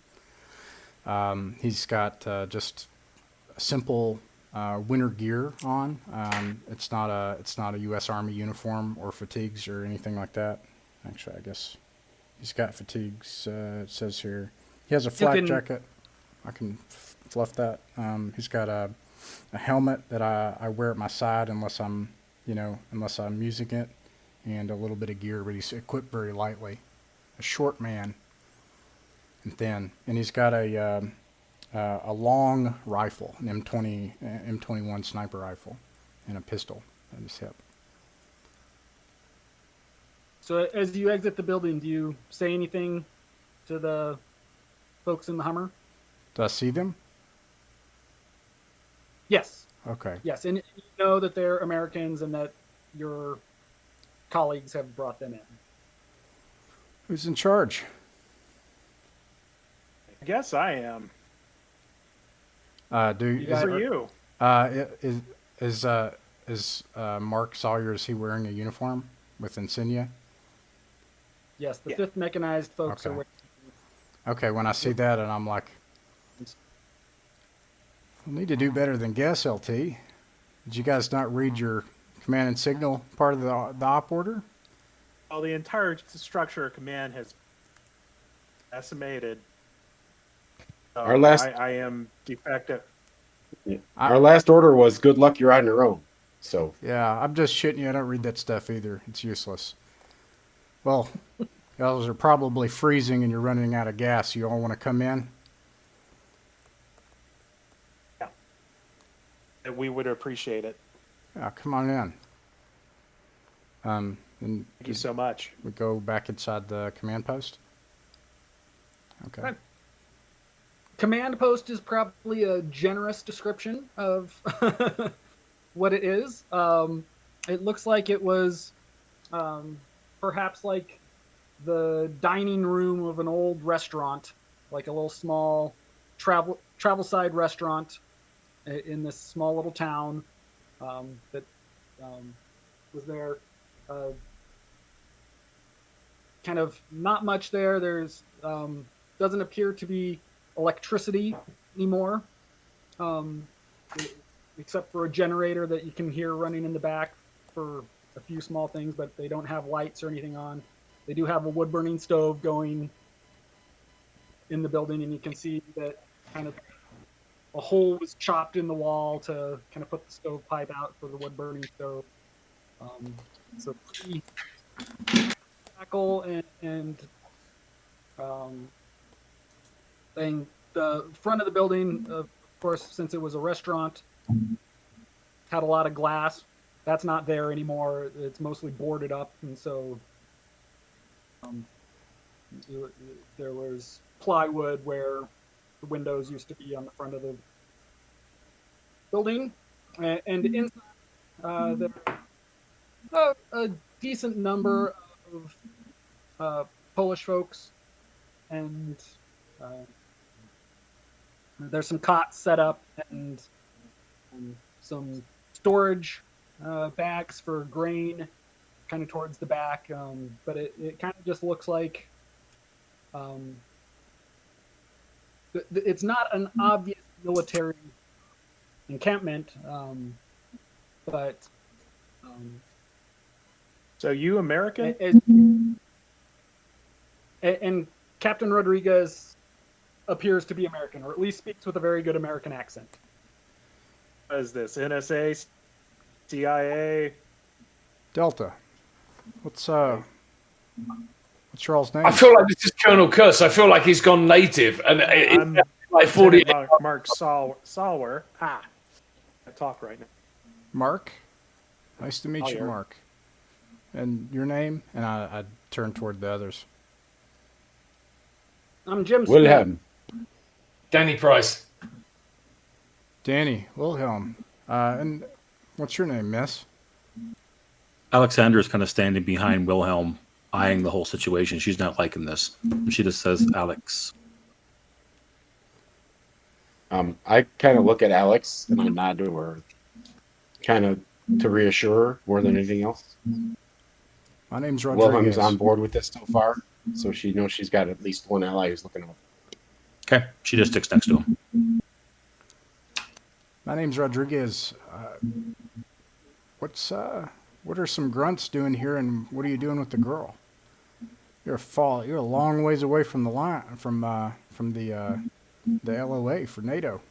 He's got just simple winter gear on. It's not a U.S. Army uniform or fatigues or anything like that. Actually, I guess he's got fatigues. It says here he has a flak jacket. I can fluff that. He's got a helmet that I wear at my side unless I'm using it, and a little bit of gear, but he's equipped very lightly. A short man and thin, and he's got a long rifle, an M21 sniper rifle, and a pistol at his hip. So as you exit the building, do you say anything to the folks in the Hummer? Do I see them? Yes. Okay. Yes, and you know that they're Americans and that your colleagues have brought them in. Who's in charge? I guess I am. guys Who are you? Is Mark Sawyer, is he wearing a uniform with insignia? Yes, the Yeah. 5th Mechanized folks Okay. are with Okay, when I see that, and I'm like, we'll need to do better than guess, LT. Did you guys not read your command and signal part of the op order? Well, the entire structure of command has decimated. So Our last- I am defective. Our last order was good luck, you're on your own. So Yeah, I'm just shitting you. I don't read that stuff either. It's useless. Well, y'all are probably freezing and you're running out of gas. You all want to come in? we would appreciate it. Yeah, come on in. And Thank you so much. we go back inside the command post. Okay. Right. Command post is probably a generous description of what it is. It looks like it was perhaps like the dining room of an old restaurant, like a little small travel side restaurant in this small little town that was there. Kind of not much there. There's doesn't appear to be electricity anymore, except for a generator that you can hear running in the back for a few small things, but they don't have lights or anything on. They do have a wood burning stove going in the building, and you can see that kind of a hole was chopped in the wall to kind of put the stovepipe out for the wood burning stove. So pretty tackle and thing. The front of the building, of course, since it was a restaurant, had a lot of glass. That's not there anymore. It's mostly boarded up, and so there was plywood where the windows used to be on the front of the building, and inside there are a decent number of Polish folks, and there's some cots set up and some storage bags for grain kind of towards the back, but it kind of just looks like it's not an obvious military encampment, but So you American? And Captain Rodriguez appears to be American, or at least speaks with a very good American accent. What is this? NSA? CIA? Delta. What's your all's name? I feel like this is Colonel Cuss. I feel like he's gone native, and I'm it's like 40. Mark Salwer. I talk right now. Mark. Nice to meet Oh, you, yeah. Mark. And your name? And I turn toward the others. I'm Jim Smith. Wilhelm. Danny Price. Danny Wilhelm. And what's your name, miss? Alexandra is kind of standing behind Wilhelm, eyeing the whole situation. She's not liking this. She just says, Alex. I kind of look at Alex and I nod to her, kind of to reassure her more than anything else. My name's Rodriguez. Wilhelm's on board with this so far, so she knows she's got at least one ally who's looking over. Okay. She just sticks next to him. My name's Rodriguez. What are some grunts doing here, and what are you doing with the girl? You're a long ways away from the line, from the LOA for NATO.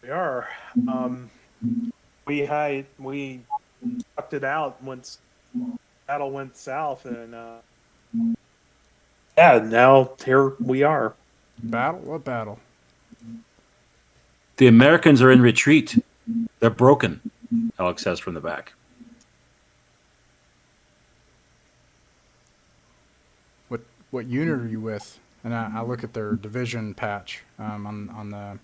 We are. We tucked it out once battle went south, and yeah, now here we are. Battle? What battle? The Americans are in retreat. They're broken, Alex says from the back. What unit are you with? And I look at their division patch on the.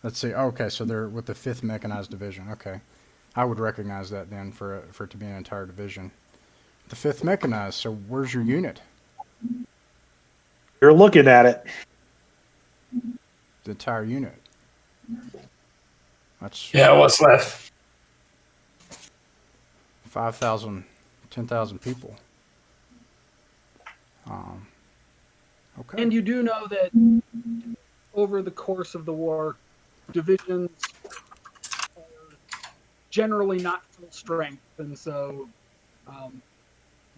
Let's see. Okay, so they're with the 5th Mechanized Division. Okay, I would recognize that then for it to be an entire division. The 5th Mechanized. So where's your unit? You're looking at it. The entire unit. That's Yeah, what's left? 5,000, 10,000 people. Okay. And you do know that over the course of the war, divisions are generally not full strength, and so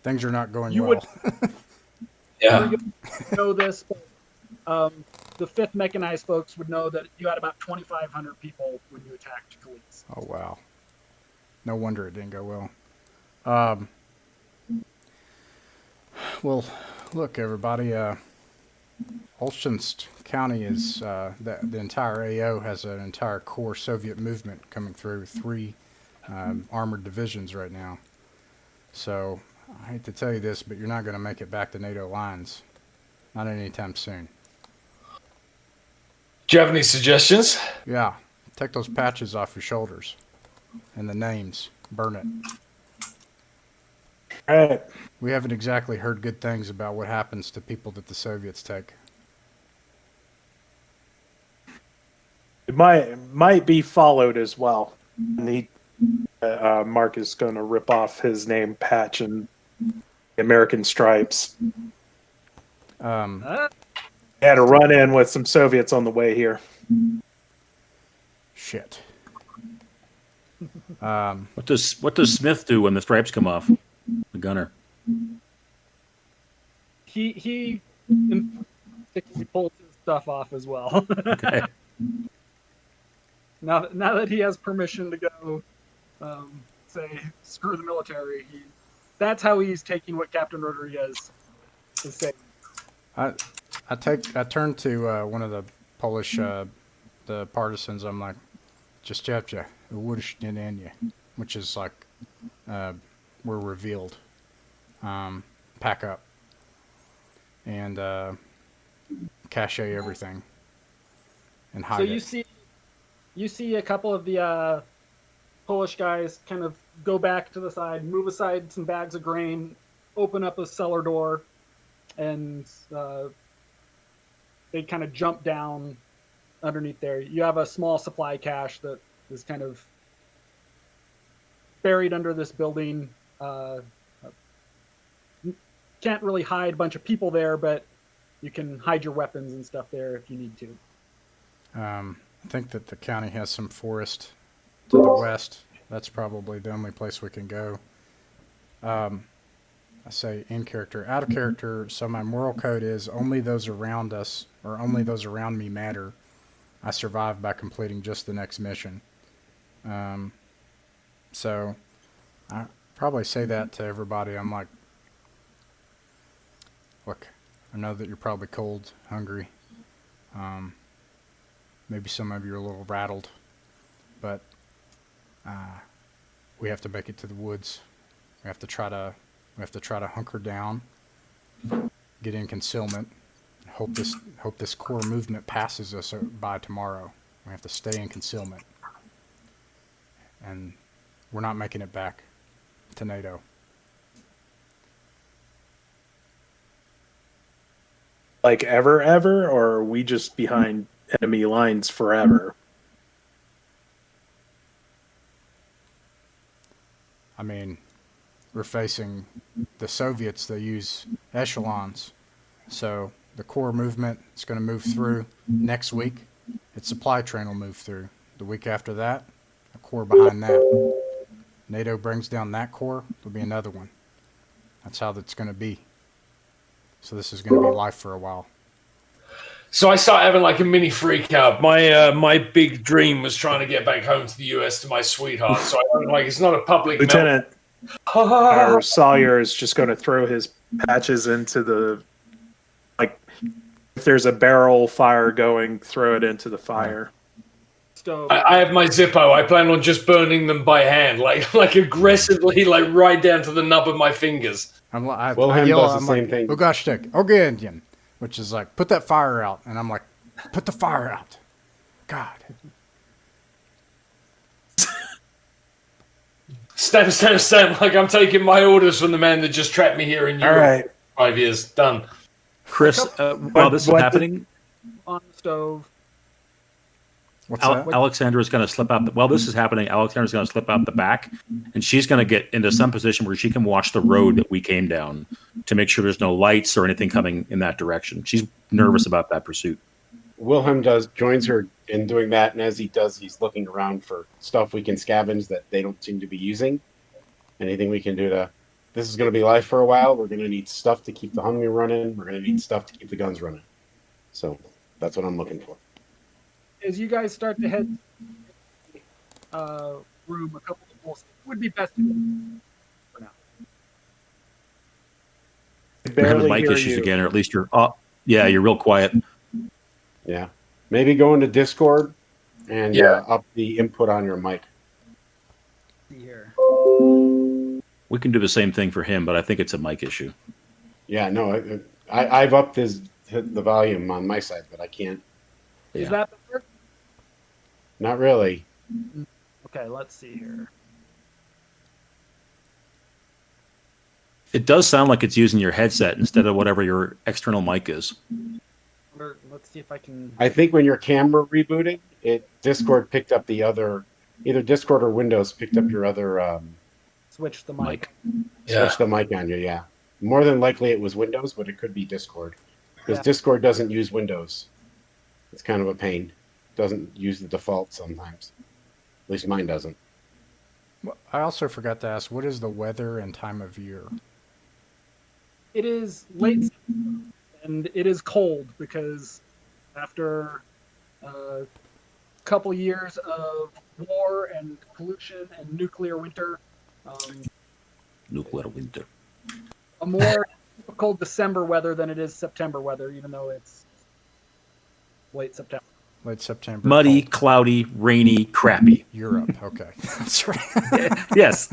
Things are not going You well. Yeah. you know this, but the 5th Mechanized folks would know that you had about 2,500 people when you attacked Khalees. Oh, wow. No wonder it didn't go well. Well, look, everybody. Olsztynsk County is the entire AO has an entire core Soviet movement coming through 3 armored divisions right now. So I hate to tell you this, but you're not going to make it back to NATO lines, not anytime soon. Do you have any suggestions? Yeah, take those patches off your shoulders and the names, burn it. All right. We haven't exactly heard good things about what happens to people that the Soviets take. It might be followed as well. And Mark is going to rip off his name patch and the American stripes. Had a run in with some Soviets on the way here. Shit. What does Smith do when the stripes come off? The gunner. He pulls his stuff off as well. Okay. Now that he has permission to go, say screw the military, that's how he's taking what Captain Rodriguez is saying. I turned to one of the Polish the partisans. I'm like, just chapcha, which is like we're revealed. Pack up and cache everything and hide So it. you see a couple of the Polish guys kind of go back to the side, move aside some bags of grain, open up a cellar door, and they kind of jump down underneath there. You have a small supply cache that is kind of buried under this building. Can't really hide a bunch of people there, but you can hide your weapons and stuff there if you need to. I think that the county has some forest to the west. That's probably the only place we can go. I say in character. Out of character, so my moral code is only those around us or only those around me matter. I survive by completing just the next mission. So I probably say that to everybody. I'm like, look, I know that you're probably cold, hungry. Maybe some of you are a little rattled, but we have to make it to the woods. We have to try to hunker down, get in concealment, hope this core movement passes us by tomorrow. We have to stay in concealment, and we're not making it back to NATO. Like ever, or are we just behind enemy lines forever? I mean, we're facing the Soviets. They use echelons. So the core movement is going to move through next week. Its supply train will move through. The week after that, a core behind that. NATO brings down that core, there'll be another one. That's how that's going to be. So this is going to be life for a while. So I start having like a mini freak out. My big dream was trying to get back home to the US to my sweetheart. So I like it's not a public Lieutenant, our Sawyer is just going to throw his patches into the, like, if there's a barrel fire going, throw it into the fire. Stove. I have my Zippo. I plan on just burning them by hand, like aggressively, like right down to the nub of my fingers. I Wilhelm yell, does the I'm same like, thing. Ugashtek, Ogandian, which is like, put that fire out. And I'm like, put the fire out. God. Stamp. Like I'm taking my orders from the man that just trapped me here in Europe. All right. 5 years. Done. Chris, while this is happening, On the stove. What's that? Alexandra is going to slip out. While this is happening, Alexandra's going to slip out the back, and she's going to get into some position where she can watch the road that we came down to make sure there's no lights or anything coming in that direction. She's nervous about that pursuit. Wilhelm joins her in doing that, and as he does, he's looking around for stuff we can scavenge that they don't seem to be using. Anything we can do to... This is going to be life for a while. We're going to need stuff to keep the Humvee running. We're going to need stuff to keep the guns running. So that's what I'm looking for. As you guys start to head room, a couple of bolts would be best to for now. We're having Barely mic hear issues you. again, or at least Yeah, you're real quiet. Yeah. Maybe go into Discord and Yeah. up the input on your mic. See here. We can do the same thing for him, but I think it's a mic issue. Yeah, no, I've upped the volume on my side, but I can't. Is Yeah. that better? Not really. Okay, let's see here. It does sound like it's using your headset instead of whatever your external mic is. Let's see if I can. I think when your camera rebooted, Discord picked up the other, either Discord or Windows picked up your other Switch the mic. switch the mic on you. Yeah, more than likely it was Windows, but it could be Discord because Yeah. Discord doesn't use Windows. It's kind of a pain. Doesn't use the default sometimes. At least mine doesn't. Well, I also forgot to ask, what is the weather and time of year? It is late September, and it is cold because after a couple years of war and pollution and nuclear winter, Nuclear winter. a more typical December weather than it is September weather, even though it's late September. Late September. Muddy, cold. cloudy, rainy, crappy. Europe. Okay. That's right. Yes.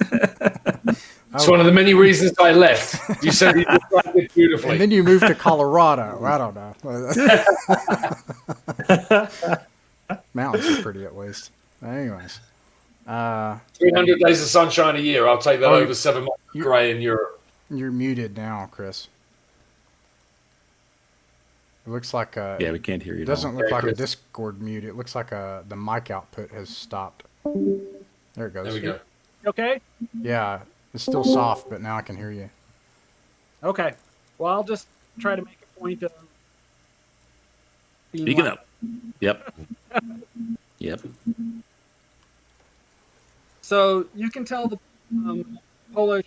It's one of the many reasons I left. You said you described it beautifully. And then you moved to Colorado. I don't know. Mountains are pretty, at least. Anyways. 300 days of sunshine a year. I'll take that over 7 months of grey in Europe. You're muted now, Chris. It looks like Yeah, we can't hear you. it doesn't at look Yeah, like a Chris. Discord mute. It looks like the mic output has stopped. There it goes. There we go. Okay? Yeah, it's still soft, but now I can hear you. Okay. Well, I'll just try to make a point of being Speaking loud. up. Yep. Yep. So you can tell the Polish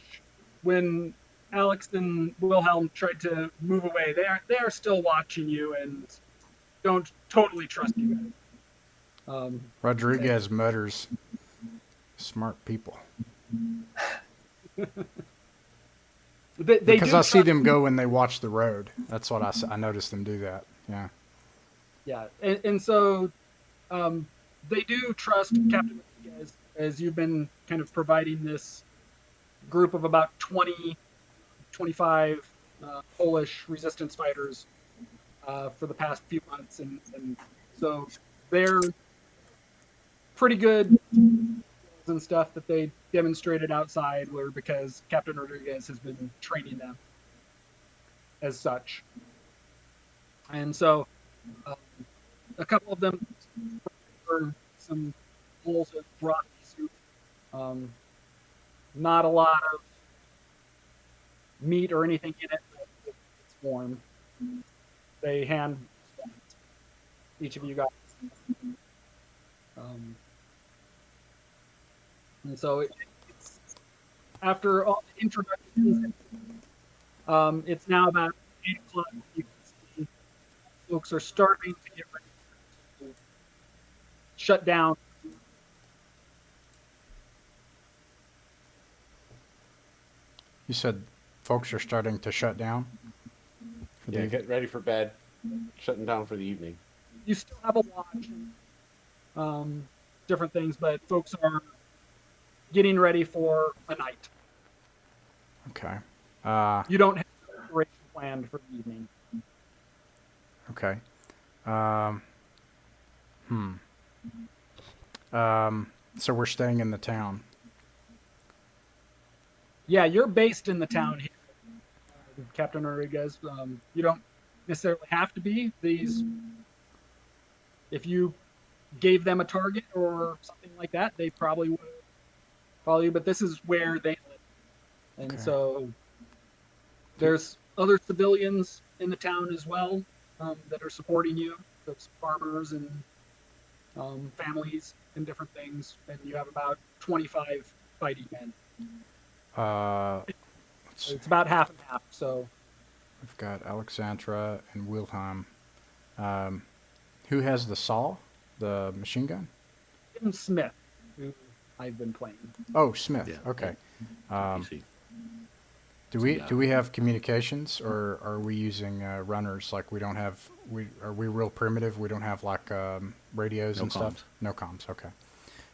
when Alex and Wilhelm tried to move away. They are still watching you and don't totally trust you guys. Rodriguez mutters, "Smart people." They Because do I see trust- them go when they watch the road. That's what I noticed them do that. Yeah. Yeah, and so they do trust Captain Rodriguez, as you've been kind of providing this group of about 20, 25 Polish resistance fighters for the past few months, and so they're pretty good and stuff that they demonstrated outside were because Captain Rodriguez has been training them as such. And so a couple of them for some bowls of broth soup. Not a lot of meat or anything in it, but it's warm. They hand each of you guys. And so it's after all the introductions, it's now about 8 o'clock. You can see folks are starting to get ready to shut down. You said folks are starting to shut down? For Yeah, the- get ready for bed. Shutting down for the evening. You still have a watch, different things, but folks are getting ready for a night. Okay. You don't have a preparation planned for the evening. Okay. So we're staying in the town. Yeah, you're based in the town here, Captain Rodriguez. You don't necessarily have to be. If you gave them a target or something like that, they probably would follow you. But this is where they live, and Okay. so there's other civilians in the town as well that are supporting you. There's farmers and families and different things, and you have about 25 fighting men. Let's- It's about half and half. So We've got Alexandra and Wilhelm. Who has the saw? The machine gun? Tim Smith, who I've been playing. Oh, Smith. Yeah. Okay. Easy. Do we have communications, or are we using runners? Like we don't have are we real primitive? We don't have like radios No and stuff. comms. No comms. Okay.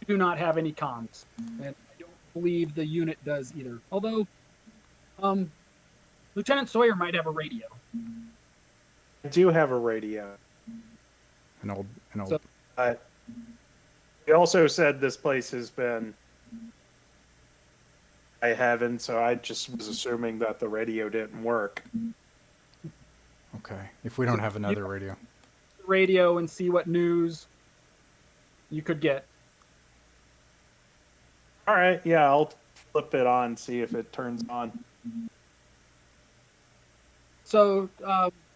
We do not have any comms, and I don't believe the unit does either. Although, Lieutenant Sawyer might have a radio. I do have a radio. An old. So- But he also said this place has been. I haven't, so I just was assuming that the radio didn't work. Okay. If we don't have another radio. Radio and see what news you could get. All right, yeah, I'll flip it on, see if it turns on. So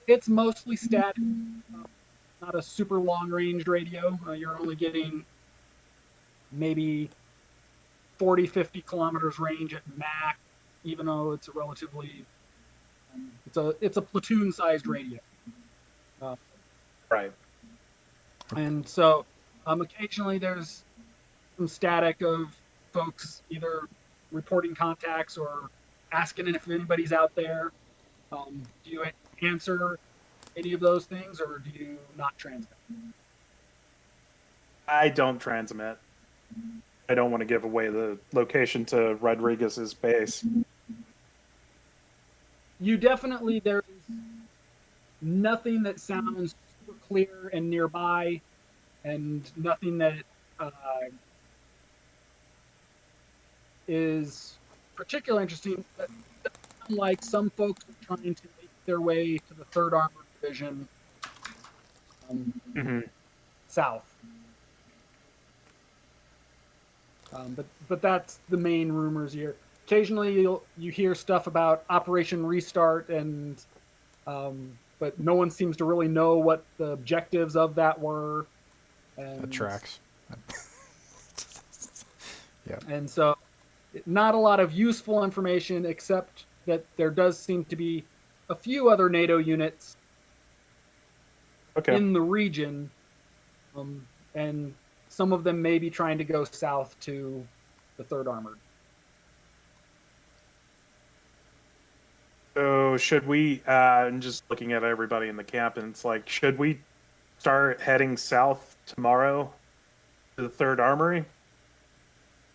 it's mostly static, not a super long-range radio. You're only getting maybe 40, 50 kilometers range at max, even though it's a relatively it's a platoon-sized radio. Right. And so occasionally there's some static of folks either reporting contacts or asking if anybody's out there. Do you answer any of those things, or do you not transmit? I don't transmit. I don't want to give away the location to Rodriguez's base. You definitely, there's nothing that sounds super clear and nearby, and nothing that is particularly interesting. But like some folks are trying to make their way to the 3rd Armored Division south. But that's the main rumors here. Occasionally you hear stuff about Operation Restart, and but no one seems to really know what the objectives of that were. And, That tracks. Yeah. And so, not a lot of useful information, except that there does seem to be a few other NATO units in the region, and some of them may be trying to go south to the 3rd Armored. So should we, and just looking at everybody in the camp, and it's like, should we start heading south tomorrow to the 3rd Armory?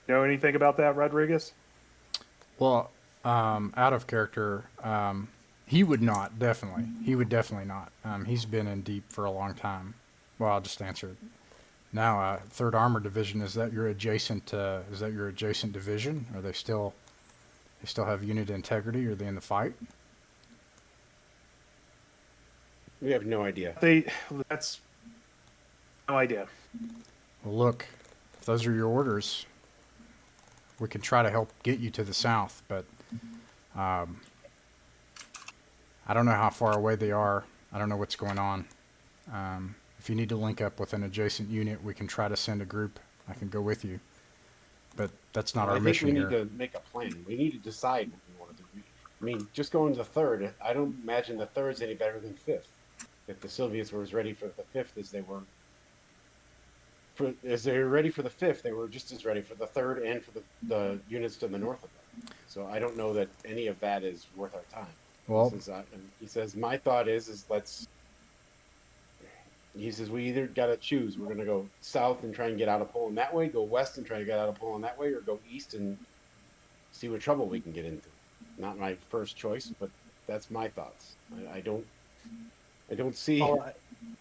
Know anything about that, Rodriguez? Well, out of character, he would not, definitely. He would definitely not. He's been in deep for a long time. Well, I'll just answer it. Now, 3rd Armored Division, is that your adjacent division? Are they still have unit integrity? Are they in the fight? We have no idea. That's no idea. Well, look, if those are your orders, we can try to help get you to the south, but I don't know how far away they are. I don't know what's going on. If you need to link up with an adjacent unit, we can try to send a group. I can go with you. But that's not our mission here. I think we need to make a plan. We need to decide what we want to do. I mean, just going to the 3rd, I don't imagine the 3rd's any better than 5th. If the Sylvians were as ready for the 5th as they were ready for the 5th, they were just as ready for the 3rd and for the units to the north of them. So I don't know that any of that is worth our time. Well, He says, my thought is he says, we either got to choose. We're going to go south and try and get out of Poland that way, go west and try to get out of Poland that way, or go east and see what trouble we can get into. Not my first choice, but that's my thoughts. I don't see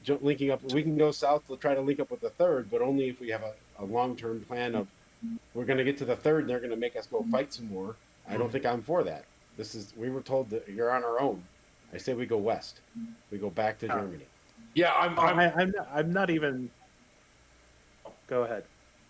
linking up. We can go south to try to link up with the 3rd, but only if we have a long-term plan of we're going to get to the 3rd and they're going to make us go fight some more. I don't think I'm for that. We were told that you're on our own. I say we go west. We go back to Germany. Yeah, I'm not even. Go ahead.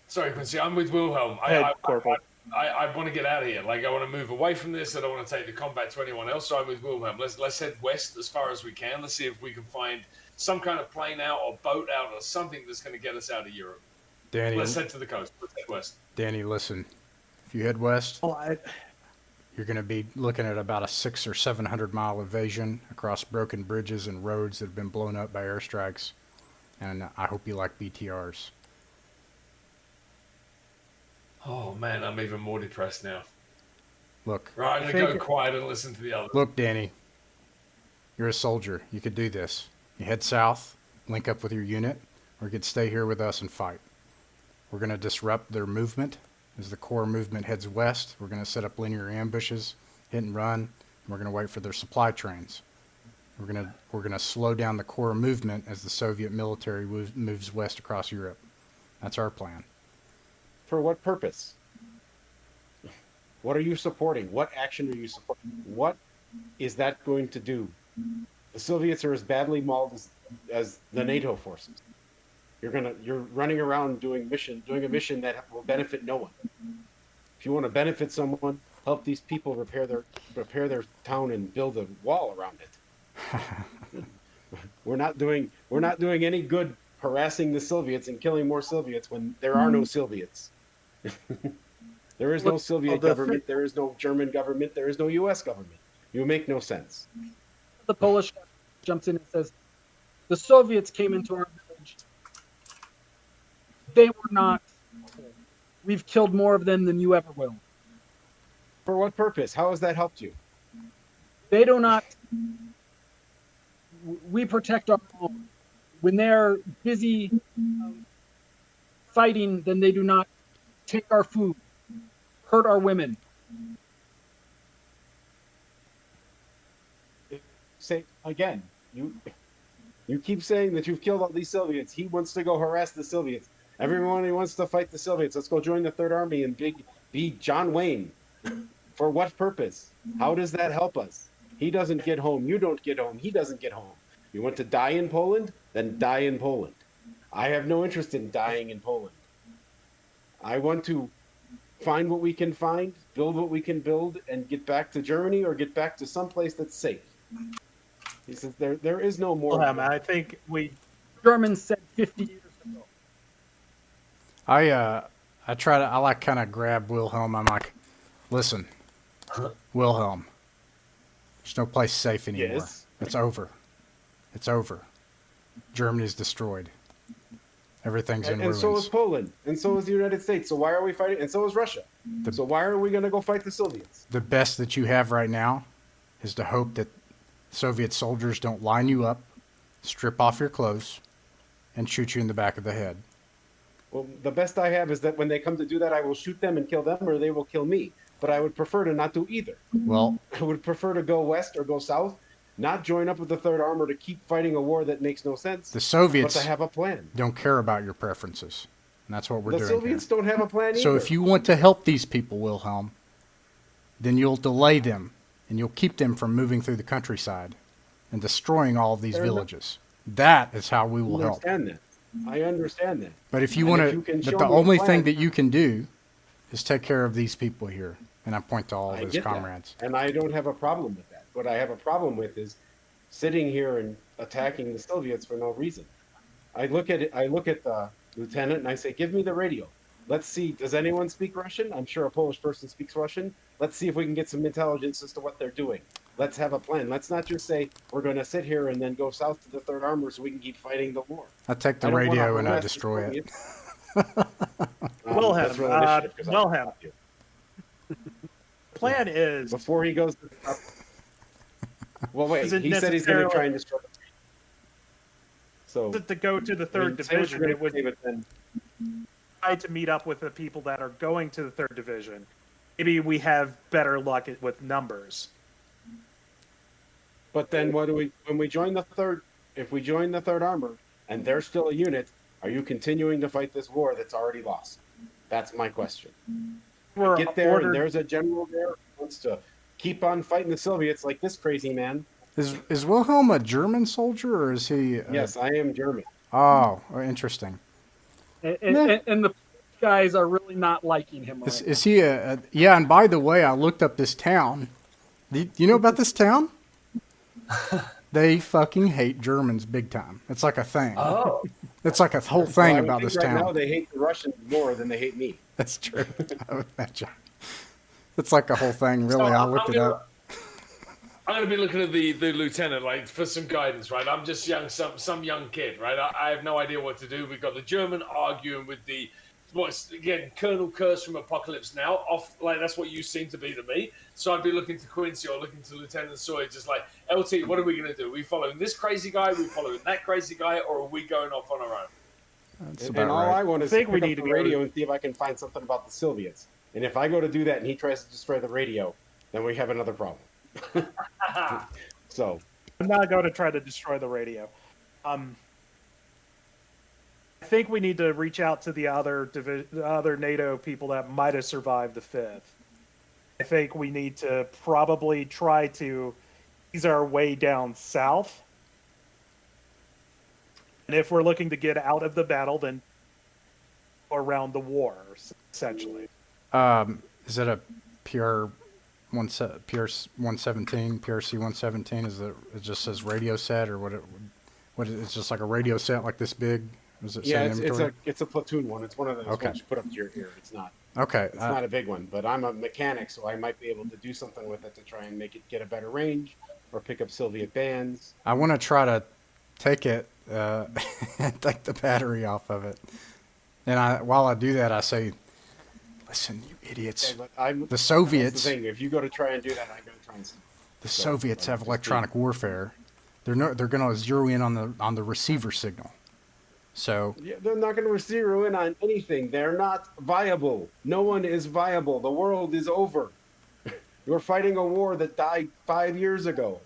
Sorry, Quincy. I'm with Wilhelm. Corporal. I want to get out of here. Like, I want to move away from this. I don't want to take the combat to anyone else. So I'm with Wilhelm. Let's head west as far as we can. Let's see if we can find some kind of plane out or boat out or something that's going to get us out of Europe. Danny, Let's head to the coast. Let's head west. Danny, listen. If you head west, Well, you're going to be looking at about a 600 or 700 mile evasion across broken bridges and roads that have been blown up by airstrikes. And I hope you like BTRs. Oh man, I'm even more depressed now. Look, Right, I'm going to go quiet and listen to the others. look, Danny. You're a soldier. You could do this. You head south, link up with your unit, or you could stay here with us and fight. We're going to disrupt their movement. As the core movement heads west, we're going to set up linear ambushes, hit and run, and we're going to wait for their supply trains. We're going to slow down the core movement as the Soviet military moves west across Europe. That's our plan. For what purpose? What are you supporting? What action are you supporting? What is that going to do? The Soviets are as badly mauled as the NATO forces. You're running around doing a mission that will benefit no one. If you want to benefit someone, help these people repair their town and build a wall around it. We're not doing any good harassing the Soviets and killing more Soviets when there are no Soviets. There is no Soviet government. There is no German government. There is no U.S. government. You make no sense. The Polish guy jumps in and says, the Soviets came into our village. They were not. We've killed more of them than you ever will. For what purpose? How has that helped you? They do not. We protect our own. When they're busy fighting, then they do not take our food, hurt our women. Say again, you keep saying that you've killed all these Soviets. He wants to go harass the Soviets. Everyone, he wants to fight the Soviets. Let's go join the Third Army and be John Wayne. For what purpose? How does that help us? He doesn't get home. You don't get home. He doesn't get home. You want to die in Poland? Then die in Poland. I have no interest in dying in Poland. I want to find what we can find, build what we can build, and get back to Germany or get back to someplace that's safe. He says there is no more. I think Germans said 50 years ago. I like kind of grab Wilhelm. I'm like, listen, Wilhelm, there's no place safe anymore. Yes. It's over. It's over. Germany's destroyed. Everything's in ruins. And so is Poland. And so is the United States. So why are we fighting? And so is Russia. So why are we going to go fight the Soviets? The best that you have right now is to hope that Soviet soldiers don't line you up, strip off your clothes, and shoot you in the back of the head. Well, the best I have is that when they come to do that, I will shoot them and kill them, or they will kill me. But I would prefer to not do either. Well, I would prefer to go west or go south, not join up with the Third Armor to keep fighting a war that makes no sense. The Soviets but to have a plan. Don't care about your preferences. And that's what we're doing The Soviets here. don't have a plan either. So if you want to help these people, Wilhelm, then you'll delay them, and you'll keep them from moving through the countryside and destroying all of these villages. That is how we will help. I understand that. But if you want to, but the only thing that you can do is take care of these people here. And I point to all of his comrades. And I don't have a problem with that. What I have a problem with is sitting here and attacking the Soviets for no reason. I look at the lieutenant and I say, give me the radio. Let's see, does anyone speak Russian? I'm sure a Polish person speaks Russian. Let's see if we can get some intelligence as to what they're doing. Let's have a plan. Let's not just say we're going to sit here and then go south to the Third Armor so we can keep fighting the war. I take the radio and I destroy it. Wilhelm. Plan is before he goes. Well, wait. He said he's going to try and destroy. So to go to the third division, it would try to meet up with the people that are going to the third division. Maybe we have better luck with numbers. But then, when we join the third? If we join the Third Armor and they're still a unit, are you continuing to fight this war that's already lost? That's my question. Get there, and there's a general there who wants to keep on fighting the Soviets like this crazy man. Is Wilhelm a German soldier, or is he? Yes, I am German. Oh, interesting. And the guys are really not liking him. Is he a? Yeah, and by the way, I looked up this town. Do you know about this town? They fucking hate Germans big time. It's like a thing. Oh. It's like a whole thing about this town. Right now they hate the Russians more than they hate me. That's true. I would imagine. It's like a whole thing, really. I looked it up. I'm going to be looking at the lieutenant, like, for some guidance, right? I'm just young, some young kid, right? I have no idea what to do. We've got the German arguing with the what's again Colonel Curse from Apocalypse Now. Off like that's what you seem to be to me. So I'd be looking to Quincy or looking to Lieutenant Sawyer, just like LT. What are we going to do? Are we following this crazy guy? Are we following that crazy guy? Or are we going off on our own? That's And about all right. I want is I think to we pick need up to the go- radio and see if I can find something about the Soviets. And if I go to do that and he tries to destroy the radio, then we have another problem. So I'm not going to try to destroy the radio. I think we need to reach out to the other NATO people that might have survived the 5th. I think we need to probably try to ease our way down south. And if we're looking to get out of the battle, then go around the war, essentially. Is it a PR 117, PRC 117? Is it just says radio set, or what? It's just like a radio set like this big? Is it yeah, saying inventory? it's a platoon one. It's one of those Okay. ones you put up to your ear. It's not. Okay. It's not a big one, but I'm a mechanic, so I might be able to do something with it to try and make it get a better range, or pick up Soviet bands. I want to try to take it, and take the battery off of it. And while I do that, I say, "Listen, you idiots! Okay, but I'm, The Soviets, That's the thing. If you go to try and do that, I'm going to try and. the So, Soviets have just electronic warfare. They're going to zero in on the receiver signal. So Yeah, they're not going to zero in on anything. They're not viable. No one is viable. The world is over. You're fighting a war that died 5 years ago.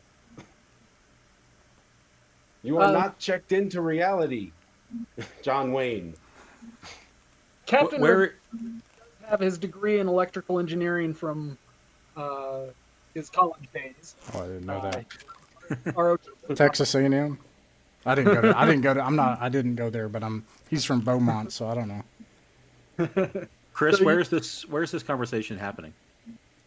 You are not checked into reality, John Wayne. Captain Where? Rick have his degree in electrical engineering from his college days. oh, I didn't know that. ROT. Texas A&M. I didn't go to. I didn't go there, but he's from Beaumont, so I don't know. Chris, So you- where's this conversation happening?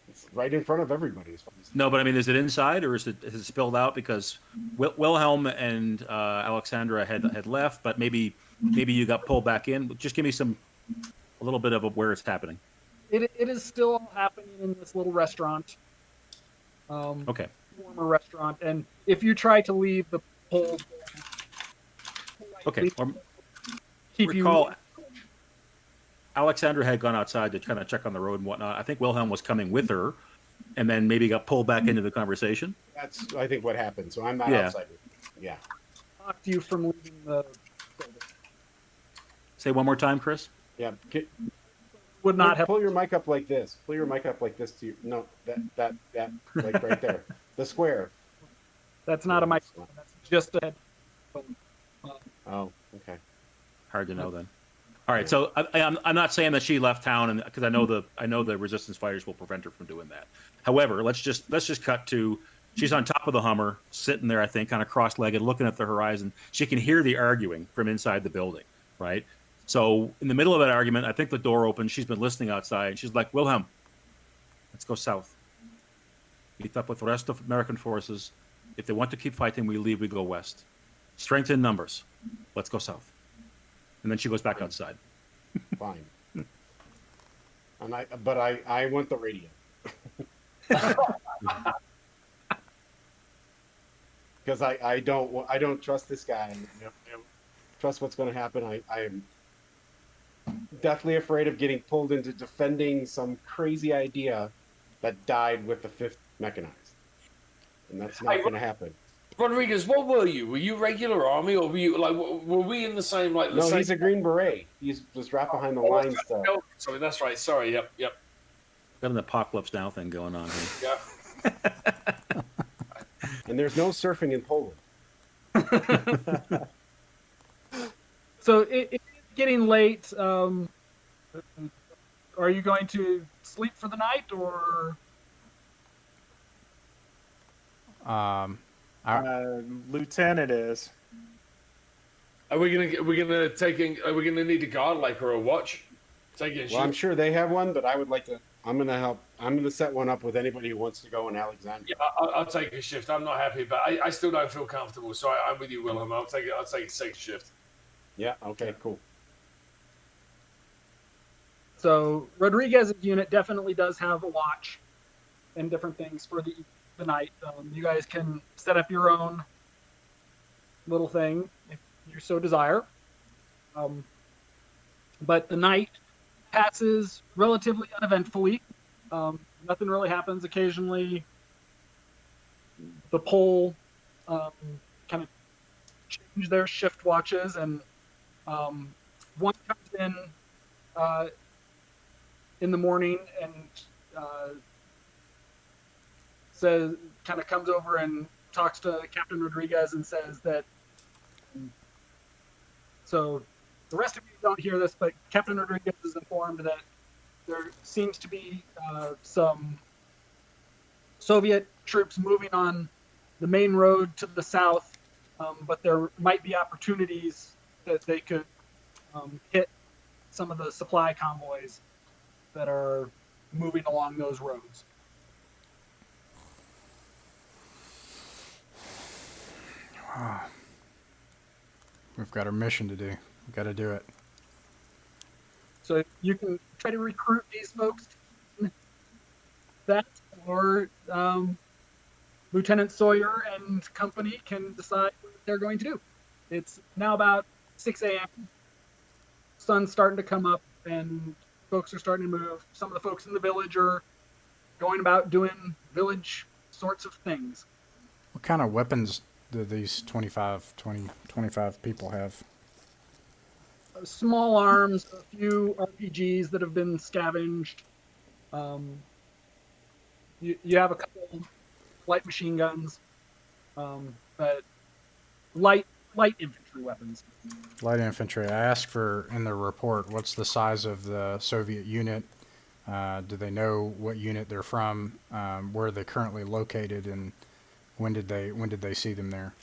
It's right in front of everybody. As far as No, but I mean, is it inside or is it spilled out? Because Wilhelm and Alexandra had left, but maybe you got pulled back in. Just give me a little bit of where it's happening. It is still happening in this little restaurant. Okay. Former restaurant, and if you try to leave the pole, Okay. Or keep recall, Alexandra had gone outside to kind of check on the road and whatnot. I think Wilhelm was coming with her, and then maybe got pulled back into the conversation. that's, I think, what happened. So I'm not Yeah. outside. Yeah. blocked you from leaving the building. Say one more time, Chris. Yeah. Would not have. Pull your mic up like this. Pull your mic up like this to you. No, that, like right there. The square. That's not a microphone. That's just a headphone. Oh, okay. Hard to know then. All right, so I'm not saying that she left town, and because I know the resistance fighters will prevent her from doing that. However, let's just cut to she's on top of the Hummer, sitting there, I think, kind of cross-legged, looking at the horizon. She can hear the arguing from inside the building, right? So in the middle of that argument, I think the door opens. She's been listening outside, and she's like, "Wilhelm, let's go south. Meet up with the rest of American forces. If they want to keep fighting, we leave. We go west. Strength in numbers. Let's go south." And then she goes back outside. Fine. And I want the radio. Because I don't trust this guy. I don't trust what's going to happen. I am deathly afraid of getting pulled into defending some crazy idea that died with the 5th Mechanized. And that's not going to happen. Rodriguez, what were you? Were you regular army, or were you like? Were we in the same like? The No, same... he's a Green Beret. He's just wrapped behind the lines stuff. Sorry, that's right. Sorry, yep. Got an apocalypse now thing going on here. Yeah. And there's no surfing in Poland. So it's getting late. Are you going to sleep for the night, or Lieutenant is. Are we gonna need a guard like or a watch? Well, I'm sure they have one, but I would like to. I'm gonna help. I'm gonna set one up with anybody who wants to go in Alexandria. Yeah, I'll take a shift. I'm not happy, but I still don't feel comfortable. So I'm with you, Willem. I'll take a second shift. Yeah. Okay. Cool. so Rodriguez's unit definitely does have a watch and different things for the night. You guys can set up your own little thing if you so desire. But the night passes relatively uneventfully. Nothing really happens. Occasionally, the pole kind of change their shift watches, and one comes in the morning and says, kind of comes over and talks to Captain Rodriguez and says that. So the rest of you don't hear this, but Captain Rodriguez is informed that there seems to be some Soviet troops moving on the main road to the south, but there might be opportunities that they could hit some of the supply convoys that are moving along those roads. We've got our mission to do. We've got to do it. So you can try to recruit these folks to that, or Lieutenant Sawyer and company can decide what they're going to do. It's now about 6 a.m. Sun's starting to come up, and folks are starting to move. Some of the folks in the village are going about doing village sorts of things. What kind of weapons do these 25 people have? Small arms, a few RPGs that have been scavenged. You have a couple light machine guns, but light infantry weapons. Light infantry. I asked for in the report, what's the size of the Soviet unit? Do they know what unit they're from? Where are they currently located, and when did they see them there?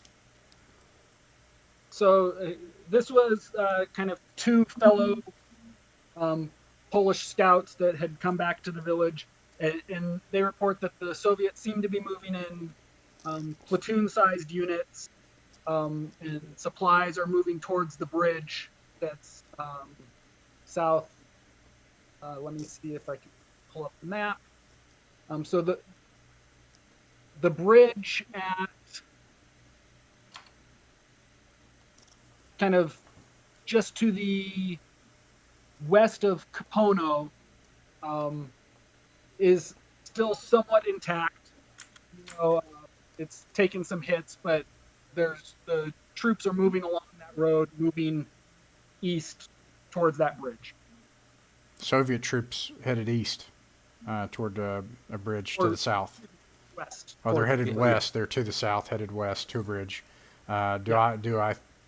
So this was kind of two fellow Polish scouts that had come back to the village, and they report that the Soviets seem to be moving in platoon-sized units, and supplies are moving towards the bridge that's south. Let me see if I can pull up the map. So the bridge at kind of just to the west of Capono is still somewhat intact. It's taken some hits, but the troops are moving along that road, moving east towards that bridge. Soviet troops headed east toward a bridge to the south. West. Oh, they're headed the west. They're to the south, headed west to a bridge.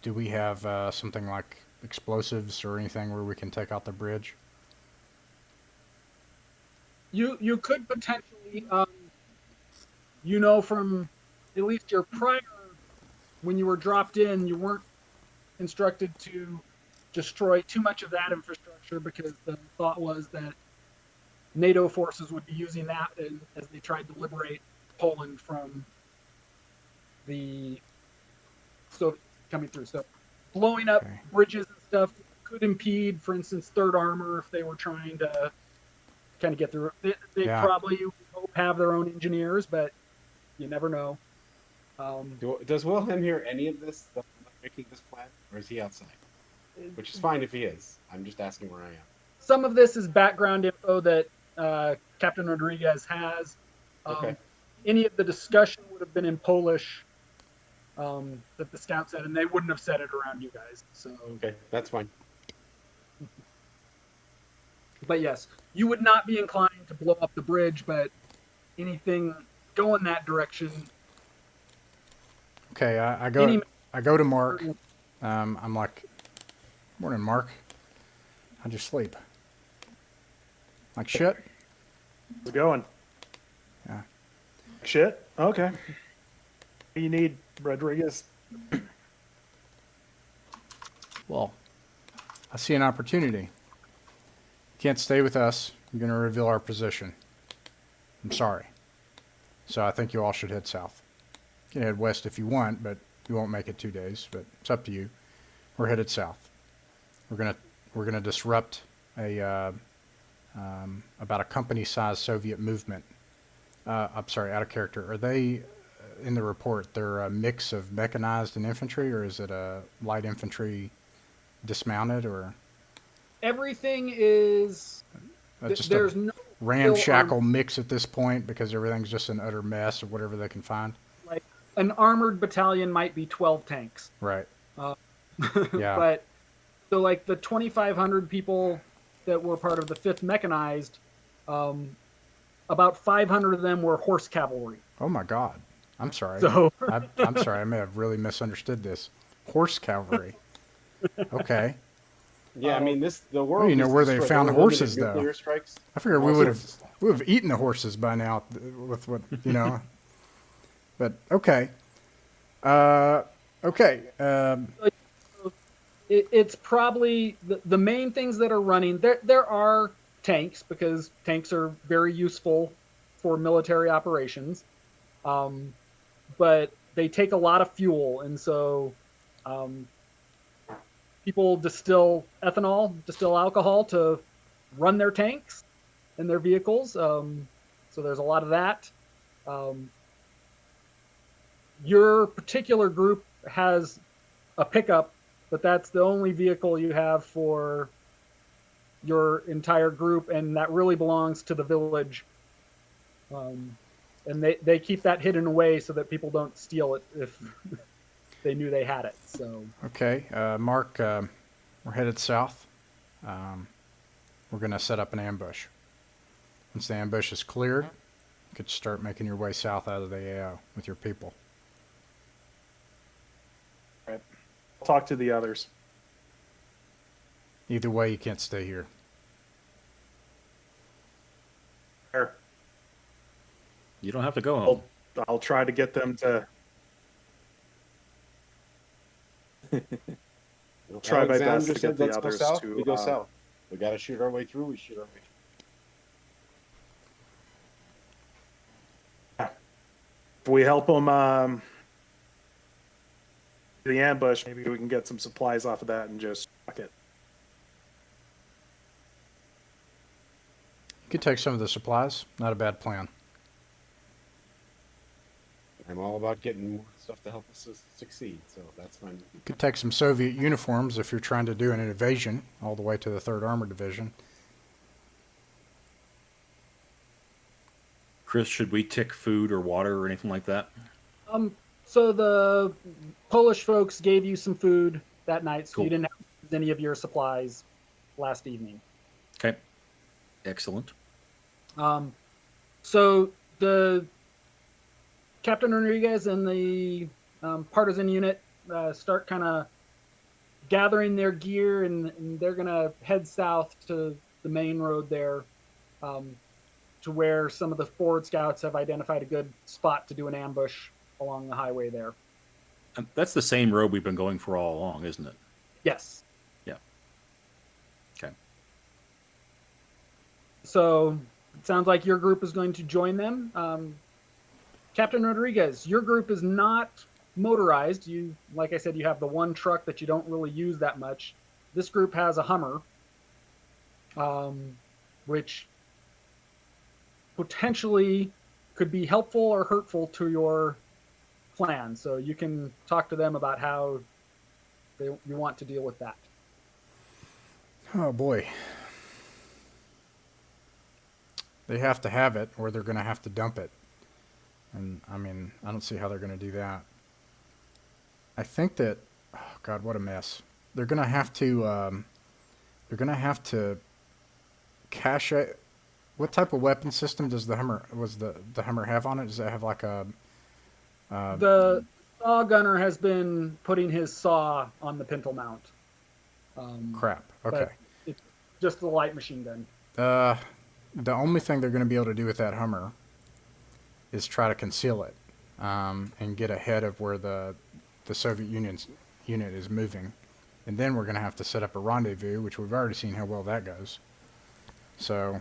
Do we have something like explosives or anything where we can take out the bridge? You could potentially, from at least your prior, when you were dropped in, you weren't instructed to destroy too much of that infrastructure, because the thought was that NATO forces would be using that as they tried to liberate Poland from the Soviets coming through. So blowing up bridges and stuff could impede, for instance, Third Armor if they were trying to kind of get through. They probably hope have their own engineers, but you never know. Does Wilhelm hear any of this, making this plan, or is he outside? Which is fine if he is. I'm just asking where I am. Some of this is background info that Captain Rodriguez has. Okay. Any of the discussion would have been in Polish that the scouts said, and they wouldn't have said it around you guys. So Okay, that's fine. But yes, you would not be inclined to blow up the bridge, but anything going that direction. Okay, I go to Mark. I'm like, morning, Mark. How'd you sleep? Like shit? How's it going? Yeah. Shit? Okay. What do you need, Rodriguez? Well, I see an opportunity. You can't stay with us. You're going to reveal our position. I'm sorry. So I think you all should head south. You can head west if you want, but you won't make it 2 days. But it's up to you. We're headed south. We're gonna disrupt about a company-sized Soviet movement. I'm sorry, out of character. Are they in the report? They're a mix of mechanized and infantry, or is it a light infantry dismounted, or? Everything is Just there's a no ramshackle mix at this point because everything's just an utter mess of whatever they can find. like an armored battalion might be 12 tanks. Right. Uh, Yeah. But so like the 2,500 people that were part of the 5th Mechanized, about 500 of them were horse cavalry. Oh my God. I'm sorry. So I'm sorry. I may have really misunderstood this. Horse cavalry. Okay. Yeah, I mean the world. Well, you know is where they destroyed. found There were limited horses, though. nuclear strikes. I figured we Also- would have eaten the horses by now with what you know. But okay. Okay. it's probably the main things that are running. There are tanks because tanks are very useful for military operations, but they take a lot of fuel, and so people distill ethanol, distill alcohol to run their tanks and their vehicles. So there's a lot of that. Your particular group has a pickup, but that's the only vehicle you have for your entire group, and that really belongs to the village. And they keep that hidden away so that people don't steal it if they knew they had it. So Okay. Mark, we're headed south. We're going to set up an ambush. Once the ambush is cleared, you could start making your way south out of the AO with your people. Right. I'll talk to the others. Either way, you can't stay here. Fair. You don't have to go home. I'll try to get them to try my best to Alexander get said, the "Let's go others south." to We go south. We got to shoot our way through. We shoot our way through. if we help them the ambush, maybe we can get some supplies off of that and just fuck it. You could take some of the supplies. Not a bad plan. I'm all about getting more stuff to help us succeed, so that's fine. You could take some Soviet uniforms if you're trying to do an invasion all the way to the 3rd Armored Division. Chris, should we tick food or water or anything like that? So the Polish folks gave you some food that night, so Cool. you didn't have to use any of your supplies last evening. Okay. Excellent. So the Captain Rodriguez and the partisan unit start kind of gathering their gear, and they're going to head south to the main road there, to where some of the forward scouts have identified a good spot to do an ambush along the highway there. That's the same road we've been going for all along, isn't it? Yes. Yeah. Okay. So it sounds like your group is going to join them. Captain Rodriguez, your group is not motorized. You, like I said, you have the one truck that you don't really use that much. This group has a Hummer, which potentially could be helpful or hurtful to your plan. So you can talk to them about how you want to deal with that. Oh boy. They have to have it, or they're going to have to dump it. And I mean, I don't see how they're going to do that. I think that, oh God, what a mess. They're going to have to. They're going to have to cache it. What type of weapon system does the Hummer the Hummer have on it? Does it have like a? The saw gunner has been putting his saw on the pintle mount. Crap. Okay. But it's just the light machine gun. The only thing they're going to be able to do with that Hummer is try to conceal it and get ahead of where the Soviet Union's unit is moving. And then we're going to have to set up a rendezvous, which we've already seen how well that goes. So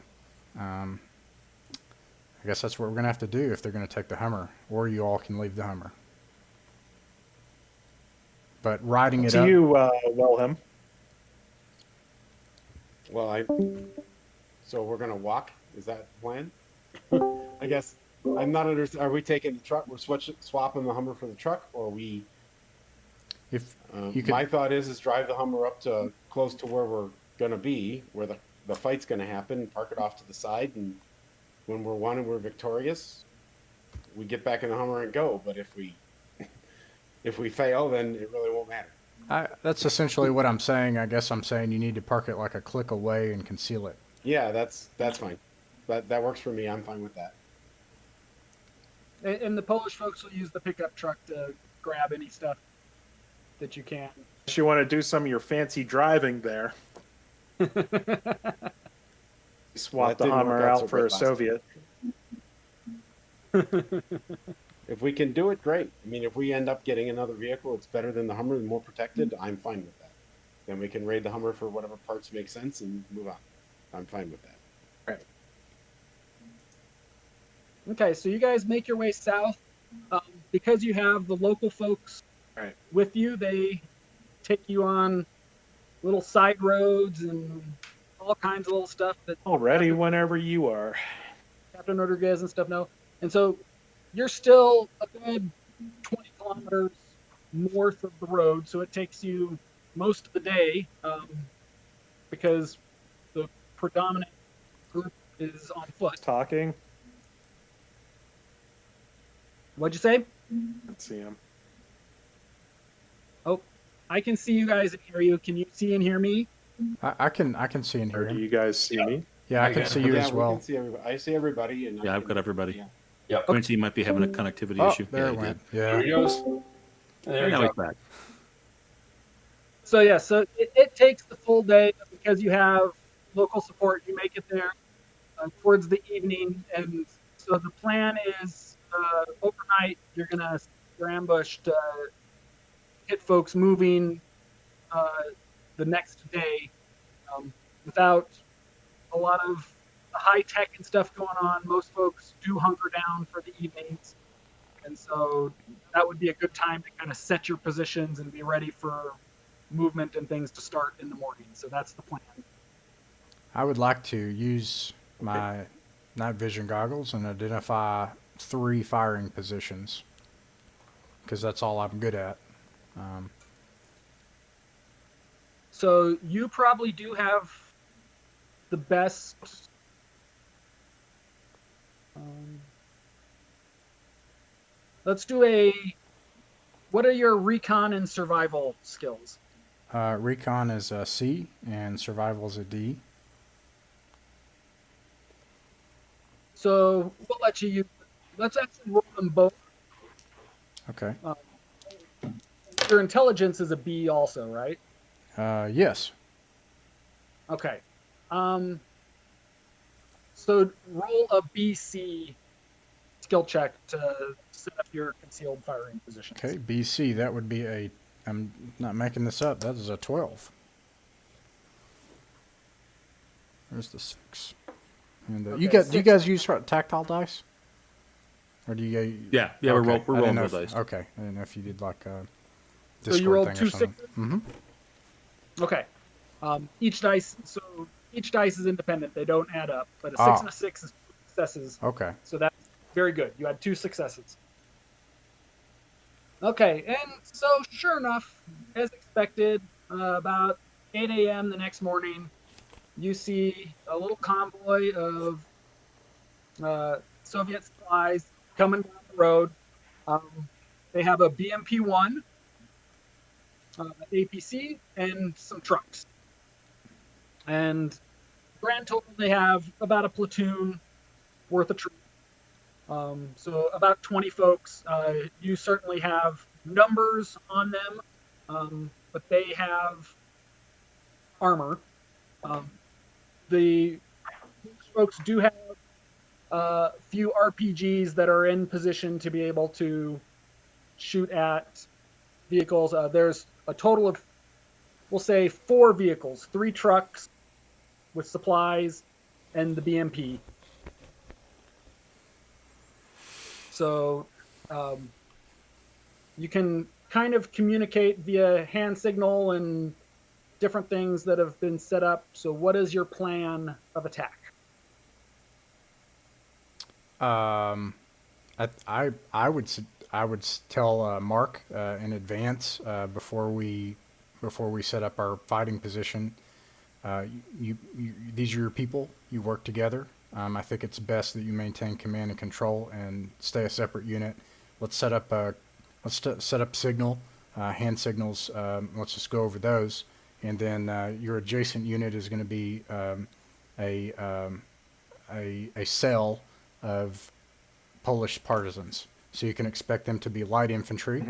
I guess that's what we're going to have to do if they're going to take the Hummer, or you all can leave the Hummer. But riding it To up... you, Wilhelm. Well, so we're gonna walk. Is that the plan? I guess I'm not understanding. Are we taking the truck? We're swapping the Hummer for the truck, or are we? If you could, My thought is drive the Hummer up to close to where we're going to be, where the fight's going to happen, park it off to the side, and when we're won and we're victorious, we get back in the Hummer and go. But if we fail, then it really won't matter. That's essentially what I'm saying. I guess I'm saying you need to park it like a click away and conceal it. Yeah, that's fine. That works for me. I'm fine with that. And the Polish folks will use the pickup truck to grab any stuff that you can. If you want to do some of your fancy driving there, swap That the didn't work Hummer out so out for great a last Soviet. If we can do it, great. I mean, if we end up getting another vehicle, it's better than the Hummer and more protected. I'm fine with that. Then we can raid the Hummer for whatever parts make sense and move on. I'm fine with that. Okay, so you guys make your way south. Because you have the local folks Right. with you, they take you on little side roads and all kinds of little stuff that Already, whenever you are. Captain Rodriguez and stuff know. And so you're still a good 20 kilometers north of the road, so it takes you most of the day because the predominant group is on foot. Talking. What'd you say? Let's see him. Oh, I can see you guys and hear you. Can you see and hear me? I can see and hear Or do him. you guys see me? Yeah, I can see you Yeah, as we well. can see everybody. I see everybody. And Yeah, I've got everybody. Yeah. Quincy might be having a connectivity Oh, issue. there Yeah, it he went. did. There he Yeah. goes. There And we now go. he's back. So yeah, so it takes the full day because you have local support. You make it there towards the evening, and so the plan is overnight you're gonna ambush to get folks moving the next day without a lot of high tech and stuff going on. Most folks do hunker down for the evenings, and so that would be a good time to kind of set your positions and be ready for movement and things to start in the morning. So that's the plan. I would like to use my night vision goggles and identify 3 firing positions because that's all I'm good at. So you probably do have the best. Let's do a. What are your recon and survival skills? Recon is a C and survival is a D. So we'll let you use. Let's actually roll them both. Okay. Your intelligence is a B, also, right? Yes. Okay. So roll a BC skill check to set up your concealed firing position. Okay. BC. That would be a. I'm not making this up. That is a 12. There's the 6. And Okay, you got. Do you 6. guys use tactile dice? Or do you? Yeah, Okay. we're I didn't rolling know the if- dice. Okay. I didn't know if you did like a. So you rolled 2 something. sixes? Mm-hmm. Okay. Each dice is independent. They don't add up. But a 6 Ah. and a 6 is 2 successes. Okay. So that's very good. You had 2 successes. Okay, and so sure enough, as expected, about 8 a.m. the next morning, you see a little convoy of Soviet supplies coming down the road. They have a BMP-1, APC, and some trucks. And grand total, they have about a platoon worth of troops. So about 20 folks. You certainly have numbers on them, but they have armor. The folks do have a few RPGs that are in position to be able to shoot at vehicles. There's a total of, we'll say, 4 vehicles, 3 trucks with supplies, and the BMP. So you can kind of communicate via hand signal and different things that have been set up. So what is your plan of attack? I would tell Mark in advance before we set up our fighting position these are your people. You work together. I think it's best that you maintain command and control and stay a separate unit. Let's set up set up signal, hand signals. Let's just go over those, and then your adjacent unit is going to be a cell of Polish partisans. So you can expect them to be light infantry,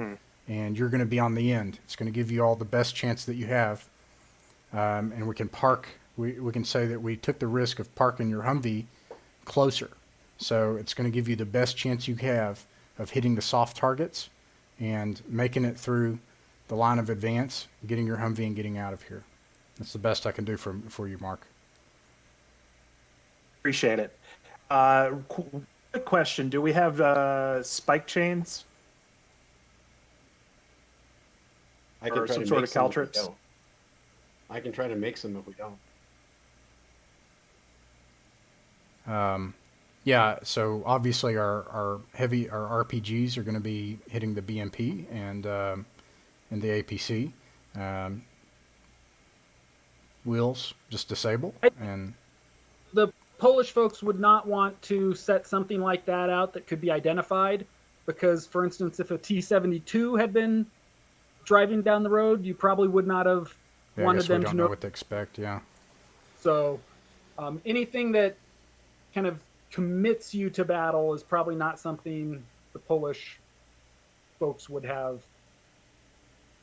and you're going to be on the end. It's going to give you all the best chance that you have. And we can park. We can say that we took the risk of parking your Humvee closer. So it's going to give you the best chance you have of hitting the soft targets and making it through the line of advance, getting your Humvee and getting out of here. That's the best I can do for you, Mark. Appreciate it. Quick question: do we have spike chains I can or try some to sort make of some if we caltrips? don't. I can try to make some if we don't. Yeah, so obviously our RPGs are going to be hitting the BMP and the APC. Wheels just disable, and The Polish folks would not want to set something like that out that could be identified, because, for instance, if a T-72 had been driving down the road, you probably would not have yeah, I wanted guess we them don't to know know. what to expect. Yeah. So anything that kind of commits you to battle is probably not something the Polish folks would have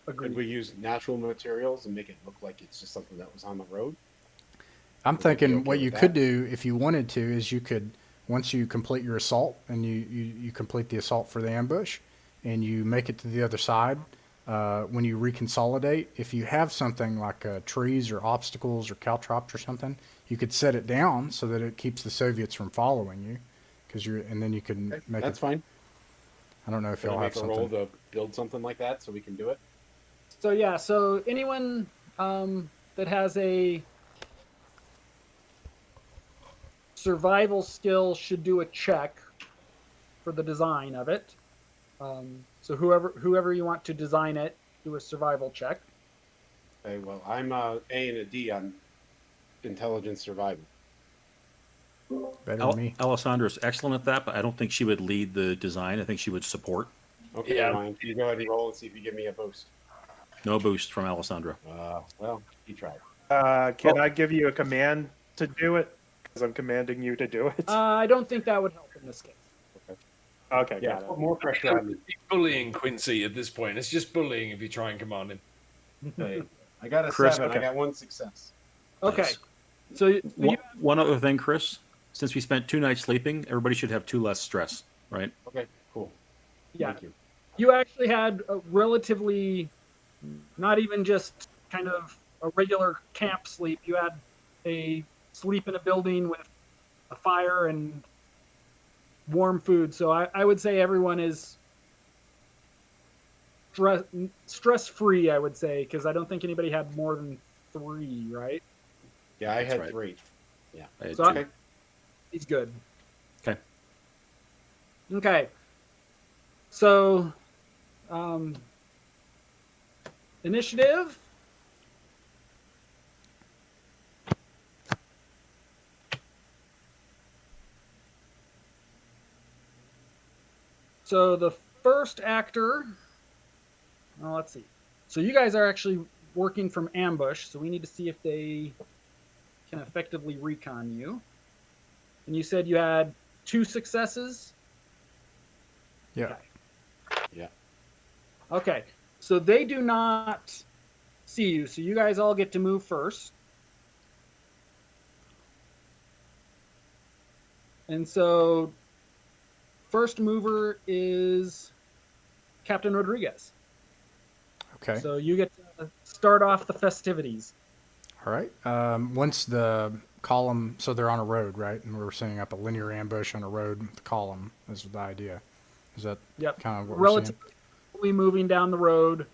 agreed. Could we use natural materials and make it look like it's just something that was on the road? I'm Would you be thinking okay what with you that? could do if you wanted to is you could, once you complete your assault and you complete the assault for the ambush and you make it to the other side, when you reconsolidate, if you have something like trees or obstacles or caltrops or something, you could set it down so that it keeps the Soviets from following you, and then you can Okay, make that's it. fine. I don't know if Can I y'all have make a roll something. to build something like that so we can do it? So yeah, so anyone that has a survival skill should do a check for the design of it. So whoever you want to design it, do a survival check. Okay, well, I'm A and a D on intelligence survival. Better than me. Alessandra's excellent at that, but I don't think she would lead the design. I think she would support. Okay, Yeah. Ryan, you go ahead and roll and see if you give me a boost. No boost from Alessandra. Well, he tried. Can I give you a command to do it? Because I'm commanding you to do it. I don't think that would help in this case. Okay, Yeah, got it. put more pressure on me. He's bullying Quincy at this point. It's just bullying if you try and command him. Okay. I got a Chris, 7. okay. I got 1 success. Okay, Nice. so you, One other thing, Chris. Since we spent 2 nights sleeping, everybody should have 2 less stress, right? Okay, cool. yeah, Thank you. you actually had a relatively, not even just kind of a regular camp sleep. You had a sleep in a building with a fire and warm food. So I would say everyone is stress free. I would say, because I don't think anybody had more than 3, right? Yeah, I That's had right. 3. I had So 2. he's good. Okay. Okay. So, initiative. So the first actor. Well, let's see. So you guys are actually working from ambush. So we need to see if they can effectively recon you. And you said you had 2 successes. Yeah. Yeah. Okay, so they do not see you. So you guys all get to move first. And so first mover is Captain Rodriguez. Okay. So you get to start off the festivities. All right. Once the column, so they're on a road, right? And we're setting up a linear ambush on a road with the column is the idea. Is that Yep. kind of what we're seeing? Relatively moving down the road.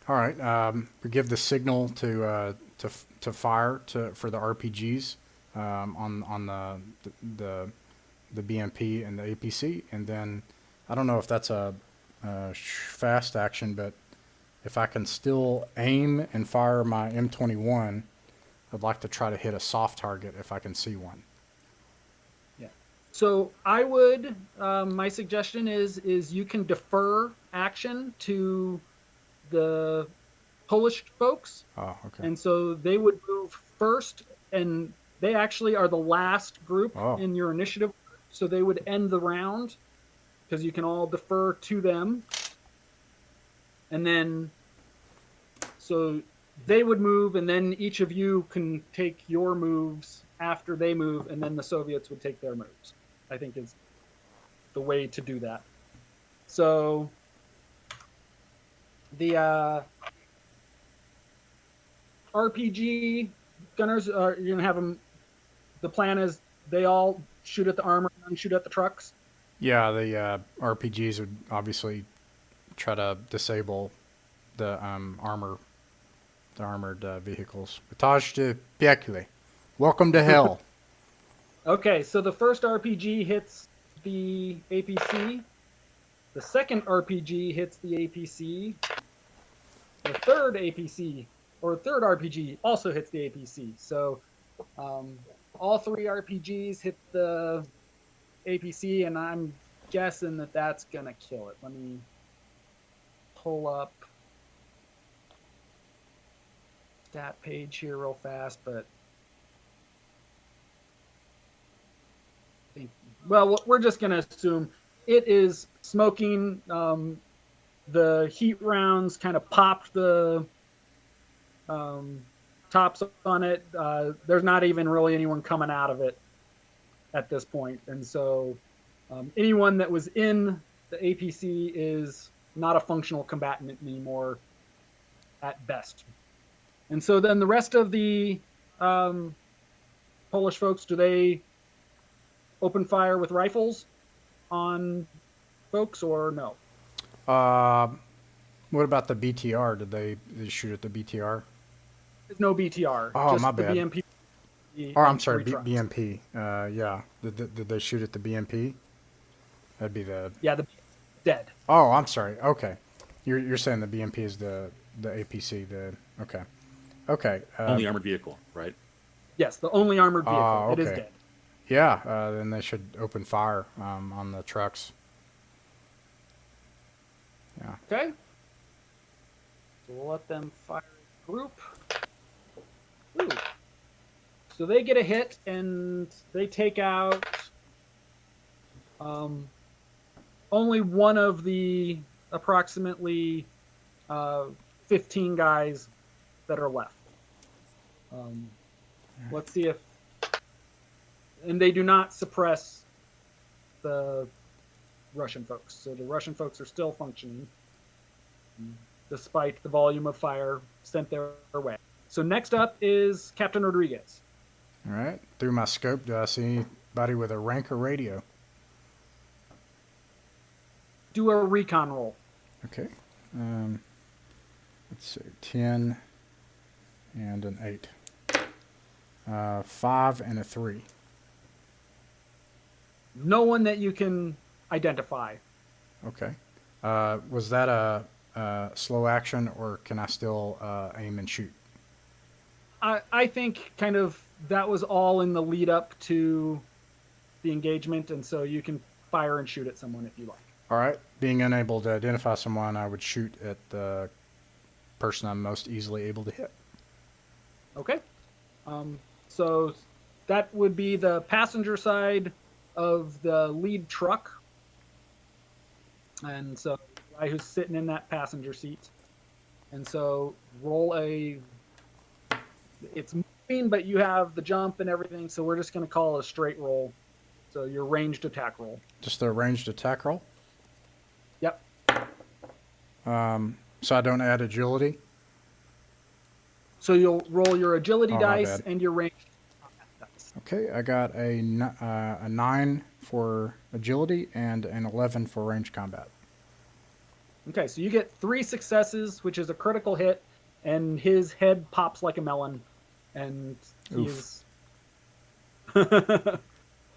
All right. We give the signal to fire for the RPGs on the BMP and the APC, and then I don't know if that's a fast action, but if I can still aim and fire my M21 I'd like to try to hit a soft target if I can see one. So I would, my suggestion is you can defer action to the Polish folks, Oh, okay. and so they would move first, and they actually are the last group Oh. in your initiative. So they would end the round because you can all defer to them, and then so they would move, and then each of you can take your moves after they move, and then the Soviets would take their moves. I think is the way to do that. So the RPG gunners are you're gonna have them. The plan is they all shoot at the armor and shoot at the trucks. Yeah, the RPGs would obviously try to disable the armored vehicles. Vitage de piekle. Welcome to hell. Okay, so the first RPG hits the APC. The second RPG hits the APC. The third RPG also hits the APC. So all three RPGs hit the APC, and I'm guessing that that's going to kill it. Let me pull up stat page here real fast, but well, we're just going to assume it is smoking. The heat rounds kind of popped the tops on it. There's not even really anyone coming out of it at this point. And so anyone that was in the APC is not a functional combatant anymore at best. And so then the rest of the Polish folks, do they open fire with rifles on folks or no? What about the BTR? Did they shoot at the BTR? There's no BTR. Oh, just my the bad. BMP. Oh, I'm sorry, three trucks. BMP. Yeah. Did they shoot at the BMP? That'd be the... Yeah, the dead. Oh, I'm sorry. Okay. You're saying the BMP is the APC, okay. Okay. Only armored vehicle, right? Yes, the only armored vehicle. It is okay. dead. Yeah, then they should open fire on the trucks. Yeah. Okay. So we'll let them fire a group. Ooh. So they get a hit and they take out only one of the approximately 15 guys that are left. Let's see if... And they do not suppress the Russian folks. So the Russian folks are still functioning despite the volume of fire sent their way. So next up is Captain Rodriguez. All right. Through my scope, do I see anybody with a rank or radio? Do a recon roll. Okay. Let's see. 10 and an 8. 5 and a 3. No one that you can identify. Okay. Was that a slow action, or can I still aim and shoot? I think kind of that was all in the lead up to the engagement, and so you can fire and shoot at someone if you like. All right. Being unable to identify someone, I would shoot at the person I'm most easily able to hit. Okay. So that would be the passenger side of the lead truck. And so the guy who's sitting in that passenger seat. And so roll a... It's moving, but you have the jump and everything, so we're just going to call it a straight roll. So your ranged attack roll. Just a ranged attack roll? Yep. So I don't add agility? So you'll roll your agility Oh, my dice bad. and your ranged dice. Okay, I got a 9 for agility and an 11 for range combat. Okay, so you get 3 successes, which is a critical hit, and his head pops like a melon, and he's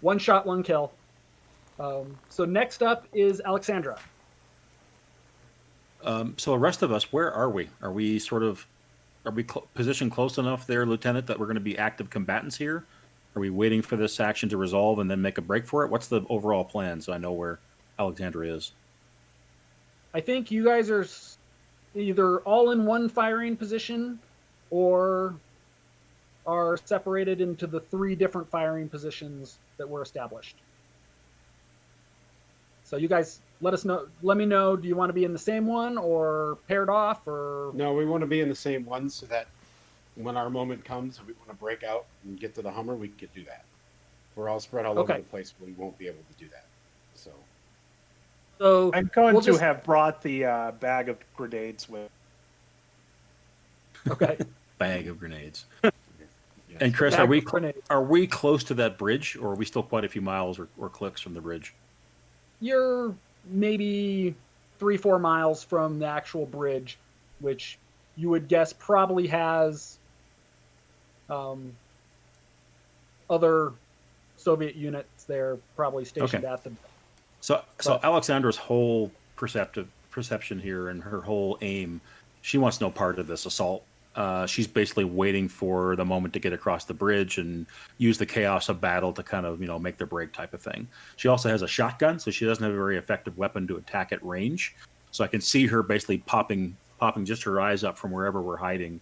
one shot, one kill. So next up is Alexandra. So the rest of us, where are we? Are we sort of Are we positioned close enough there, Lieutenant, that we're going to be active combatants here? Are we waiting for this action to resolve and then make a break for it? What's the overall plan so I know where Alexandra is? I think you guys are either all in one firing position or are separated into the 3 different firing positions that were established. So you guys let us know. Let me know. Do you want to be in the same one or paired off or? No, we want to be in the same one so that when our moment comes, if we want to break out and get to the Hummer, we could do that. If we're all spread all over Okay. the place, we won't be able to do that. So I'm going we'll to just- have brought the bag of grenades with. Okay. Bag of grenades. Yes. And Chris, Bag are we of grenades. are we close to that bridge, or are we still quite a few miles or clicks from the bridge? You're maybe 3-4 miles from the actual bridge, which you would guess probably has other Soviet units there, probably stationed Okay. at the. So But- Alexandra's whole perception here and her whole aim, she wants no part of this assault. She's basically waiting for the moment to get across the bridge and use the chaos of battle to kind of, make their break type of thing. She also has a shotgun, so she doesn't have a very effective weapon to attack at range. So I can see her basically popping just her eyes up from wherever we're hiding,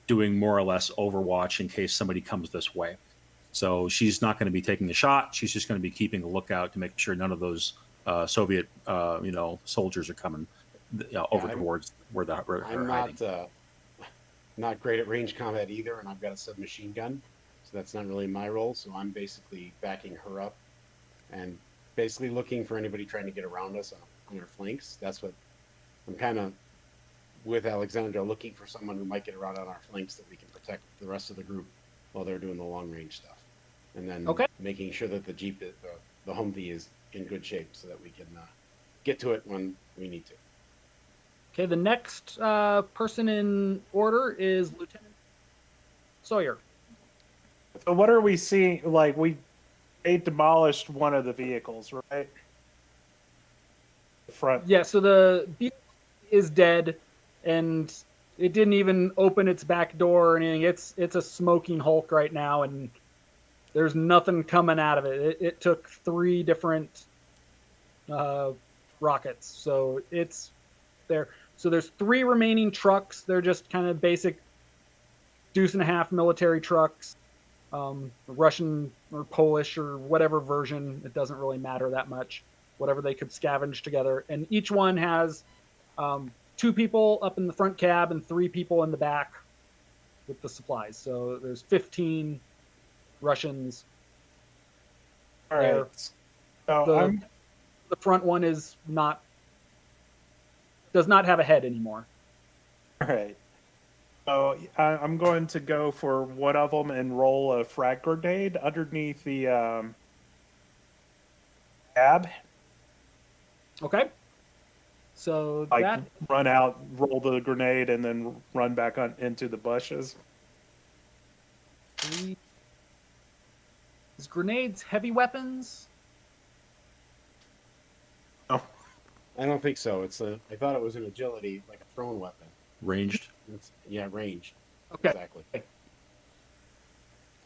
doing more or less overwatch in case somebody comes this way. So she's not going to be taking a shot. She's just going to be keeping a lookout to make sure none of those Soviet, soldiers are coming over towards where they're I'm hiding. not great at range combat either, and I've got a submachine gun, so that's not really my role. So I'm basically backing her up and basically looking for anybody trying to get around us on our flanks. That's what I'm kind of with Alexandra, looking for someone who might get around on our flanks that we can protect the rest of the group while they're doing the long range stuff, and then making sure that the Jeep, the Humvee, is in good shape so that we can get to it when we need to. Okay, the next person in order is Lieutenant Sawyer. So what are we seeing? Like they demolished one of the vehicles, right? The front. Yeah, so the vehicle is dead, and it didn't even open its back door or anything. It's a smoking hulk right now, and there's nothing coming out of it. It took 3 different rockets, so it's there. So there's 3 remaining trucks. They're just kind of basic deuce and a half military trucks, Russian or Polish or whatever version. It doesn't really matter that much. Whatever they could scavenge together, and each one has 2 people up in the front cab and 3 people in the back with the supplies. So there's 15 Russians. All there. right. So The front one does not have a head anymore. all right. So I'm going to go for one of them and roll a frag grenade underneath the cab. Okay. So Like that run out, roll the grenade, and then run back into the bushes. is grenades heavy weapons? I don't think so. I thought it was an agility, like a thrown weapon. Ranged. Ranged. Okay. Exactly.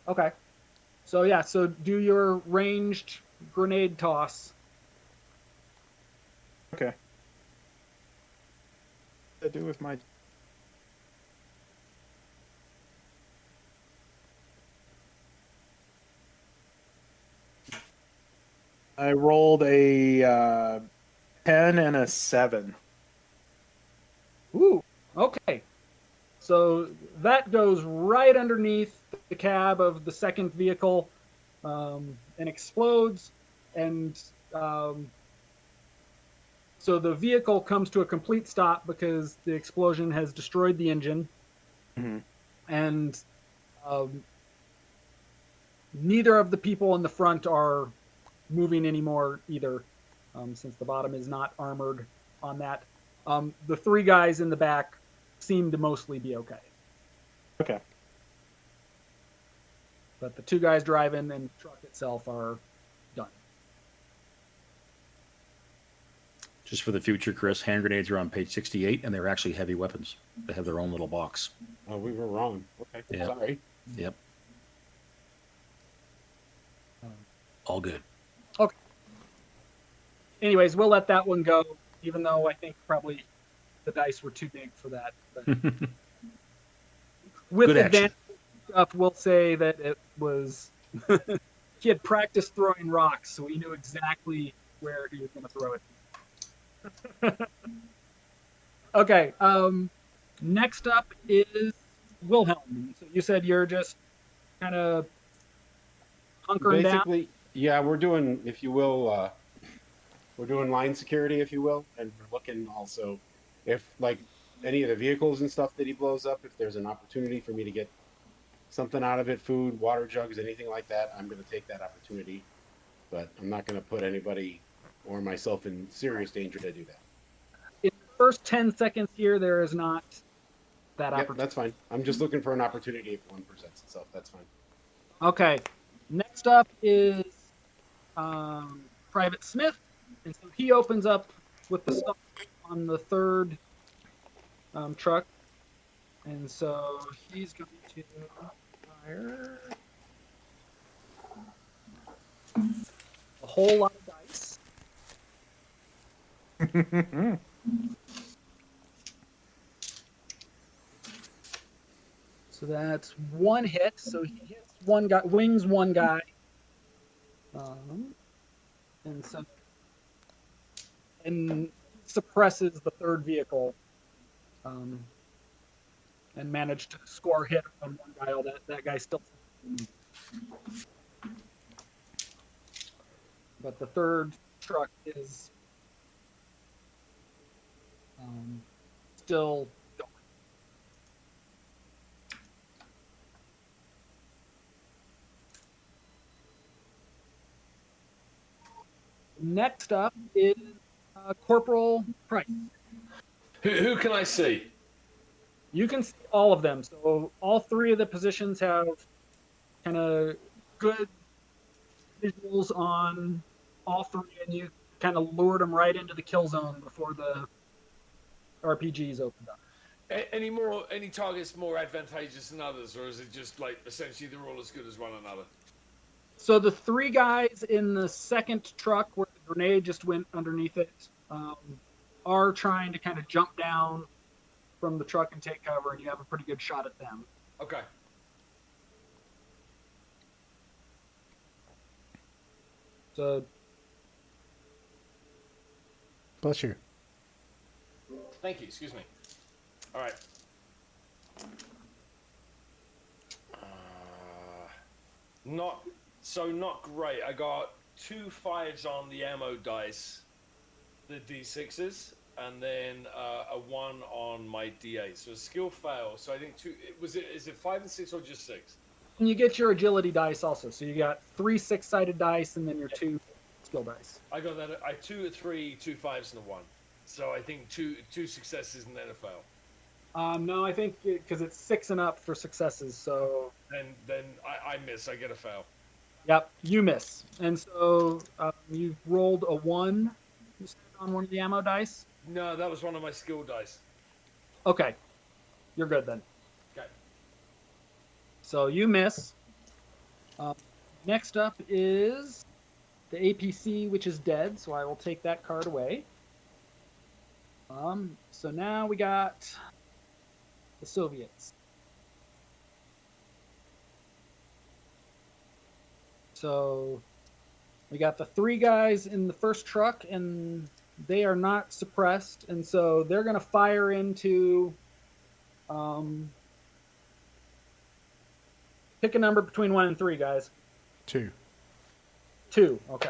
Okay. So yeah, so do your ranged grenade toss. Okay. What do I do with my? I rolled a 10 and a 7. Ooh, okay. So that goes right underneath the cab of the second vehicle and explodes. And so the vehicle comes to a complete stop because the explosion has destroyed the engine. Mhm. And neither of the people in the front are moving anymore either, since the bottom is not armored on that. The 3 guys in the back seem to mostly be okay. Okay. But the 2 guys driving and the truck itself are done. Just for the future, Chris, hand grenades are on page 68, and they're actually heavy weapons. They have their own little box. Oh, we were wrong. Okay, Yeah. sorry. Yep. All good. Anyways, we'll let that one go, even though I think probably the dice were too big for that. But with Good action. advanced stuff, we'll say that it was he had practiced throwing rocks, so he knew exactly where he was going to throw it. Okay. Next up is Wilhelm. So you said you're just kind of hunkering down. Basically, yeah, we're doing, if you will, we're doing line security, if you will, and we're looking also if, like, any of the vehicles and stuff that he blows up, if there's an opportunity for me to get something out of it, food, water jugs, anything like that, I'm going to take that opportunity. But I'm not going to put anybody or myself in serious danger to do that. In the first 10 seconds here, there is not that Yep, opportunity. that's fine. I'm just looking for an opportunity if one presents itself. That's fine. Okay. Next up is Private Smith. And so he opens up with the stuff on the third truck. And so he's going to fire a whole lot of dice. So that's one hit. So he hits one guy, wings one guy. And so and suppresses the third vehicle. And managed to score a hit on one guy. All that guy still. But the third truck is still going. Next up is Corporal Price. Who can I see? You can see all of them. So all three of the positions have kind of good visuals on all three, and you kind of lured them right into the kill zone before the RPGs opened up. Any targets more advantageous than others, or is it just like essentially they're all as good as one another? So the three guys in the second truck where the grenade just went underneath it are trying to kind of jump down from the truck and take cover, and you have a pretty good shot at them. Okay. So Bless you. Thank you. Excuse me. All right. Not great. I got 2 5s on the ammo dice, the D6s, and then a 1 on my D8. So a skill fail. So I think is it 5 and 6 or just 6? and you get your agility dice also. So you got 3 6-sided dice and then your 2 skill dice. I got that. I 2 a 3, 2 5s, and a 1. So I think two successes and then a fail. No, I think because it's 6 and up for successes. So Then I miss. I get a fail. yep, you miss. And so you rolled a 1 you said, on one of the ammo dice. No, that was one of my skill dice. Okay, you're good then. Okay. So you miss. Next up is the APC, which is dead. So I will take that card away. So now we got the Soviets. So we got the 3 guys in the first truck, and they are not suppressed, and so they're going to fire into. Pick a number between 1 and 3, guys. 2. 2. Okay.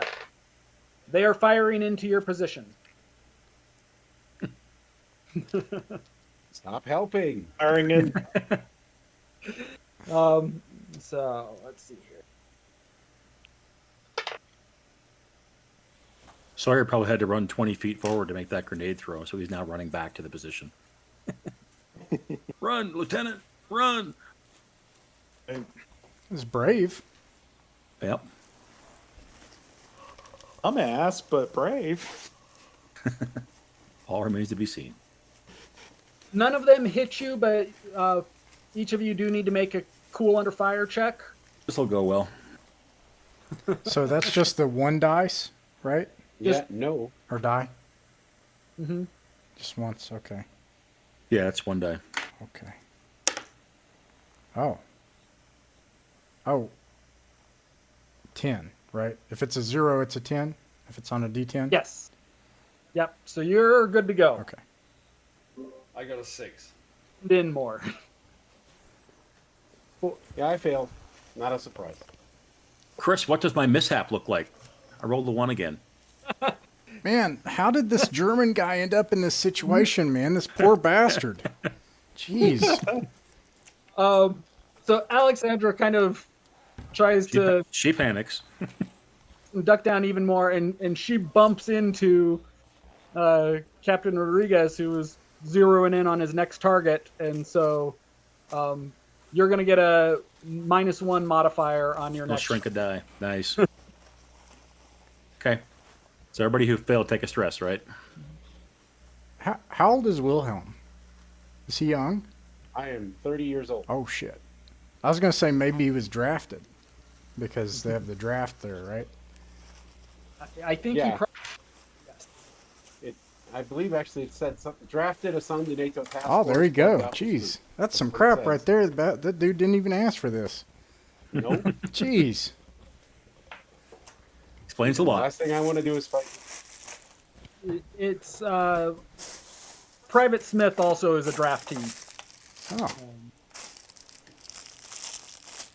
They are firing into your position. Stop helping. Firing in. So let's see here. Sawyer probably had to run 20 feet forward to make that grenade throw, so he's now running back to the position. Run, Lieutenant! Run! It's brave. Yep. I'm ass, but brave. All remains to be seen. None of them hit you, but each of you do need to make a cool under fire check. This will go well. So that's just the one dice, right? Yeah, no. Or die? Mm-hmm. Just once, okay. Yeah, that's one die. Okay. Oh. Oh. 10, right? If it's a 0, it's a 10? If it's on a D10? Yes. Yep. So you're good to go. Okay. I got a 6. In more. Yeah, I failed. Not a surprise. Chris, what does my mishap look like? I rolled the 1 again. Man, how did this German guy end up in this situation, man? This poor bastard. Jeez. So Alexandra kind of tries to She panics. duck down even more, and she bumps into Captain Rodriguez, who was zeroing in on his next target, and so you're going to get a -1 modifier on your I'll next. shrink a die. Nice. Okay. So everybody who failed take a stress, right? How old is Wilhelm? Is he young? I am 30 years old. Oh, shit. I was going to say maybe he was drafted because they have the draft there, right? I think Yeah. he. I believe actually it said something. Drafted, assigned to NATO task Oh, there you force, go. but Jeez. That's some That's what it crap right says. there. That dude didn't even ask for this. Nope. Jeez. Explains a lot. Last thing I want to do is fight. It's Private Smith also is a draftee Oh.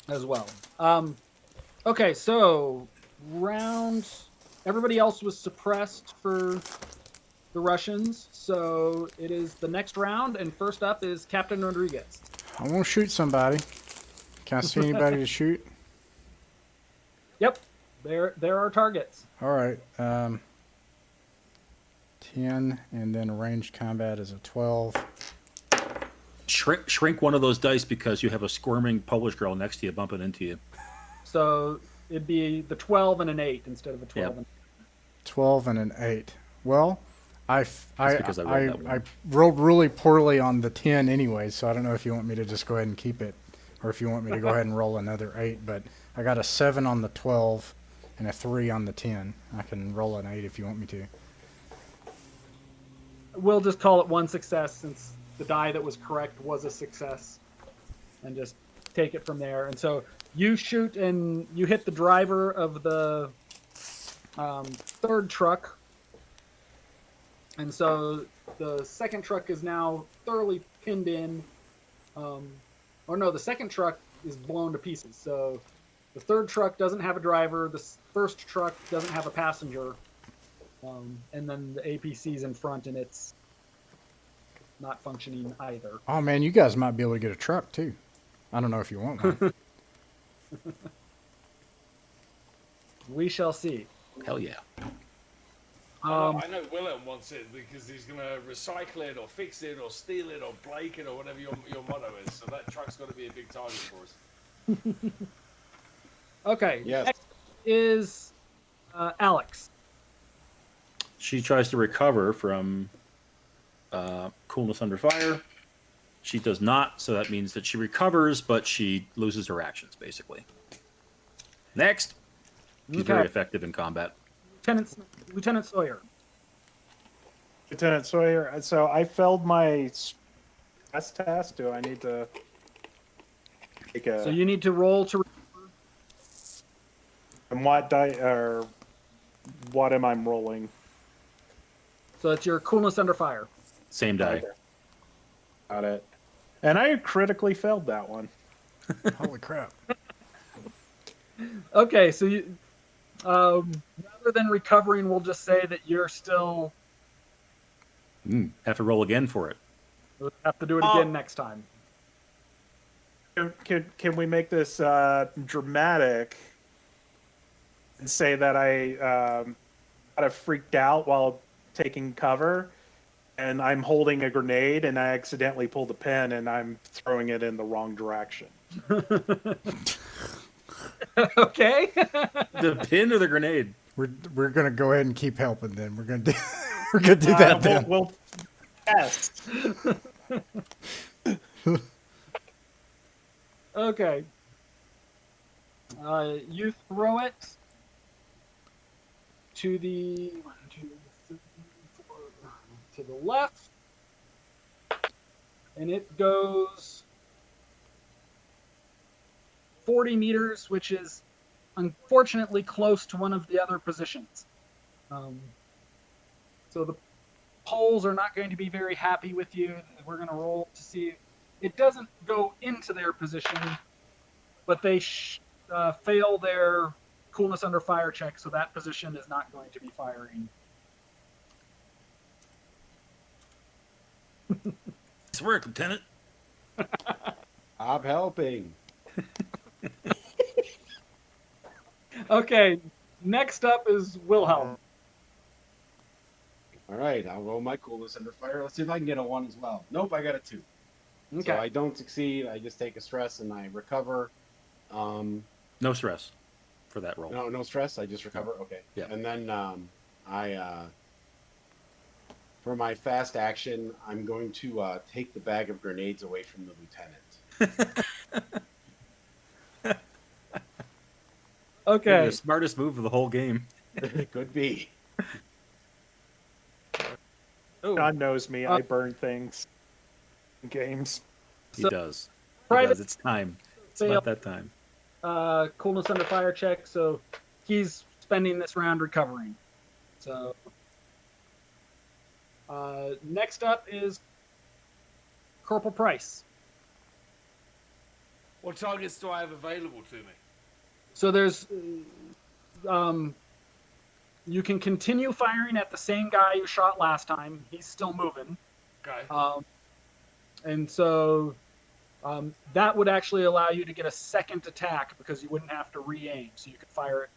as well. Okay, so round. Everybody else was suppressed for the Russians, so it is the next round, and first up is Captain Rodriguez. I want to shoot somebody. Can I see anybody to shoot? Yep, there are targets. All right. 10, and then ranged combat is a 12. Shrink one of those dice because you have a squirming Polish girl next to you bumping into you. So it'd be the 12 and an 8 instead of a 12. Yep. And 12 and an 8. Well, I because I rolled that one. I rolled really poorly on the 10 anyway, so I don't know if you want me to just go ahead and keep it or if you want me to go ahead and roll another 8, but I got a 7 on the 12 and a 3 on the 10. I can roll an 8 if you want me to. We'll just call it one success since the die that was correct was a success, and just take it from there. And so you shoot and you hit the driver of the third truck, and so the second truck is now thoroughly pinned in. Or no, the second truck is blown to pieces. So the third truck doesn't have a driver. The first truck doesn't have a passenger. And then the APC's in front, and it's not functioning either. Oh man, you guys might be able to get a truck too. I don't know if you want one. We shall see. Hell yeah. I know Willem wants it because he's going to recycle it or fix it or steal it or break it or whatever your motto is. So that truck's got to be a big target for us. Okay. Yes. Next is Alex. She tries to recover from coolness under fire. She does not, so that means that she recovers, but she loses her actions, basically. Next. She's very effective in combat. Lieutenant Sawyer. Lieutenant Sawyer, so I failed my stress test. Do I need to take a? So you need to roll to. And what die or what am I rolling? So it's your coolness under fire. Same die. Okay. Got it. And I critically failed that one. Holy crap. Okay, so you, rather than recovering, we'll just say that you're still. Have to roll again for it. We'll have to do it again next time. Can we make this dramatic and say that I kind of freaked out while taking cover, and I'm holding a grenade and I accidentally pulled the pin and I'm throwing it in the wrong direction? Okay. The pin or the grenade? We're gonna go ahead and keep helping then. We're gonna do We're gonna do that then. We'll test. Okay. You throw it to the 1, 2, 3, 4, to the left, and it goes 40 meters, which is unfortunately close to one of the other positions. So the poles are not going to be very happy with you. We're going to roll to see. It doesn't go into their position, but they fail their coolness under fire check, so that position is not going to be firing. Nice work, Lieutenant. I'm helping. Okay, next up is Wilhelm. All right, I'll roll my coolness under fire. Let's see if I can get a 1 as well. Nope, I got a 2. Okay. So I don't succeed. I just take a stress and I recover. No stress for that roll. No stress. I just recover. Okay. Yeah. And then for my fast action, I'm going to take the bag of grenades away from the lieutenant. Okay. The smartest move of the whole game. Could be. Oh, God knows me. I burn things in games. He So- does. He Private does. It's time. It's fail. about that time. coolness under fire check, so he's spending this round recovering. So next up is Corporal Price. What targets do I have available to me? So there's you can continue firing at the same guy you shot last time. He's still moving. Okay. And so that would actually allow you to get a second attack because you wouldn't have to re-aim. So you could fire at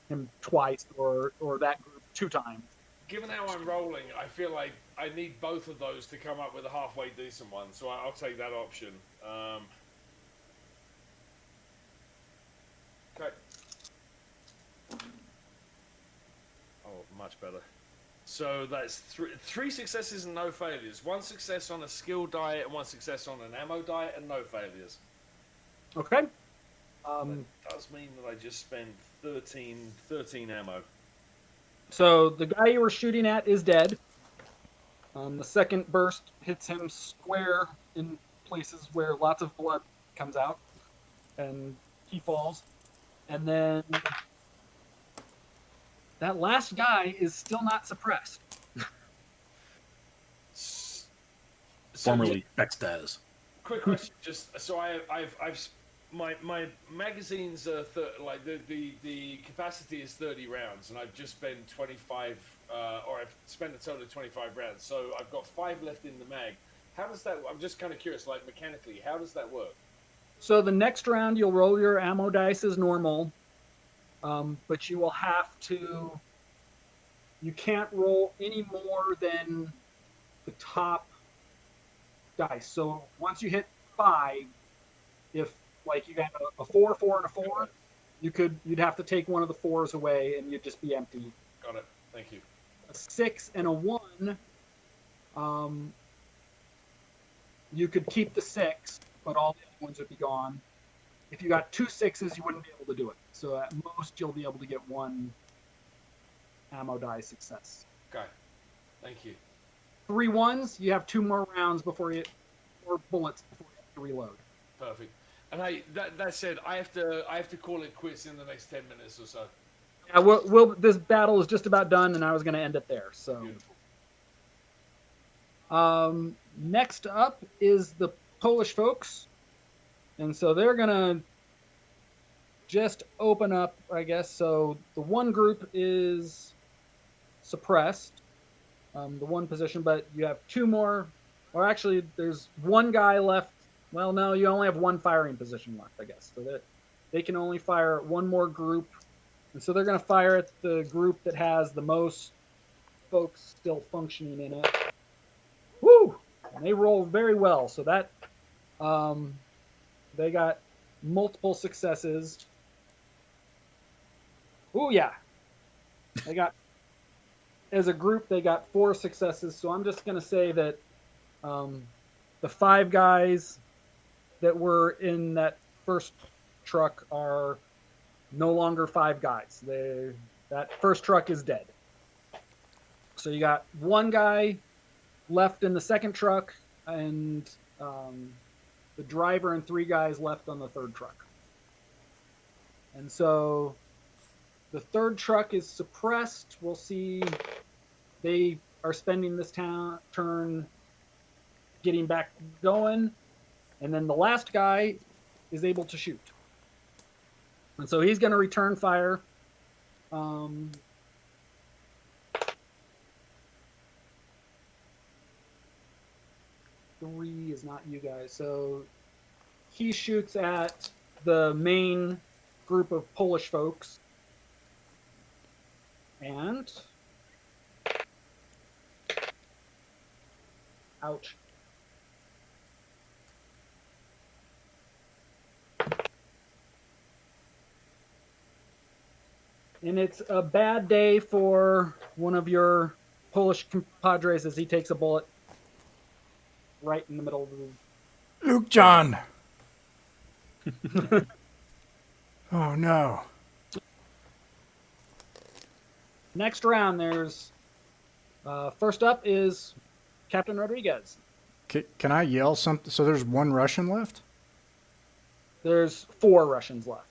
him twice or that group 2 times. Given how I'm rolling, I feel like I need both of those to come up with a halfway decent one, so I'll take that option. Okay. Oh, much better. So that's three successes and no failures. 1 success on a skill die and 1 success on an ammo die and no failures. Okay. That does mean that I just spend 13 ammo. So the guy you were shooting at is dead. The second burst hits him square in places where lots of blood comes out, and he falls. And then that last guy is still not suppressed. So Formerly Bextaz. quick question, just so I've my magazines are like the capacity is 30 rounds, and I've just spent 25, or I've spent a total of 25 rounds. So I've got 5 left in the mag. How does that? I'm just kind of curious, like mechanically, how does that work? So the next round you'll roll your ammo dice as normal, but you will have to. You can't roll any more than the top dice. So once you hit 5, if like you got a 4, 4, and a 4, you'd have to take one of the 4s away, and you'd just be empty. Got it. Thank you. A 6 and a 1, you could keep the 6, but all the other ones would be gone. If you got 2 6s, you wouldn't be able to do it. So at most, you'll be able to get 1 ammo die success. Okay. Thank you. 3 1s, you have 2 more rounds before you, or bullets before you have to reload. Perfect. And hey, that said, I have to call it quits in the next 10 minutes or so. Yeah, this battle is just about done, and I was going to end it there. So, beautiful. Next up is the Polish folks, and so they're going to just open up, I guess. So the one group is suppressed, the one position, but you have 2 more, or actually, there's 1 guy left. Well, no, you only have 1 firing position left, I guess. So that they can only fire at 1 more group. And so they're going to fire at the group that has the most folks still functioning in it. Woo! And they roll very well. So that they got multiple successes. Ooh, yeah. They got as a group, they got 4 successes. So I'm just going to say that the 5 guys that were in that first truck are no longer 5 guys. That first truck is dead. So you got 1 guy left in the second truck, and the driver and 3 guys left on the third truck. And so the third truck is suppressed. We'll see. They are spending this turn getting back going. And then the last guy is able to shoot. And so he's going to return fire. 3 is not you guys. So he shoots at the main group of Polish folks. And ouch. And it's a bad day for one of your Polish compadres as he takes a bullet right in the middle of the... Luke John. Oh, no. Next round, there's... first up is Captain Rodriguez. Can I yell something? So there's 1 Russian left? There's 4 Russians left.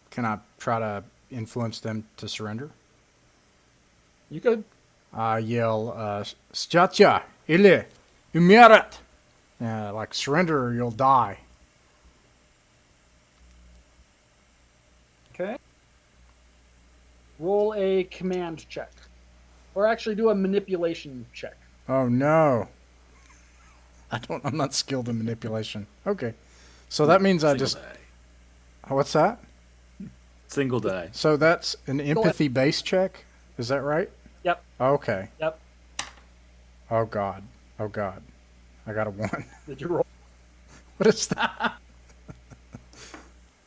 Can I try to influence them to surrender? You could. I yell, Styacha, ili, umirat. Like, surrender or you'll die. Okay. Roll a command check. Or actually do a manipulation check. Oh, no. I'm not skilled in manipulation. Okay. So that means I Single just... die. What's that? Single die. So that's an empathy-based check? Is that right? Yep. Okay. Yep. Oh, God. Oh, God. I got a 1. Did you roll? What is that?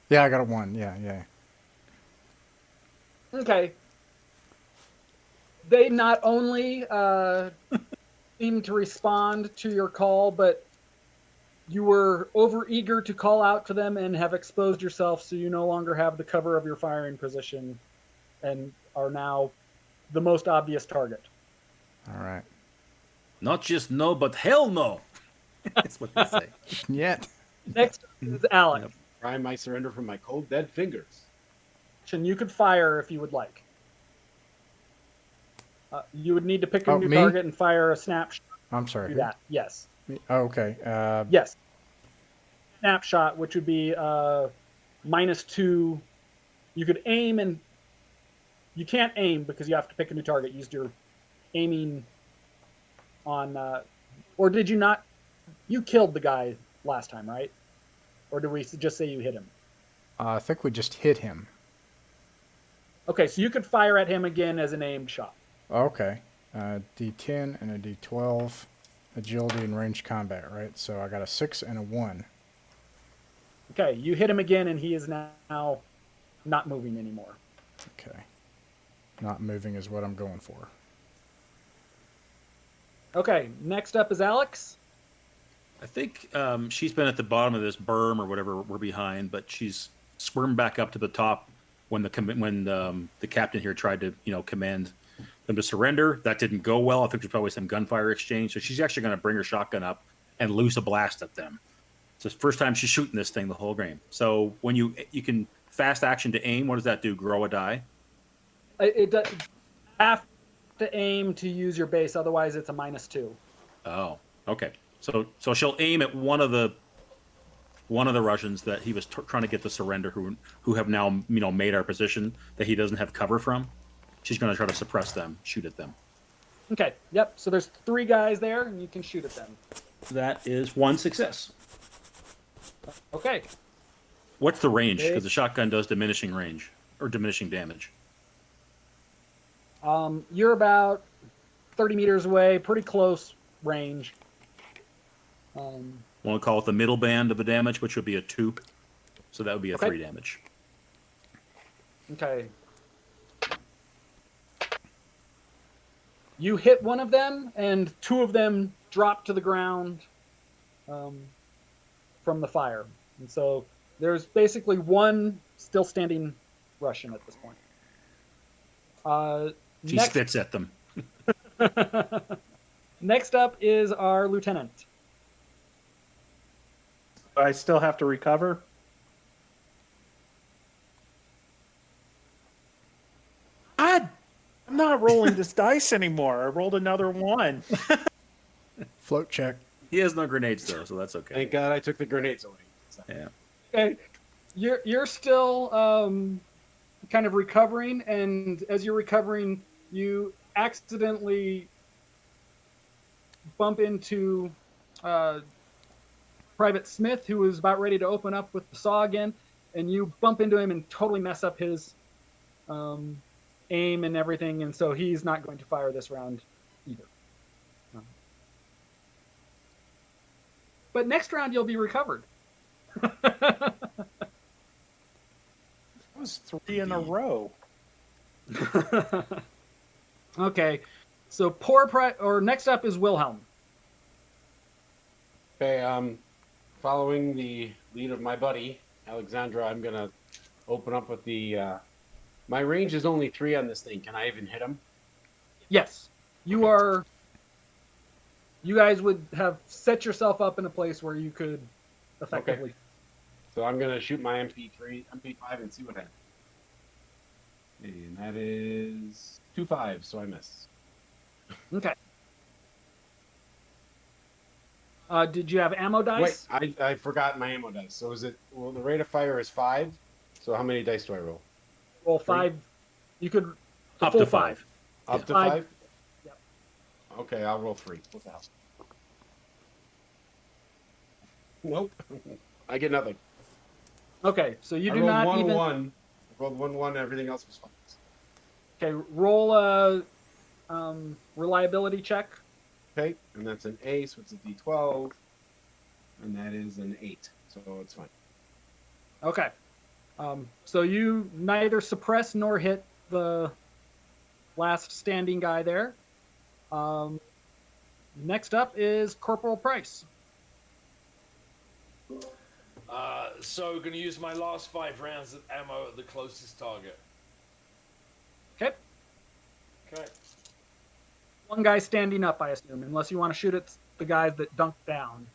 Yeah, I got a 1. Yeah. Okay. They not only seem to respond to your call, but you were overeager to call out to them and have exposed yourself, so you no longer have the cover of your firing position and are now the most obvious target. All right. Not just no, but hell no. That's what they say. Yet. Next is Alex. Yep. Prime my surrender from my cold, dead fingers. And you could fire if you would like. You would need to pick a Oh, new me? target and fire a snapshot. I'm sorry. Do who? that. Yes. Oh, okay. Yes. Snapshot, which would be -2. You could aim and you can't aim because you have to pick a new target. Use your aiming on, or did you not? You killed the guy last time, right? Or did we just say you hit him? I think we just hit him. Okay, so you could fire at him again as an aimed shot. Okay. D10 and a D12. Agility and range combat, right? So I got a 6 and a 1. Okay, you hit him again, and he is now not moving anymore. Okay. Not moving is what I'm going for. Okay, next up is Alex. I think she's been at the bottom of this berm or whatever we're behind, but she's squirmed back up to the top when the captain here tried to command them to surrender. That didn't go well. I think there's probably some gunfire exchange. So she's actually going to bring her shotgun up and loose a blast at them. It's the first time she's shooting this thing the whole game. So when you can fast action to aim, what does that do? Grow a die? It does have to aim to use your base, otherwise it's a -2. Oh, okay. So she'll aim at one of the Russians that he was trying to get to surrender, who have now made our position that he doesn't have cover from. She's going to try to suppress them, shoot at them. Okay, yep. So there's 3 guys there, and you can shoot at them. That is 1 success. Okay. What's the range? Because the shotgun does diminishing range or diminishing damage. You're about 30 meters away, pretty close range. Want to call it the middle band of the damage, which would be a 2. So that would be a 3 damage. Okay. You hit one of them, and two of them drop to the ground from the fire. And so there's basically one still standing Russian at this point. She spits at them. Next up is our lieutenant. I still have to recover. I'm not rolling this dice anymore. I rolled another one. Float check. He has no grenades though, so that's okay. Thank God I took the grenades away. So. Yeah. Okay, you're still kind of recovering, and as you're recovering, you accidentally bump into Private Smith, who is about ready to open up with the saw again, and you bump into him and totally mess up his aim and everything, and so he's not going to fire this round either. But next round you'll be recovered. That was 3 in a row. Okay, so next up is Wilhelm. Okay, following the lead of my buddy, Alexandra, I'm going to open up with the... my range is only 3 on this thing. Can I even hit him? Yes, you are... You guys would have set yourself up in a place where you could effectively... Okay. So I'm going to shoot my MP5 and see what happens. And that is 2 5s, so I miss. Okay. Did you have ammo dice? Wait, I forgot my ammo dice. So is it... Well, the rate of fire is 5. So how many dice do I roll? Roll 5. You could... Up full to 5. Up to 5? 5? Yep. Okay, I'll roll 3. What the hell? Nope. I get nothing. Okay, so you do I rolled not 1 even... 1. I rolled 1 1, everything else was 5. Okay, roll a reliability check. Okay, and that's an A, so it's a D12. And that is an 8, so it's fine. Okay. So you neither suppress nor hit the last standing guy there. Next up is Corporal Price. So going to use my last 5 rounds of ammo at the closest target. Okay. Okay. One guy standing up, I assume, unless you want to shoot at the guys that dunked down.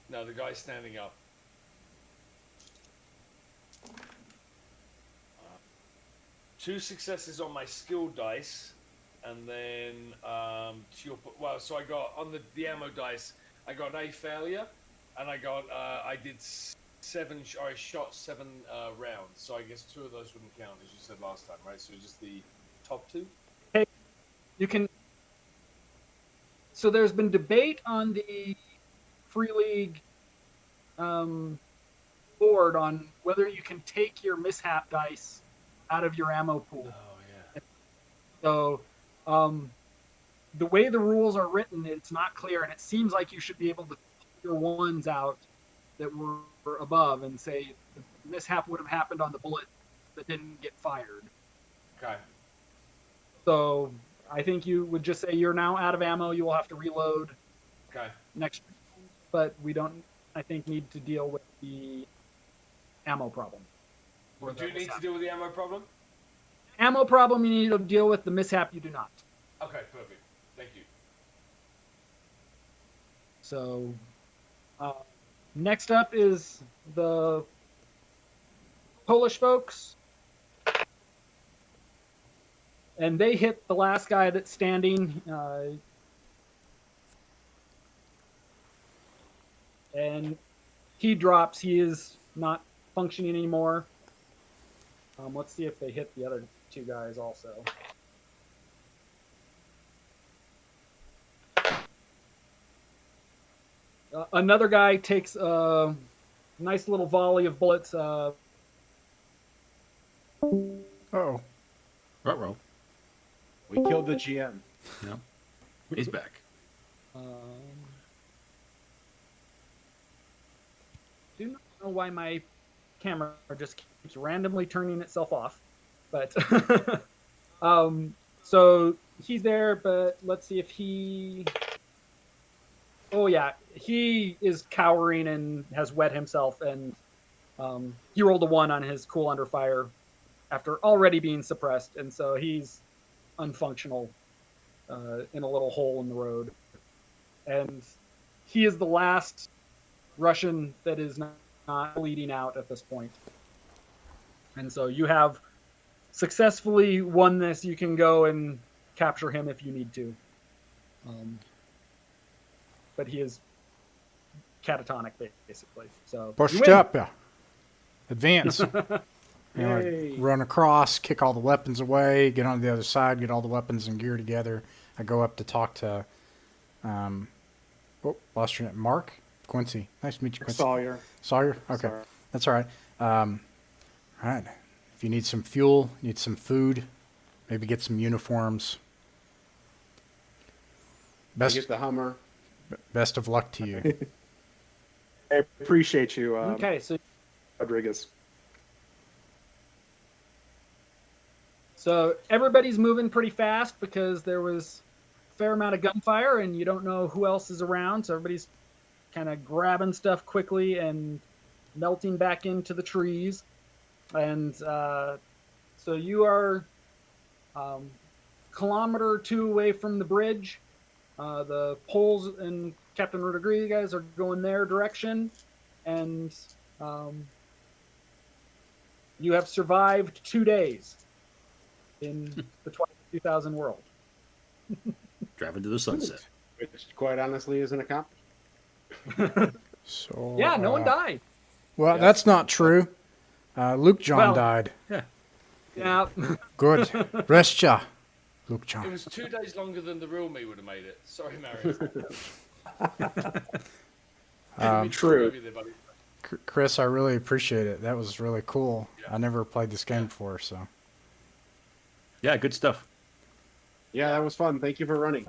No, the guy's standing up. 2 successes on my skill dice, and then so I got on the ammo dice, I got a failure, and I did 7. I shot 7 rounds, so I guess 2 of those wouldn't count, as you said last time, right? So just the top 2. Okay, you can. So there's been debate on the Free League board on whether you can take your mishap dice out of your ammo pool. Oh yeah. So, the way the rules are written, it's not clear, and it seems like you should be able to pull your ones out that were above and say the mishap would have happened on the bullet that didn't get fired. Okay. So, I think you would just say you're now out of ammo. You will have to reload Okay. next, but we don't, I think, need to deal with the ammo problem. Well, do you need to deal with the ammo problem? Ammo problem you need to deal with, the mishap you do not. Okay, perfect. Thank you. So, next up is the Polish folks. And they hit the last guy that's standing. And he drops. He is not functioning anymore. Let's see if they hit the other 2 guys also. Another guy takes a nice little volley of bullets. Oh. Ruh-roh. We killed the GM. Yeah. He's back. Do not know why my camera just keeps randomly turning itself off, but So he's there, but let's see if he. Oh yeah, he is cowering and has wet himself, and he rolled a 1 on his cool under fire after already being suppressed, and so he's unfunctional in a little hole in the road. And he is the last Russian that is not bleeding out at this point. And so you have successfully won this. You can go and capture him if you need to. But he is catatonic, basically. So Push you win. up, yeah. Advance. You know, Yay. run across, kick all the weapons away, get on the other side, get all the weapons and gear together. I go up to talk to, lost your name, Mark? Quincy. Nice to meet you, Quincy. Sawyer. Sawyer? Okay. Sorry. That's all right. All right. If you need some fuel, need some food, maybe get some uniforms. I get the Hummer. Best of luck to you. I appreciate you, Okay, so Rodriguez. everybody's moving pretty fast because there was a fair amount of gunfire and you don't know who else is around. So everybody's kind of grabbing stuff quickly and melting back into the trees. And so you are kilometer or 2 away from the bridge. The Poles and Captain Rodriguez are going their direction. And you have survived 2 days in the Twilight 2000 world. Driving to the sunset. Which, quite honestly, is an accomplishment. So Yeah, no one died. Well, Yes. that's not true. Luke John Well- died. Yeah. Good. Rest ya, Luke It John. was 2 days longer than the real me would have made it. Sorry, Marius. True. Chris, I really appreciate it. That was really cool. I never played this game before, so. Yeah, good stuff. Yeah, that was fun. Thank you for running.